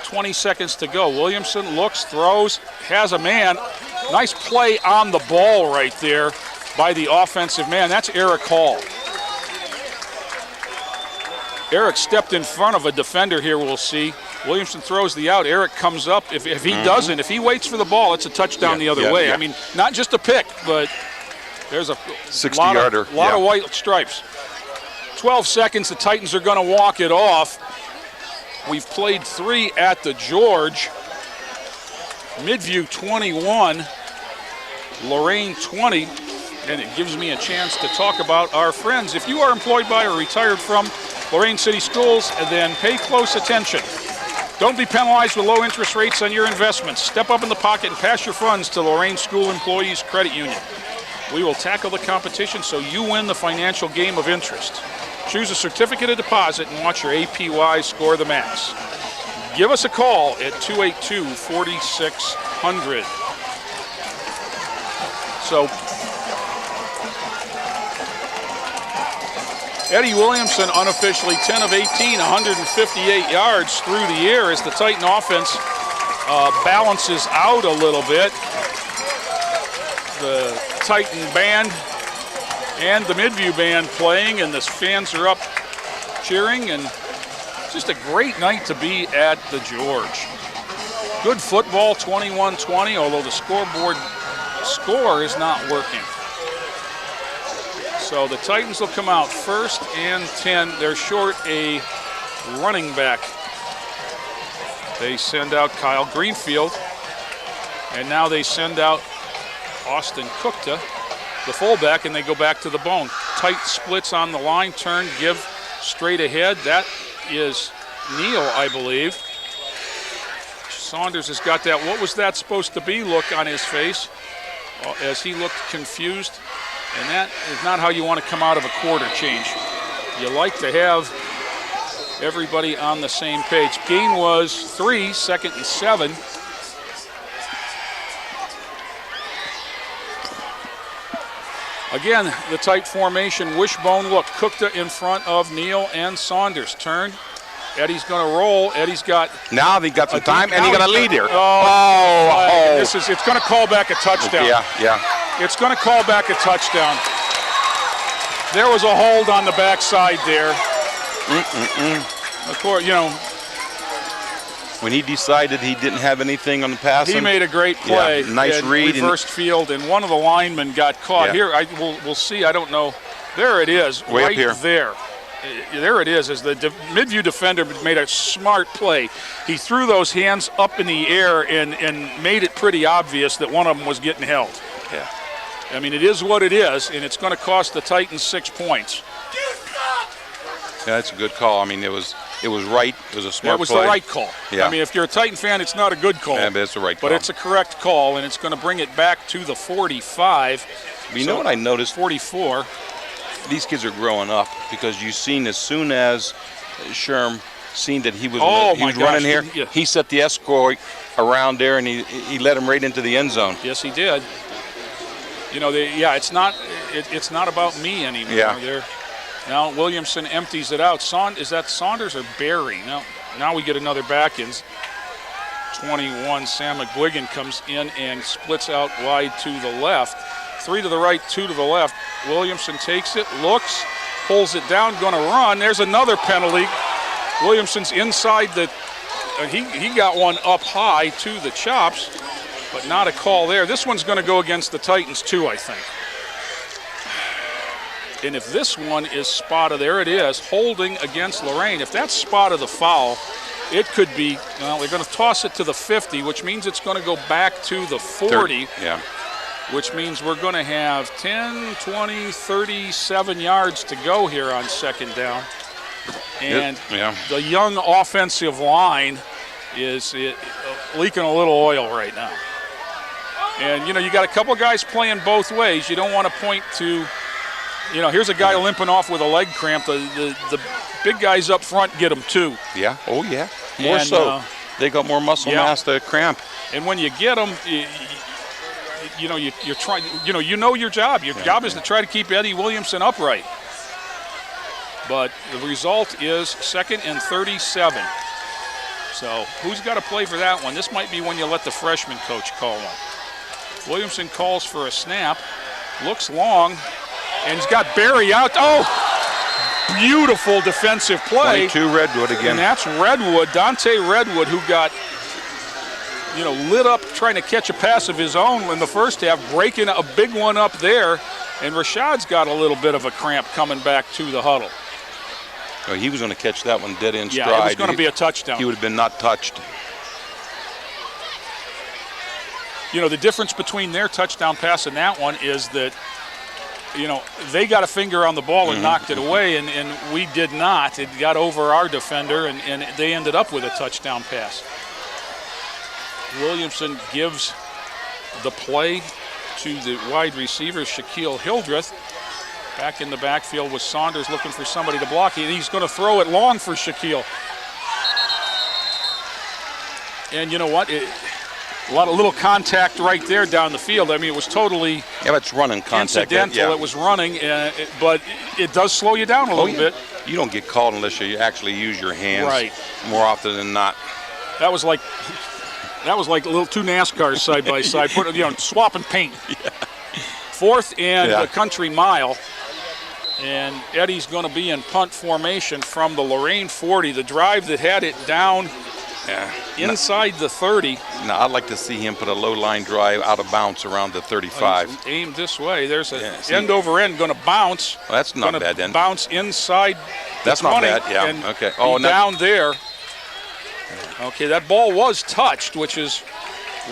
20 seconds to go. Williamson looks, throws, has a man. Nice play on the ball right there by the offensive man. That's Eric Hall. Eric stepped in front of a defender here, we'll see. Williamson throws the out. Eric comes up. If he doesn't, if he waits for the ball, it's a touchdown the other way. I mean, not just a pick, but there's a 60-yarder. lot of white stripes. 12 seconds, the Titans are going to walk it off. We've played 3 at the George. Midview 21, Lorain 20, and it gives me a chance to talk about our friends. If you are employed by or retired from Lorain City Schools, then pay close attention. Don't be penalized with low interest rates on your investments. Step up in the pocket and pass your funds to Lorain School Employees Credit Union. We will tackle the competition so you win the financial game of interest. Choose a certificate of deposit and watch your APY score the max. Give us a call at 282-4600. So, Eddie Williamson unofficially 10 of 18, 158 yards through the air as the Titan offense balances out a little bit. The Titan band and the Midview band playing, and the fans are up cheering, and just a great night to be at the George. Good football, 21-20, although the scoreboard score is not working. So the Titans will come out 1st and 10. They're short a running back. They send out Kyle Greenfield, and now they send out Austin Cookta, the fullback, and they go back to the bone. Tight splits on the line, turn, give straight ahead. That is Neal, I believe. Saunders has got that, what was that supposed to be, look on his face as he looked confused. And that is not how you want to come out of a quarter change. You like to have everybody on the same page. Gain was 3, 2nd and 7. Again, the tight formation, wishbone look. Cookta in front of Neal and Saunders. Turn. Eddie's going to roll. Eddie's got. Now they got some time, and he got a lead here. It's going to call back a touchdown. Yeah. It's going to call back a touchdown. There was a hold on the backside there. Of course, you know. When he decided he didn't have anything on the pass, he made a great play. Yeah, nice read. Reversed field, and one of the linemen got caught. Here, we'll see. I don't know. There it is, way right up here. There. There it is, as the Midview defender made a smart play. He threw those hands up in the air and made it pretty obvious that one of them was getting held. Yeah. I mean, it is what it is, and it's going to cost the Titans 6 points. Yeah, that's a good call. I mean, it was right. It was a smart play. It was the right call. Yeah. I mean, if you're a Titan fan, it's not a good call. Yeah, but it's the right call. But it's a correct call, and it's going to bring it back to the 45. You know what I noticed? 44. These kids are growing up because you've seen as soon as Sherm seen that he was running here, he set the escort around there, and he led him right into the end zone. Yes, he did. You know, it's not about me anymore. Yeah. Now Williamson empties it out. Is that Saunders or Barry? Now we get another back in. 21, Sam McGuigan comes in and splits out wide to the left. 3 to the right, 2 to the left. Williamson takes it, looks, pulls it down, going to run. There's another penalty. Williamson's inside the. He got one up high to the chops, but not a call there. This one's going to go against the Titans too, I think. And if this one is spotted, there it is, holding against Lorain. If that's spotted the foul, it could be, well, they're going to toss it to the 50, which means it's going to go back to the 40. Yeah. Which means we're going to have 10, 20, 37 yards to go here on second down. And the young offensive line is leaking a little oil right now. And, you got a couple guys playing both ways. You don't want to point to, here's a guy limping off with a leg cramp. The big guys up front get him too. Yeah. Oh, yeah. More so. They got more muscle mass to cramp. And when you get them, you're trying. You know your job. Your job is to try to keep Eddie Williamson upright. But the result is 2nd and 37. So who's got to play for that one? This might be when you let the freshman coach call one. Williamson calls for a snap, looks long, and he's got Barry out. Oh, beautiful defensive play. 22 Redwood again. And that's Redwood, Dante Redwood, who got lit up trying to catch a pass of his own in the first half, breaking a big one up there, and Rashad's got a little bit of a cramp coming back to the huddle. Oh, he was going to catch that one dead in stride. Yeah, it was going to be a touchdown. He would have been not touched. The difference between their touchdown pass and that one is that, they got a finger on the ball and knocked it away, and we did not. It got over our defender, and they ended up with a touchdown pass. Williamson gives the play to the wide receiver, Shaquille Hildreth. Back in the backfield with Saunders looking for somebody to block. And he's going to throw it long for Shaquille. And you know what? A lot of little contact right there down the field. I mean, it was totally it's running contact. Incidental. It was running, but it does slow you down a little bit. You don't get called unless you actually use your hands. Right. More often than not. That was like little two NASCARs side by side, swapping paint. Yeah. 4th and a country mile. And Eddie's going to be in punt formation from the Lorain 40, the drive that had it down inside the 30. Now, I'd like to see him put a low-line drive out of bounds around the 35. Aimed this way. There's an end over end going to bounce. Well, that's not bad then. Bounce inside that's the 20. Not bad, yeah. And okay. down there. Okay, that ball was touched, which is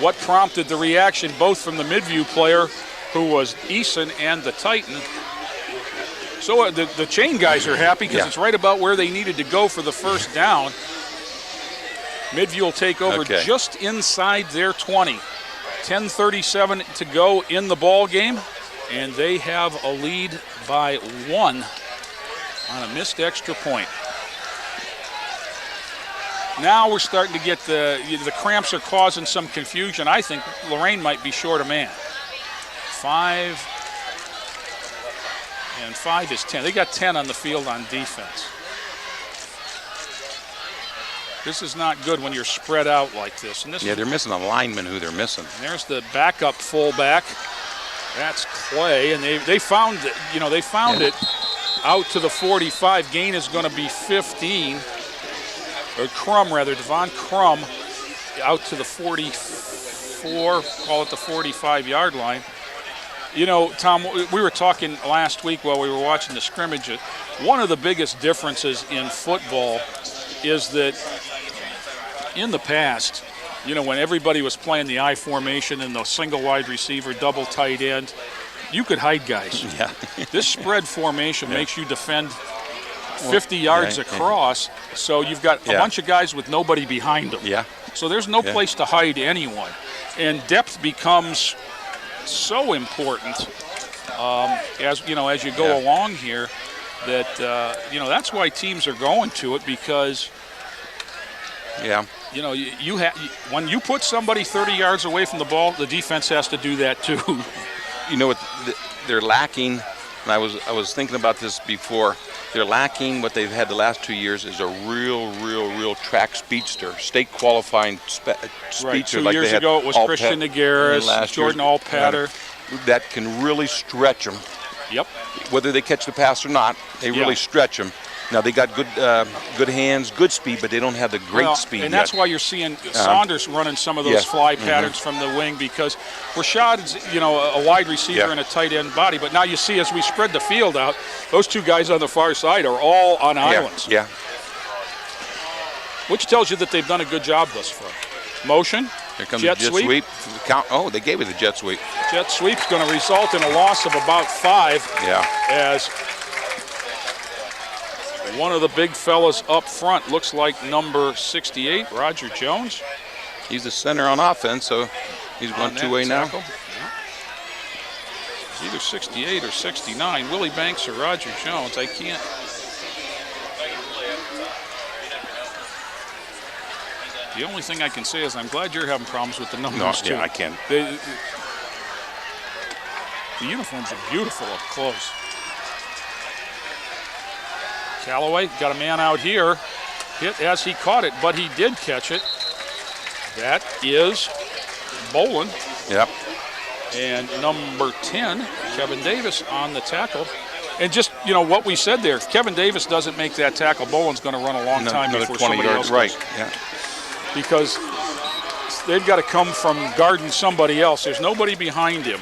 what prompted the reaction both from the Midview player, who was Eason, and the Titan. So the chain guys are happy because it's right about where they needed to go for the first down. Midview will take over just inside their 20. 10:37 to go in the ball game, and they have a lead by 1 on a missed extra point. Now we're starting to get the cramps are causing some confusion. I think Lorain might be short a man. 5 and 5 is 10. They got 10 on the field on defense. This is not good when you're spread out like this. And they're missing a lineman who they're missing. There's the backup fullback. That's Clay, and they found it. They found it out to the 45. Gain is going to be 15. Or Crum, rather, Devon Crum, out to the 44, call it the 45-yard line. Tom, we were talking last week while we were watching the scrimmage. One of the biggest differences in football is that in the past, when everybody was playing the I formation and the single wide receiver, double tight end, you could hide guys. Yeah. This spread formation makes you defend 50 yards across, so you've got a bunch of guys with nobody behind them. Yeah. So there's no place to hide anyone. And depth becomes so important as you go along here that that's why teams are going to it, because you have when you put somebody 30 yards away from the ball, the defense has to do that too. They're lacking, and I was thinking about this before. They're lacking what they've had the last 2 years is a real track speedster, state qualifying speedster. Right. 2 like years ago it was Christian Nagaris, Jordan Allpatter. That can really stretch them. Yep. whether they catch the pass or not, they really stretch them. Now they got good hands, good speed, but they don't have the great speed and yet. that's why you're seeing Saunders running some of those fly patterns from the wing, because Rashad's, a wide receiver and a tight end body. But now you see, as we spread the field out, those two guys on the far side are all on islands. Yeah. Which tells you that they've done a good job thus far. Motion. Here comes jet the jet sweep. They gave it the jet sweep. Jet sweep's going to result in a loss of about 5. Yeah. As one of the big fellas up front looks like number 68, Roger Jones. He's the center on offense, so he's going two-way now. Yeah. It's either 68 or 69. Willie Banks or Roger Jones. I can't. The only thing I can say is I'm glad you're having problems with the numbers, too. Yeah, I can. The uniforms are beautiful up close. Callaway got a man out here, hit as he caught it, but he did catch it. That is Boland. Yep. And number 10, Kevin Davis on the tackle. And just, what we said there, if Kevin Davis doesn't make that tackle, Boland's going to run a long time before somebody else does. Right, yeah. Because they've got to come from guarding somebody else. There's nobody behind him.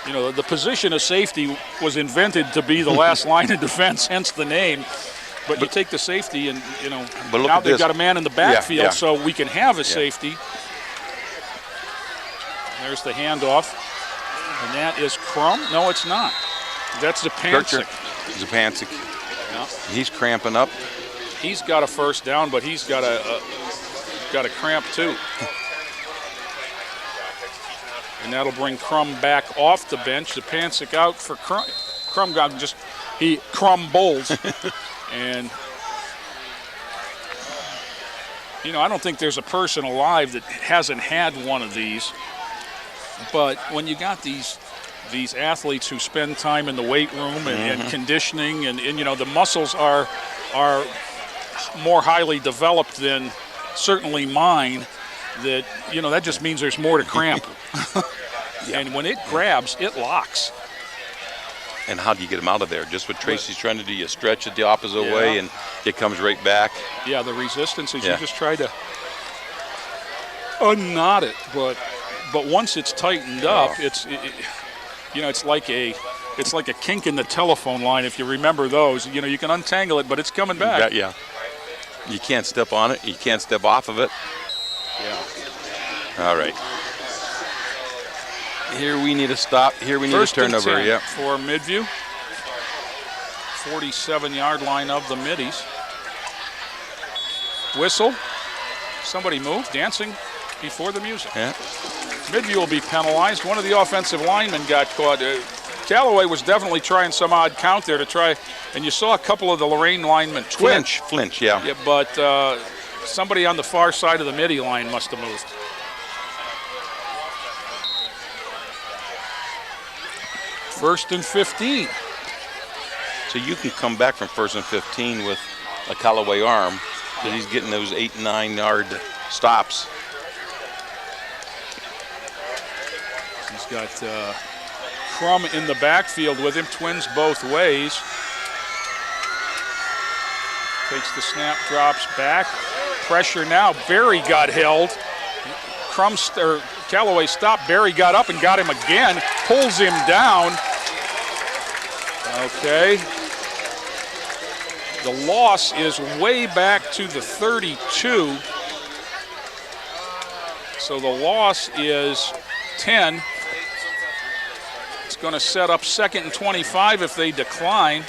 The position of safety was invented to be the last line of defense, hence the name. But you take the safety and, now they've got a man in the backfield, so we can have a safety. There's the handoff. And that is Crum. No, it's not. That's Zapancic. Zapancic. Yeah. He's cramping up. He's got a first down, but he's got a cramp too. And that'll bring Crum back off the bench. Zapancic out for Crum. Crum got Crum bowls. And I don't think there's a person alive that hasn't had one of these. But when you got these athletes who spend time in the weight room and conditioning, and the muscles are more highly developed than certainly mine, that just means there's more to cramp. And when it grabs, it locks. And how do you get them out of there? Just what Tracy's trying to do, you stretch it the opposite way and it comes right back. Yeah, the resistance is you just try to unknot it, but once it's tightened up, it's like a kink in the telephone line, if you remember those. You can untangle it, but it's coming back. Yeah. You can't step on it. You can't step off of it. Yeah. All right. Here we need a stop. Here we need First a turnover. and 10 for Midview. 47-yard line of the Middies. Whistle. Somebody moved, dancing before the music. Yeah. Midview will be penalized. One of the offensive linemen got caught. Callaway was definitely trying some odd count there to try, and you saw a couple of the Lorain linemen twitch. Flinch, yeah. But somebody on the far side of the midi line must have moved. First and 15. So you can come back from first and 15 with a Callaway arm, because he's getting those 8 and 9 yard stops. He's got Crum in the backfield with him, twins both ways. Takes the snap, drops back. Pressure now. Barry got held. Callaway stopped. Barry got up and got him again. Pulls him down. Okay. The loss is way back to the 32. So the loss is 10. It's going to set up 2nd and 25 if they decline.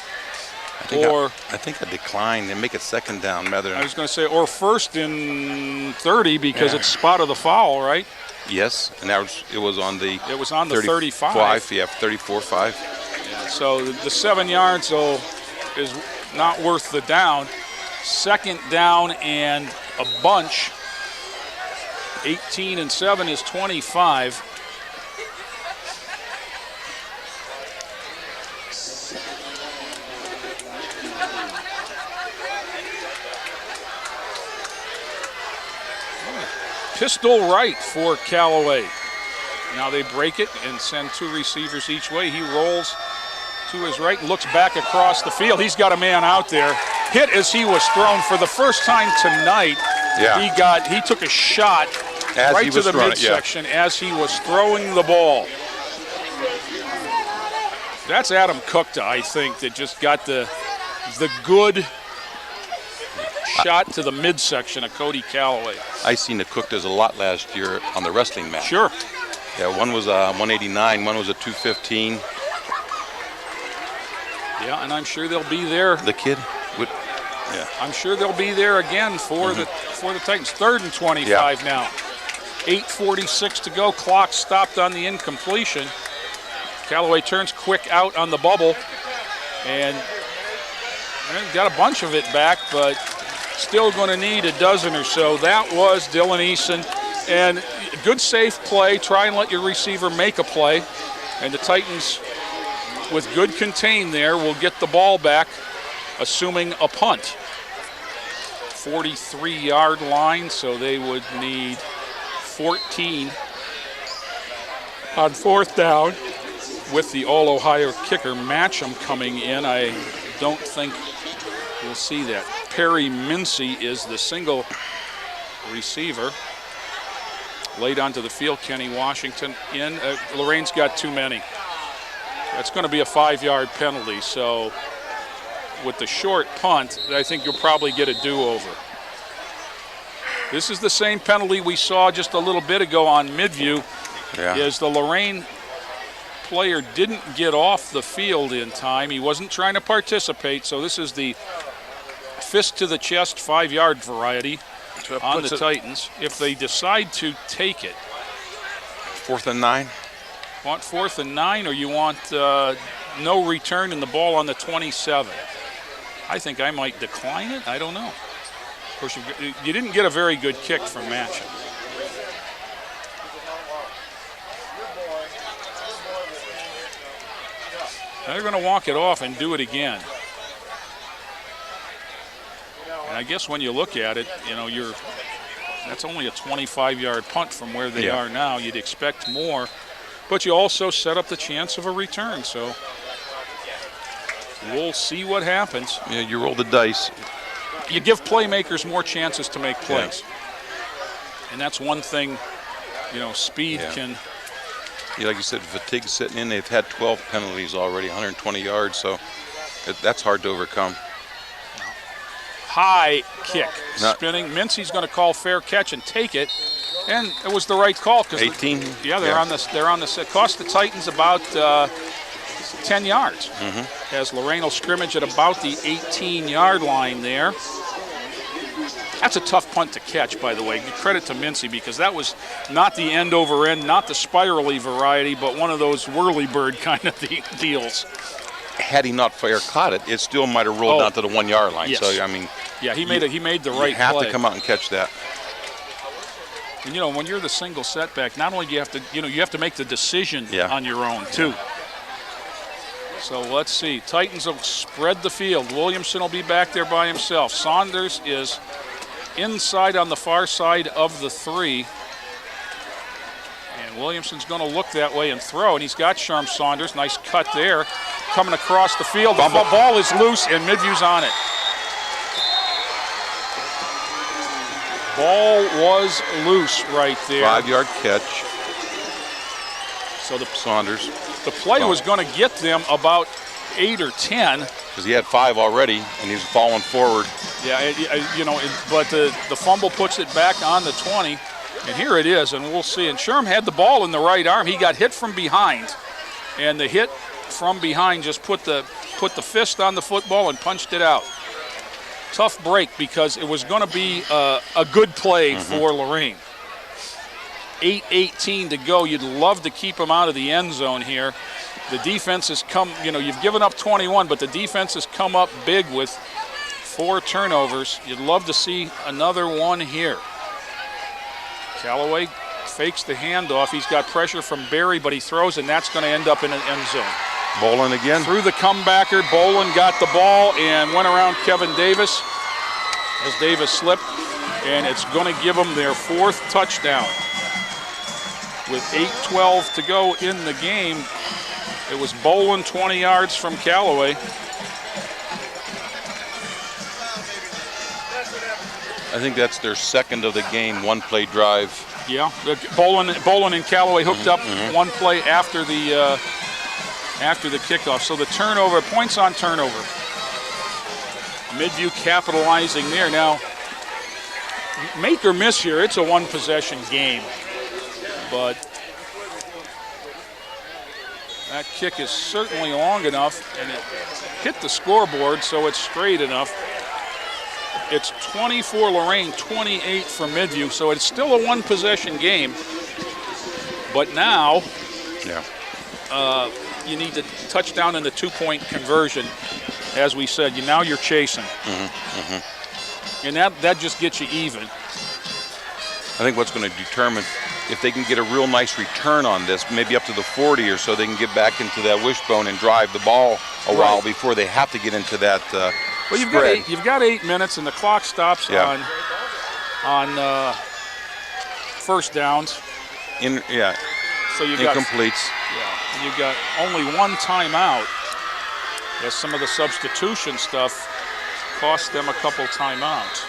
I think a decline and make it 2nd down rather than. I was going to say, or 1st and 30 because it's spot of the foul, right? Yes, and it was on the 35. Yeah, 34-5. Yeah, so the 7 yards is not worth the down. 2nd down and a bunch. 18 and 7 is 25. Pistol right for Callaway. Now they break it and send 2 receivers each way. He rolls to his right and looks back across the field. He's got a man out there. Hit as he was thrown for the first time tonight. Yeah. He took a shot As right he to was the throwing it, midsection as he was throwing the ball. That's Adam Cookta, I think, that just got the good shot to the midsection of Cody Calloway. I seen the Cooktas a lot last year on the wrestling mat. Sure. Yeah, one was a 189, one was a 215. Yeah, and I'm sure they'll be there. The kid would, yeah. I'm sure they'll be there again for the Titans. 3rd and 25 now. 8:46 to go. Clock stopped on the incompletion. Callaway turns quick out on the bubble, and got a bunch of it back, but still going to need a dozen or so. That was Dylan Eason, and good safe play. Try and let your receiver make a play, and the Titans, with good contain there, will get the ball back, assuming a punt. 43-yard line, so they would need 14 on 4th down. With the All-Ohio kicker Matcham coming in, I don't think we'll see that. Perry Mincy is the single receiver. Laid onto the field, Kenny Washington in. Lorain's got too many. That's going to be a 5-yard penalty, so with the short punt, I think you'll probably get a do-over. This is the same penalty we saw just a little bit ago on Midview, as the Lorain player didn't get off the field in time. He wasn't trying to participate, so this is the fist to the chest 5-yard variety on the Titans. If they decide to take it. 4th and 9? Want 4th and 9, or you want no return and the ball on the 27? I think I might decline it. I don't know. Of course, you didn't get a very good kick from Matcham. They're going to walk it off and do it again. And I guess when you look at it, that's only a 25-yard punt from where they are now. You'd expect more, but you also set up the chance of a return. So we'll see what happens. Yeah, you roll the dice. You give playmakers more chances to make plays. And that's one thing, speed can. Yeah, like you said, fatigue's sitting in. They've had 12 penalties already, 120 yards, so that's hard to overcome. High kick, spinning. Mincy's going to call fair catch and take it, and it was the right call. 18? They're on the set. Cost the Titans about 10 yards. As Lorain will scrimmage at about the 18-yard line there. That's a tough punt to catch, by the way. Give credit to Mincy, because that was not the end over end, not the spirally variety, but one of those whirly bird kind of deals. Had he not fair caught it, it still might have rolled down to the 1-yard line. Yes. So, I mean, he made the right play. You have to come out and catch that. And when you're the single setback, not only do you have to, you have to make the decision on your own too. So let's see. Titans will spread the field. Williamson will be back there by himself. Saunders is inside on the far side of the 3. And Williamson's going to look that way and throw, and he's got Sharm Saunders. Nice cut there. Coming across the field. The ball is loose, and Midview's on it. Ball was loose right there. 5-yard catch. So Saunders. The play was going to get them about 8 or 10. Because he had 5 already, and he was falling forward. Yeah, but the fumble puts it back on the 20. And here it is, and we'll see. And Sherm had the ball in the right arm. He got hit from behind. And the hit from behind just put the fist on the football and punched it out. Tough break, because it was going to be a good play for Lorain. 8:18 to go. You'd love to keep him out of the end zone here. The defense has come, you've given up 21, but the defense has come up big with 4 turnovers. You'd love to see another one here. Callaway fakes the handoff. He's got pressure from Barry, but he throws, and that's going to end up in an end zone. Bolin again. Through the comebacker, Bolin got the ball and went around Kevin Davis as Davis slipped, and it's going to give them their 4th touchdown. With 8:12 to go in the game, It was Bolin 20 yards from Callaway. I think that's their second of the game, one-play drive. Yeah, Bolin and Callaway hooked up one play after the kickoff. So the turnover, points on turnover. Midview capitalizing there. Now, make or miss here, it's a one-possession game. But that kick is certainly long enough, and it hit the scoreboard, so it's straight enough. It's 24 Lorain, 28 for Midview, so it's still a one-possession game. But now, you need to touch down in the two-point conversion. As we said, now you're chasing. And that just gets you even. I think what's going to determine if they can get a real nice return on this, maybe up to the 40 or so, they can get back into that wishbone and drive the ball a while before they have to get into that well, you've got 8 minutes, and the clock stops on first downs. So you've incompletes. And you've got only one timeout, as some of the substitution stuff cost them a couple timeouts.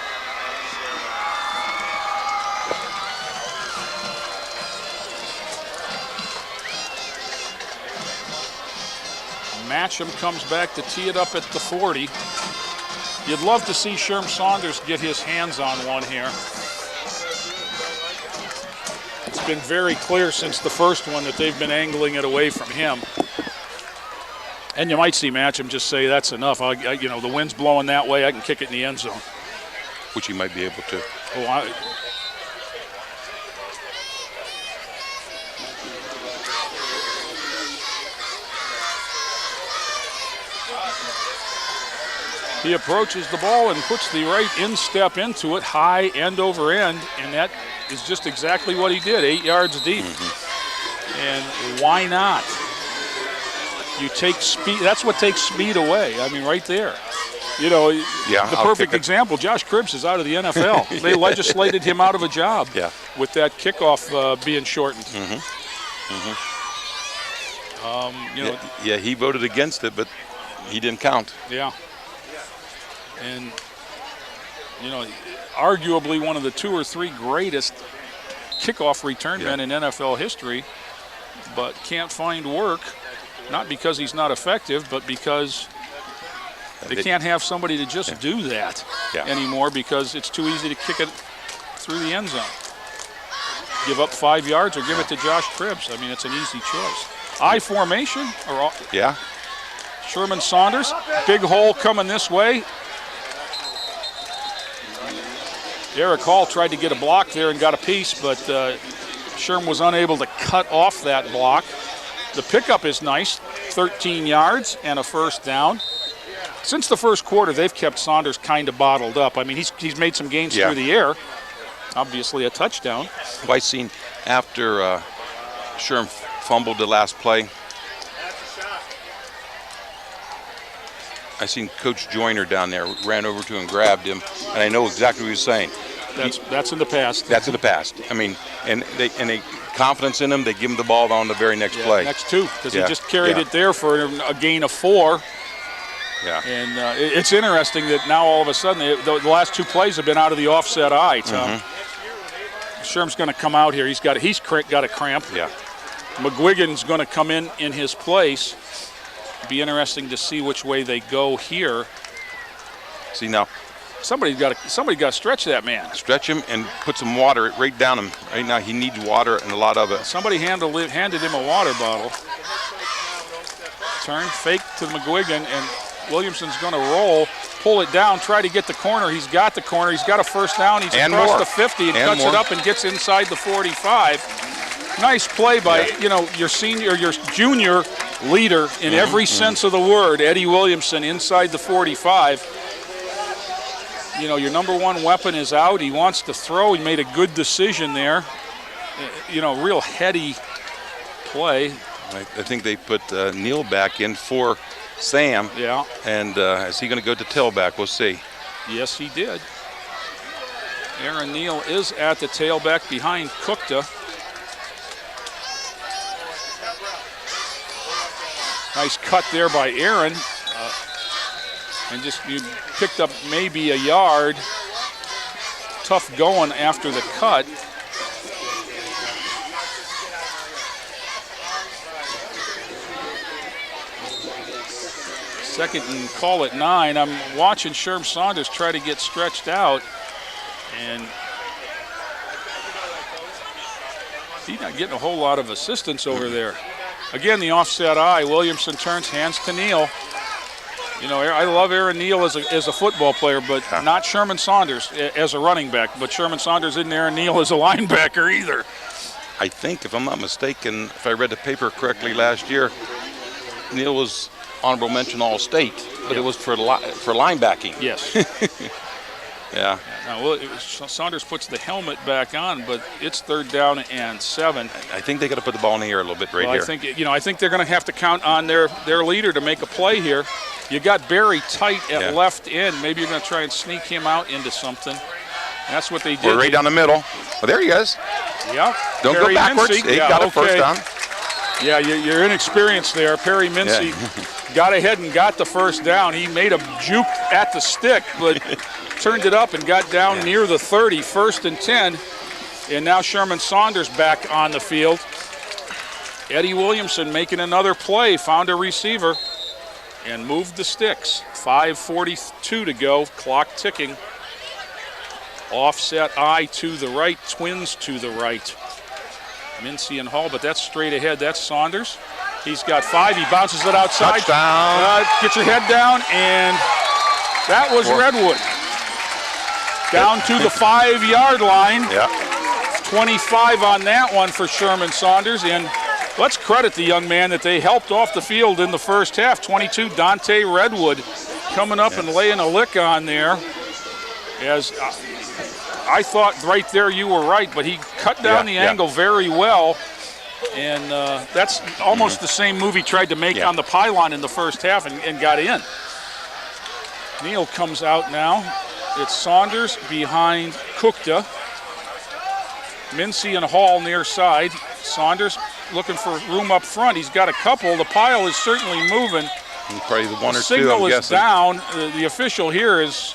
Matcham comes back to tee it up at the 40. You'd love to see Sherm Saunders get his hands on one here. It's been very clear since the first one that they've been angling it away from him. And you might see Matcham just say, that's enough. The wind's blowing that way, I can kick it in the end zone. Which he might be able to. He approaches the ball and puts the right instep into it, high end over end, and that is just exactly what he did, 8 yards deep. And why not? You take speed, that's what takes speed away. I mean, right there. The perfect example, Josh Cribbs is out of the NFL. They legislated him out of a job with that kickoff being shortened. He voted against it, but he didn't count. Yeah. And, arguably one of the 2 or 3 greatest kickoff return men in NFL history, but can't find work, not because he's not effective, but because they can't have somebody to just do that anymore, because it's too easy to kick it through the end zone. Give up 5 yards or give it to Josh Cribbs. I mean, it's an easy choice. I formation. Sherman Saunders, big hole coming this way. Eric Hall tried to get a block there and got a piece, but Sherm was unable to cut off that block. The pickup is nice, 13 yards and a first down. Since the first quarter, they've kept Saunders kind of bottled up. I mean, he's made some gains through the air. Obviously a touchdown. I seen after Sherm fumbled the last play, I seen Coach Joyner down there, ran over to him and grabbed him, and I know exactly what he was saying. That's in the past. That's in the past. I mean, and they confidence in him, they give him the ball on the very next play. Next 2, because he just carried it there for a gain of 4. Yeah. And it's interesting that now all of a sudden the last 2 plays have been out of the offset eye, Tom. Sherm's going to come out here. He's got a cramp. Yeah. McGuigan's going to come in his place. Be interesting to see which way they go here. See now, somebody got to stretch that man. Stretch him and put some water right down him. Right now he needs water and a lot of it. Somebody handed him a water bottle. Turn, fake to McGuigan, and Williamson's going to roll, pull it down, try to get the corner. He's got the corner. He's got a first down. He's across the 50 and cuts it up and gets inside the 45. Nice play by your junior leader in every sense of the word, Eddie Williamson, inside the 45. Your number 1 weapon is out. He wants to throw. He made a good decision there. Real heady play. I think they put Neal back in for Sam. Yeah. And is he going to go to tailback? We'll see. Yes, he did. Aaron Neal is at the tailback behind Cookta. Nice cut there by Aaron. And just you picked up maybe a yard. Tough going after the cut. Second and call it 9. I'm watching Sherm Saunders try to get stretched out, and he's not getting a whole lot of assistance over there. Again, the offset eye. Williamson turns, hands to Neal. You know, I love Aaron Neal as a football player, but not Sherman Saunders as a running back. But Sherman Saunders isn't Aaron Neal as a linebacker either. I think, if I'm not mistaken, if I read the paper correctly last year, Neal was honorable mention All-State, but it was for linebacking. Yes. Yeah. Now, Saunders puts the helmet back on, but it's 3rd down and 7. I think they got to put the ball in the air a little bit here. I think they're going to have to count on their leader to make a play here. You got Barry tight at left end. Maybe you're going to try and sneak him out into something. That's what they did. We're right down the middle. Well, there he is. Yeah. Don't go backwards. He got a first down. Yeah, you're inexperienced there. Perry Mincy got ahead and got the first down. He made a juke at the stick, but turned it up and got down near the 30, 1st and 10. And now Sherman Saunders back on the field. Eddie Williamson making another play, found a receiver, and moved the sticks. 5:42 to go, clock ticking. Offset eye to the right, twins to the right. Mincy and Hall, but that's straight ahead. That's Saunders. He's got 5. He bounces it outside. Touchdown. Get your head down, and that was Redwood. Down to the 5-yard line. 25 on that one for Sherman Saunders, and let's credit the young man that they helped off the field in the first half. 22, Dante Redwood, coming up and laying a lick on there. As I thought right there you were right, but he cut down the angle very well. And that's almost the same move he tried to make on the pylon in the first half and got in. Neal comes out now. It's Saunders behind Kukta. Mincy and Hall near side. Saunders looking for room up front. He's got a couple. The pile is certainly moving. Probably the one or two, signal I'm is guessing. down. The official here has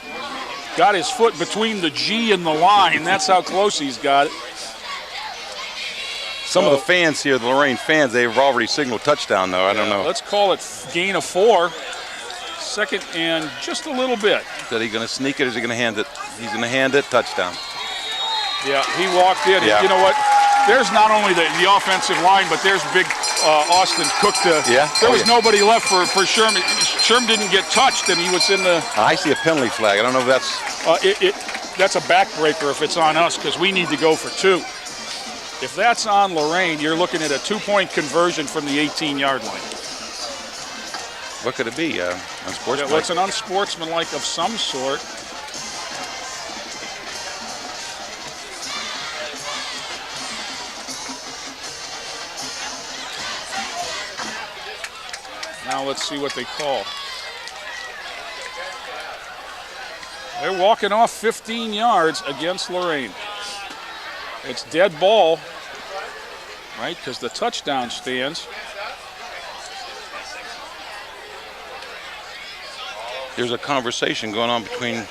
got his foot between the G and the line. That's how close he's got it. Some of the fans here, the Lorain fans, they've already signaled touchdown, though. I don't know. Let's call it gain of 4. 2nd and just a little bit. Is he going to sneak it or is he going to hand it? He's going to hand it. Touchdown. Yeah, he walked in. You know what? There's not only the offensive line, but there's big Austin Kukta. There was nobody left for Sherman. Sherman didn't get touched, and he was in the... I see a penalty flag. I don't know if that's... That's a backbreaker if it's on us, because we need to go for 2. If that's on Lorain, you're looking at a 2-point conversion from the 18-yard line. What could it be? Unsportsmanlike? Well, it's an unsportsmanlike of some sort. Now let's see what they call. They're walking off 15 yards against Lorain. It's dead ball, right, because the touchdown stands. There's a conversation going on between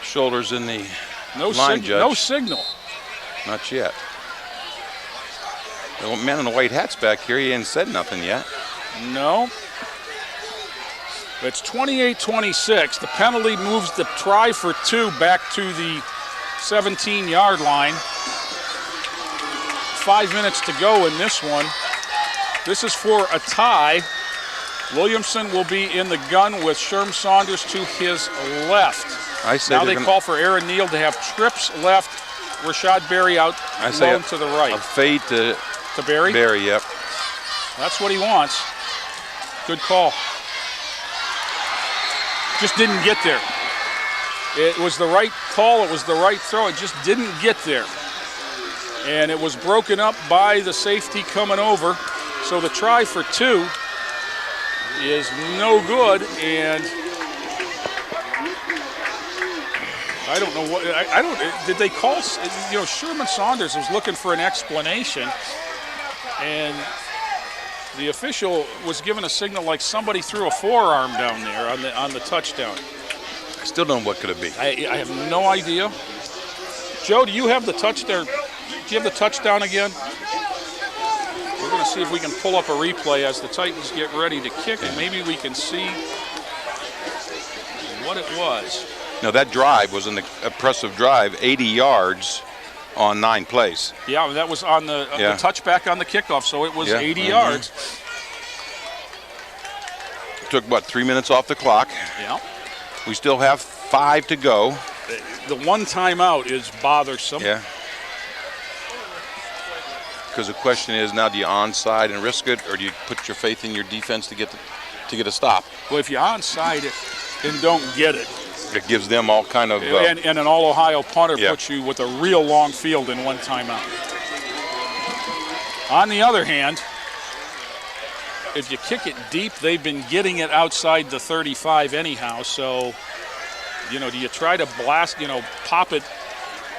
Shoulders and the line judge. No signal. Not yet. The man in the white hat's back here. He ain't said nothing yet. No. It's 28-26. The penalty moves the try for 2 back to the 17-yard line. 5 minutes to go in this one. This is for a tie. Williamson will be in the gun with Sherm Saunders to his left. I say now they call for Aaron Neal to have trips left. Rashad Berry out low to the right. A fade to Berry? Berry, yep. That's what he wants. Good call. Just didn't get there. It was the right call. It was the right throw. It just didn't get there. And it was broken up by the safety coming over. So the try for 2 is no good. And I don't know what, did they call, Sherman Saunders was looking for an explanation. And The official was given a signal like somebody threw a forearm down there on the touchdown. I still don't know what could it be. I have no idea. Joe, do you have the touchdown? Do you have the touchdown again? We're going to see if we can pull up a replay as the Titans get ready to kick, and maybe we can see what it was. No, that drive was an impressive drive, 80 yards on 9 plays. Yeah, that was on the touchback on the kickoff, so it was 80 yards. Took, what, 3 minutes off the clock? Yeah. We still have 5 to go. The one timeout is bothersome. Yeah. Because the question is now, do you onside and risk it, or do you put your faith in your defense to get a stop? Well, if you onside it and don't get it, it gives them all kind of... and an all-Ohio punter puts you with a real long field in one timeout. On the other hand, if you kick it deep, they've been getting it outside the 35 anyhow, so, do you try to blast, pop it,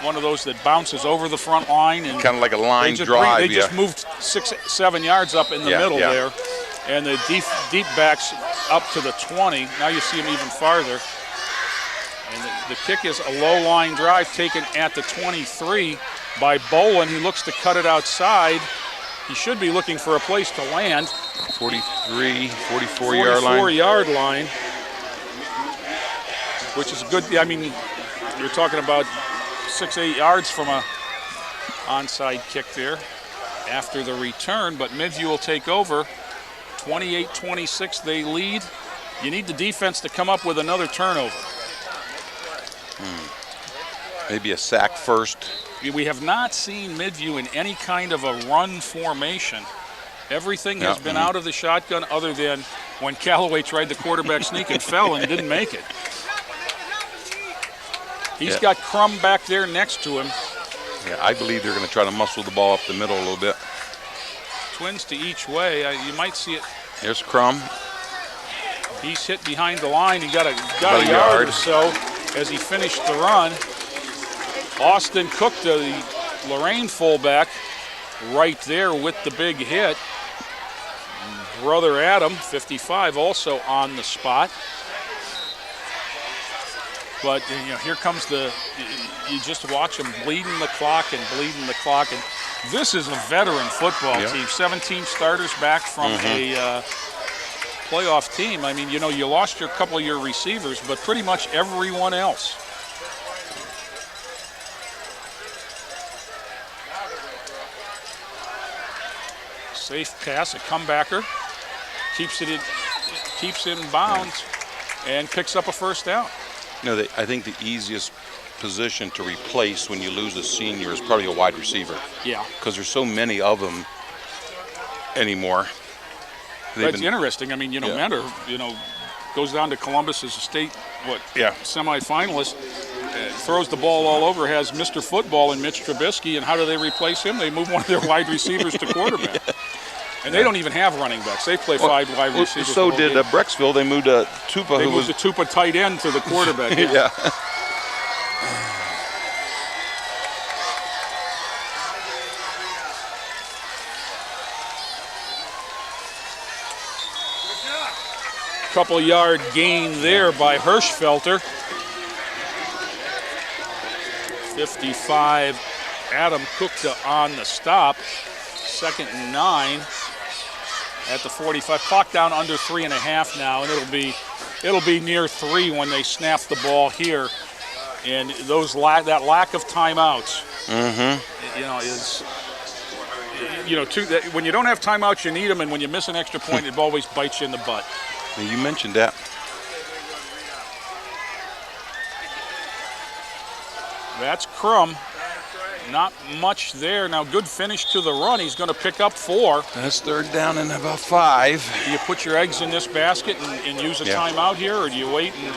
one of those that bounces over the front line? And kind of like a line drive. They just moved 6-7 yards up in the middle there, and the deep backs up to the 20. Now you see them even farther. And the kick is a low line drive taken at the 23 by Bolin. He looks to cut it outside. He should be looking for a place to land. 44-yard line. Which is good. I mean, you're talking about 6-8 yards from a onside kick there after the return, but Midview will take over. 28-26 they lead. You need the defense to come up with another turnover. Maybe a sack first. We have not seen Midview in any kind of a run formation. Everything has been out of the shotgun other than when Callaway tried the quarterback sneak and fell and didn't make it. He's got Crum back there next to him. Yeah, I believe they're going to try to muscle the ball up the middle a little bit. Twins to each way. You might see it. Here's Crum. He's hit behind the line. He got a yard or so as he finished the run. Austin Cook, the Lorain fullback, right there with the big hit. Brother Adam, 55, also on the spot. But here comes you just watch them bleeding the clock. And this is a veteran football team. 17 starters back from a playoff team. I mean, you lost your couple of your receivers, but pretty much everyone else. Safe pass, a comebacker, keeps in bounds, and picks up a first down. I think the easiest position to replace when you lose a senior is probably a wide receiver. Yeah. Because there's so many of them anymore. That's interesting. I mean, Mentor, goes down to Columbus as a state, semifinalist, throws the ball all over, has Mr. Football in Mitch Trubisky, and how do they replace him? They move one of their wide receivers to quarterback. And they don't even have running backs. They play 5 wide receivers. So did Brecksville. They moved Tupa. They moved Tupa tight end to the quarterback. Yeah. Couple yard gain there by Hirschfelter. 55, Adam Cook on the stop. 2nd and 9 at the 45. Clock down under 3.5 now, and it'll be near 3 when they snap the ball here. And that lack of timeouts, when you don't have timeouts, you need them, and when you miss an extra point, it always bites you in the butt. You mentioned that. That's Crum. Not much there. Now, good finish to the run. He's going to pick up 4. That's 3rd down and about 5. Do you put your eggs in this basket and use a timeout here, or do you wait? And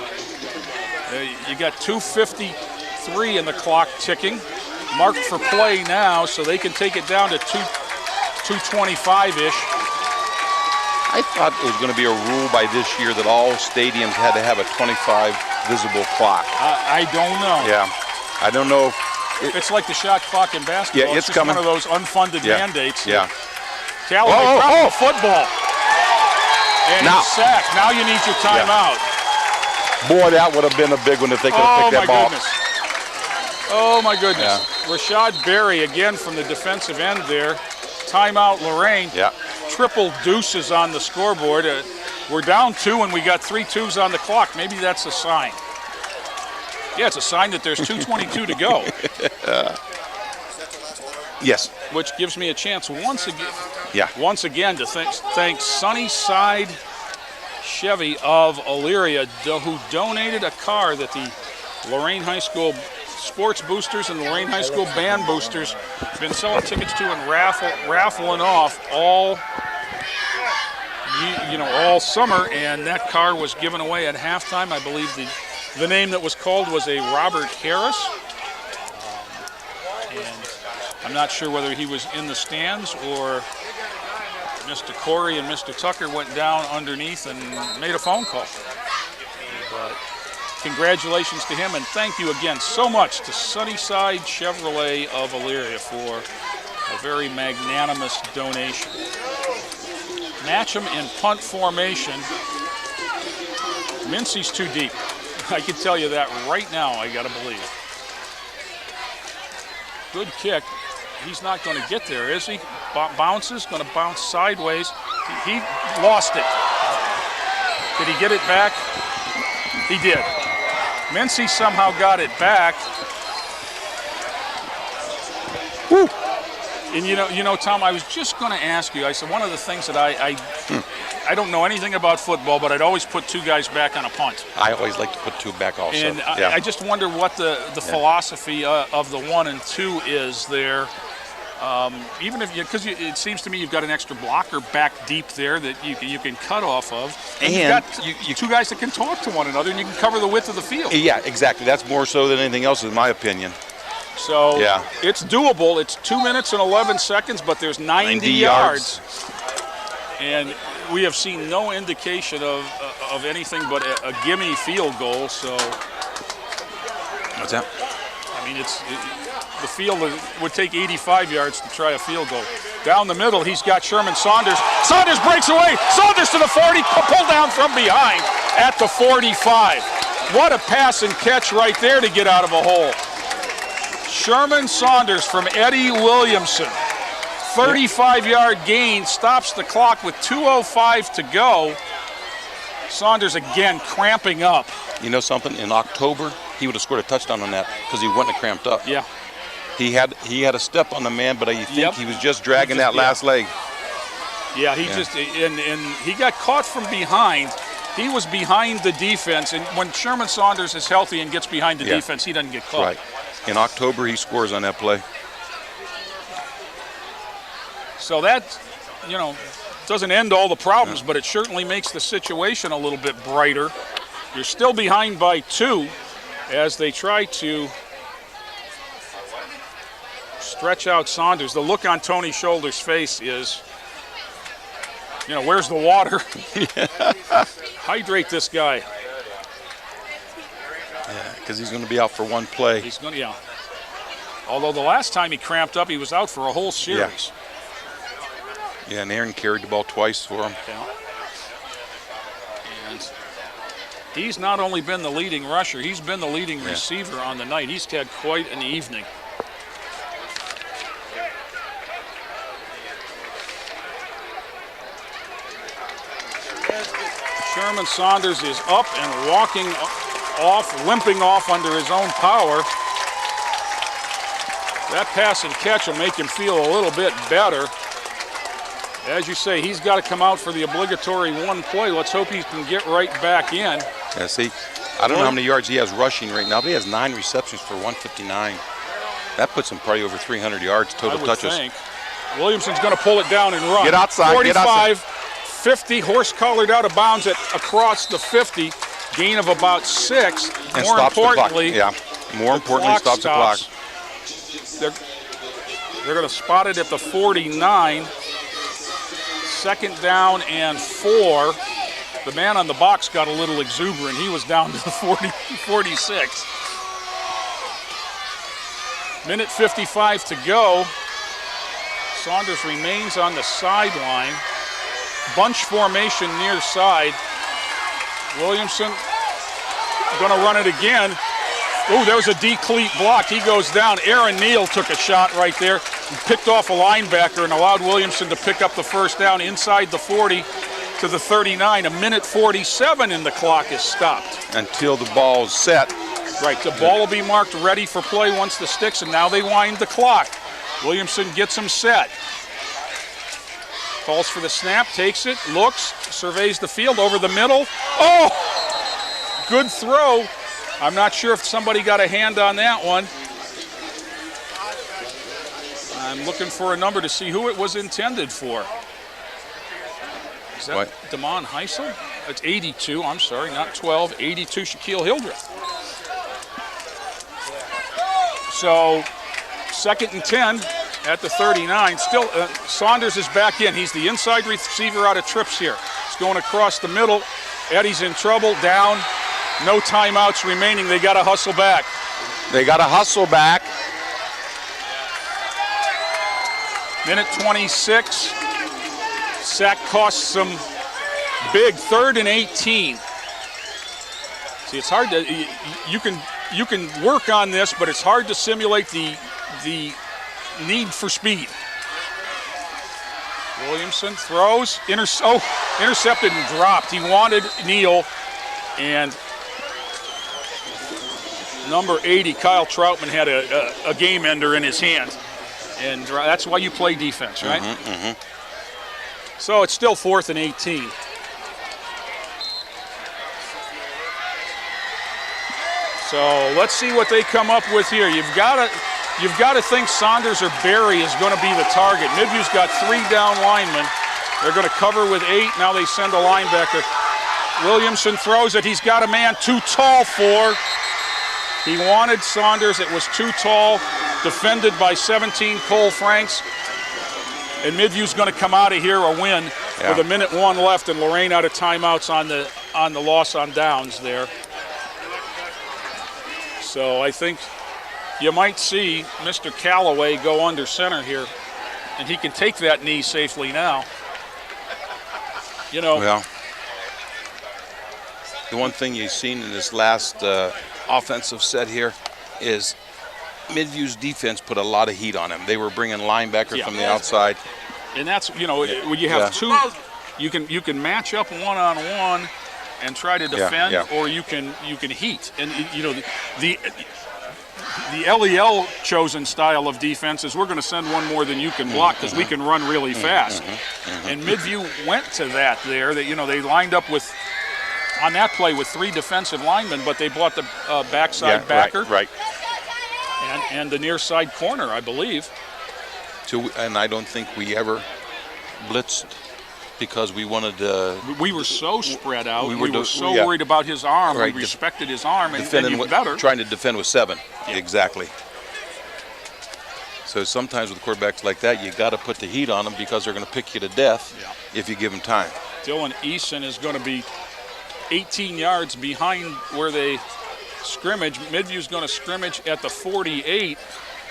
you got 2:53 in the clock ticking. Marked for play now, so they can take it down to 2:25-ish. I thought it was going to be a rule by this year that all stadiums had to have a 25 visible clock. I don't know. Yeah, I don't know. It's like the shot clock in basketball. Yeah, it's just coming. One of those unfunded mandates. Yeah. Callaway dropped the football. And Now. he's sacked. Now you need your timeout. Boy, that would have been a big one if they could have picked that ball. Oh, my goodness. Rashad Berry, again from the defensive end there. Timeout, Lorain. Yeah. Triple deuces on the scoreboard. We're down 2 and we got 3 twos on the clock. Maybe that's a sign. Yeah, it's a sign that there's 2:22 to go. Yes. Which gives me a chance once again. Yeah. Once again to thank Sunnyside Chevy of Elyria, who donated a car that the Lorain High School Sports Boosters and the Lorain High School Band Boosters have been selling tickets to and raffling off all summer, and that car was given away at halftime. I believe the name that was called was a Robert Harris, and I'm not sure whether he was in the stands or Mr. Corey and Mr. Tucker went down underneath and made a phone call. But congratulations to him, and thank you again so much to Sunnyside Chevrolet of Elyria for a very magnanimous donation. Match them in punt formation. Mincy's too deep. I can tell you that right now, I gotta believe. Good kick. He's not going to get there, is he? Bounces, going to bounce sideways. He lost it. Did he get it back? He did. Mincy somehow got it back. Woo. And you know, Tom, I was just going to ask you. I said one of the things that I don't know anything about football, but I'd always put 2 guys back on a punt. I always like to put 2 back also. And I just wonder what the philosophy of the 1 and 2 is there. Even if because it seems to me you've got an extra blocker back deep there that you can cut off of, and you've got 2 guys that can talk to one another, and you can cover the width of the field. Yeah, exactly. That's more so than anything else, in my opinion. So it's doable. It's 2 minutes and 11 seconds, but there's 90 yards. And we have seen no indication of anything but a gimme field goal. So what's that? I mean, the field would take 85 yards to try a field goal. Down the middle, he's got Sherman Saunders. Saunders breaks away. Saunders to the 40, pulled down from behind at the 45. What a pass and catch right there to get out of a hole. Sherman Saunders from Eddie Williamson. 35-yard gain, stops the clock with 2:05 to go. Saunders again cramping up. You know something? In October, he would have scored a touchdown on that because he wouldn't have cramped up. Yeah. He had a step on the man, but I think he was just dragging that last leg. Yeah, and he got caught from behind. He was behind the defense, and when Sherman Saunders is healthy and gets behind the defense, he doesn't get caught. Right. In October, he scores on that play. So that, doesn't end all the problems, but it certainly makes the situation a little bit brighter. You're still behind by 2 as they try to stretch out Saunders. The look on Tony Shoulder's face is, where's the water? Hydrate this guy. Yeah, because he's going to be out for 1 play. He's going to, Although the last time he cramped up, he was out for a whole series. Yeah, and Aaron carried the ball twice for him. Yeah. And he's not only been the leading rusher, he's been the leading receiver on the night. He's had quite an evening. Sherman Saunders is up and walking off, limping off under his own power. That pass and catch will make him feel a little bit better. As you say, he's got to come out for the obligatory 1 play. Let's hope he can get right back in. Yeah, see, I don't know how many yards he has rushing right now, but he has 9 receptions for 159. That puts him probably over 300 yards total touches. I would think. Williamson's going to pull it down and run. Get outside. 45, get outside. 50, horse collared out of bounds across the 50. Gain of about 6. And more importantly, stops the clock. They're going to spot it at the 49. 2nd down and 4. The man on the box got a little exuberant. He was down to the 46. Minute 55 to go. Saunders remains on the sideline. Bunch formation near side. Williamson going to run it again. Oh, there was a D-cleat block. He goes down. Aaron Neal took a shot right there. He picked off a linebacker and allowed Williamson to pick up the first down inside the 40 to the 39. 1:47 and the clock is stopped. Until the ball's set. Right, the ball will be marked ready for play once the sticks, and now they wind the clock. Williamson gets him set. Calls for the snap, takes it, looks, surveys the field over the middle. Oh! Good throw. I'm not sure if somebody got a hand on that one. I'm looking for a number to see who it was intended for. Is that Damon Heisel? It's 82, I'm sorry, not 12. 82, Shaquille Hildreth. So, 2nd and 10 at the 39. Still, Saunders is back in. He's the inside receiver out of trips here. He's going across the middle. Eddie's in trouble, down. No timeouts remaining. They got to hustle back. They got to hustle back. Minute 26. Sack costs them big. 3rd and 18. See, it's hard to, you can work on this, but it's hard to simulate the need for speed. Williamson throws, intercepted and dropped. He wanted Neal, and number 80, Kyle Troutman, had a game ender in his hand. And that's why you play defense, right? So it's still 4th and 18. So let's see what they come up with here. You've got to think Saunders or Barry is going to be the target. Midview's got 3 down linemen. They're going to cover with 8. Now they send a linebacker. Williamson throws it. He's got a man too tall for. He wanted Saunders. It was too tall. Defended by 17, Cole Franks. And Midview's going to come out of here a win with 1:01 left, and Lorain out of timeouts on the loss on downs there. So I think you might see Mr. Callaway go under center here, and he can take that knee safely now. You know. Well, the one thing you've seen in this last offensive set here is Midview's defense put a lot of heat on him. They were bringing linebacker from the outside. And that's, when you have two, you can match up one-on-one and try to defend, or you can heat. And the LEL chosen style of defense is we're going to send one more than you can block because we can run really fast. And Midview went to that there. That they lined up with on that play with 3 defensive linemen, but they brought the backside backer, right. And the near side corner, I believe. And I don't think we ever blitzed because we wanted to. We were so spread out. We were so worried about his arm. Right. We respected his arm, and you better. Trying to defend with 7. Yeah. Exactly. So sometimes with quarterbacks like that, you got to put the heat on them because they're going to pick you to death if you give them time. Dylan Eason is going to be 18 yards behind where they scrimmage. Midview's going to scrimmage at the 48.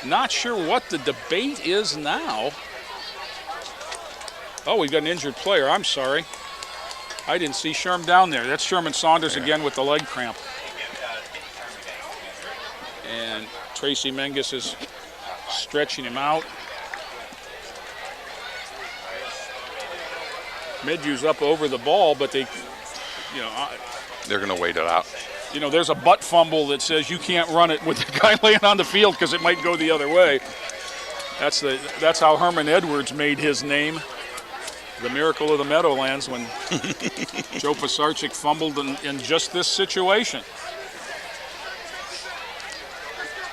Not sure what the debate is now. Oh, we've got an injured player. I'm sorry. I didn't see Sherm down there. That's Sherman Saunders again with the leg cramp. And Tracy Menges is stretching him out. Midview's up over the ball, but they, they're going to wait it out. There's a butt fumble that says you can't run it with the guy laying on the field because it might go the other way. That's how Herman Edwards made his name. The miracle of the Meadowlands when Joe Pisarcik fumbled in just this situation.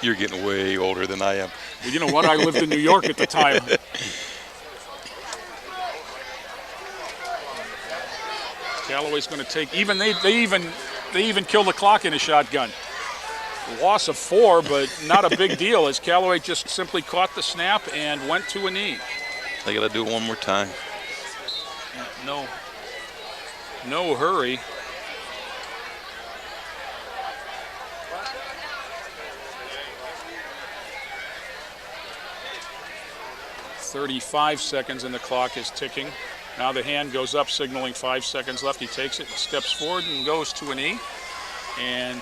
You're getting way older than I am. Well, you know what? I lived in New York at the time. Callaway's going to take. They even killed the clock in a shotgun. Loss of 4, but not a big deal as Callaway just simply caught the snap and went to a knee. They got to do it one more time. No hurry. 35 seconds, and the clock is ticking. Now the hand goes up, signaling 5 seconds left. He takes it, steps forward, and goes to a knee. And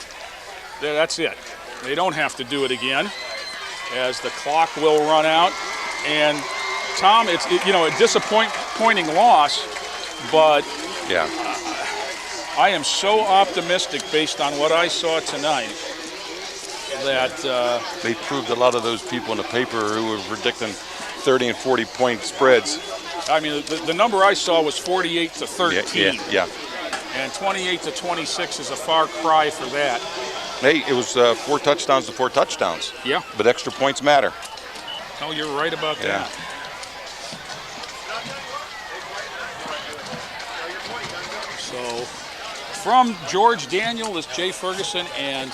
that's it. They don't have to do it again, as the clock will run out. And Tom, it's a disappointing loss, but Yeah. I am so optimistic based on what I saw tonight that They proved a lot of those people in the paper who were predicting 30 and 40 point spreads. I mean, the number I saw was 48 to 13. Yeah. And 28 to 26 is a far cry for that. Hey, it was 4 touchdowns to 4 touchdowns. Yeah. But extra points matter. No, you're right about Yeah. that. So, from George Daniel is Jay Ferguson and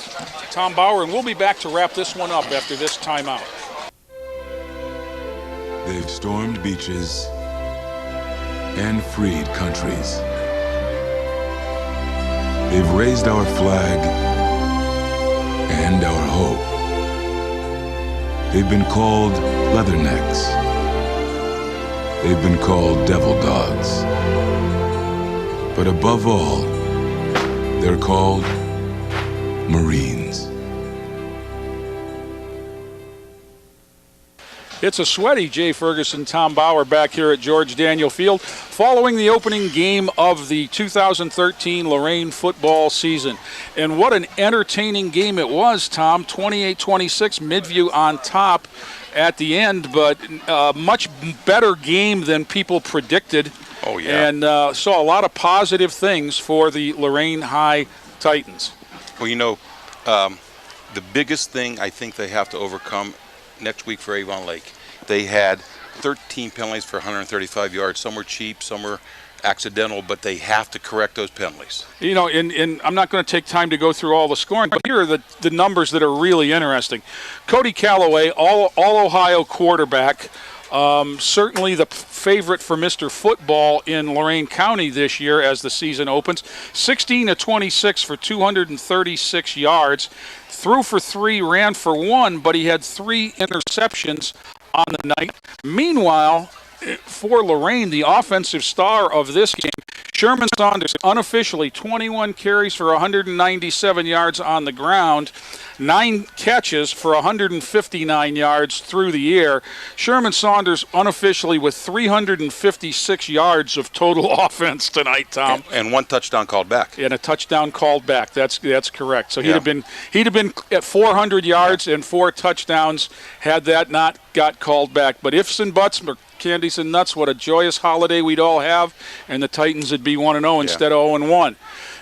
Tom Bauer, and we'll be back to wrap this one up after this timeout. They've stormed beaches and freed countries. They've raised our flag and our hope. They've been called leathernecks. They've been called devil dogs. But above all, they're called Marines. It's a sweaty Jay Ferguson, Tom Bauer back here at George Daniel Field following the opening game of the 2013 Lorain football season. And what an entertaining game it was, Tom. 28-26, Midview on top at the end, but a much better game than people predicted. Oh, yeah. And saw a lot of positive things for the Lorain High Titans. Well, the biggest thing I think they have to overcome next week for Avon Lake, they had 13 penalties for 135 yards. Some were cheap, some were accidental, but they have to correct those penalties. And I'm not going to take time to go through all the scoring, but here are the numbers that are really interesting. Cody Calloway, all Ohio quarterback, certainly the favorite for Mr. Football in Lorain County this year as the season opens. 16-26 for 236 yards. Threw for 3, ran for 1, but he had 3 interceptions on the night. Meanwhile, for Lorain, the offensive star of this game, Sherman Saunders, unofficially 21 carries for 197 yards on the ground, 9 catches for 159 yards through the air. Sherman Saunders unofficially with 356 yards of total offense tonight, Tom. And 1 touchdown called back. And a touchdown called back. That's correct. So he'd have been at 400 yards and 4 touchdowns had that not got called back. But ifs and buts, candies and nuts, what a joyous holiday we'd all have, and the Titans would be 1-0 instead of 0-1.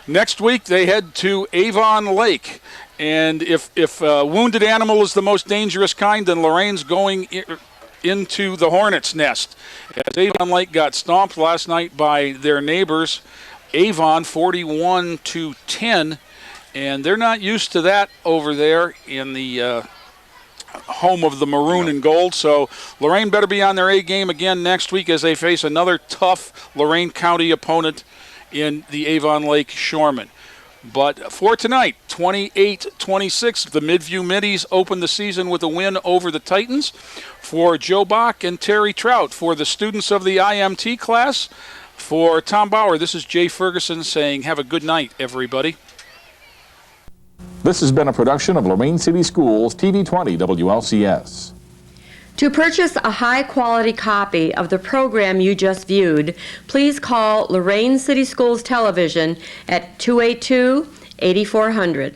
Next week they head to Avon Lake, and if wounded animal is the most dangerous kind, then Lorain's going into the hornet's nest. As Avon Lake got stomped last night by their neighbors, Avon 41-10, and they're not used to that over there in the home of the maroon and gold. So Lorain better be on their A game again next week as they face another tough Lorain County opponent in the Avon Lake Shoremen. But for tonight, 28-26, the Midview Middies open the season with a win over the Titans. For Joe Bach and Terry Trout, for the students of the IMT class, for Tom Bauer, this is Jay Ferguson saying have a good night, everybody. This has been a production of Lorain City Schools, TV 20 WLCS. To purchase a high-quality copy of the program you just viewed, please call Lorain City Schools Television at 282-8400.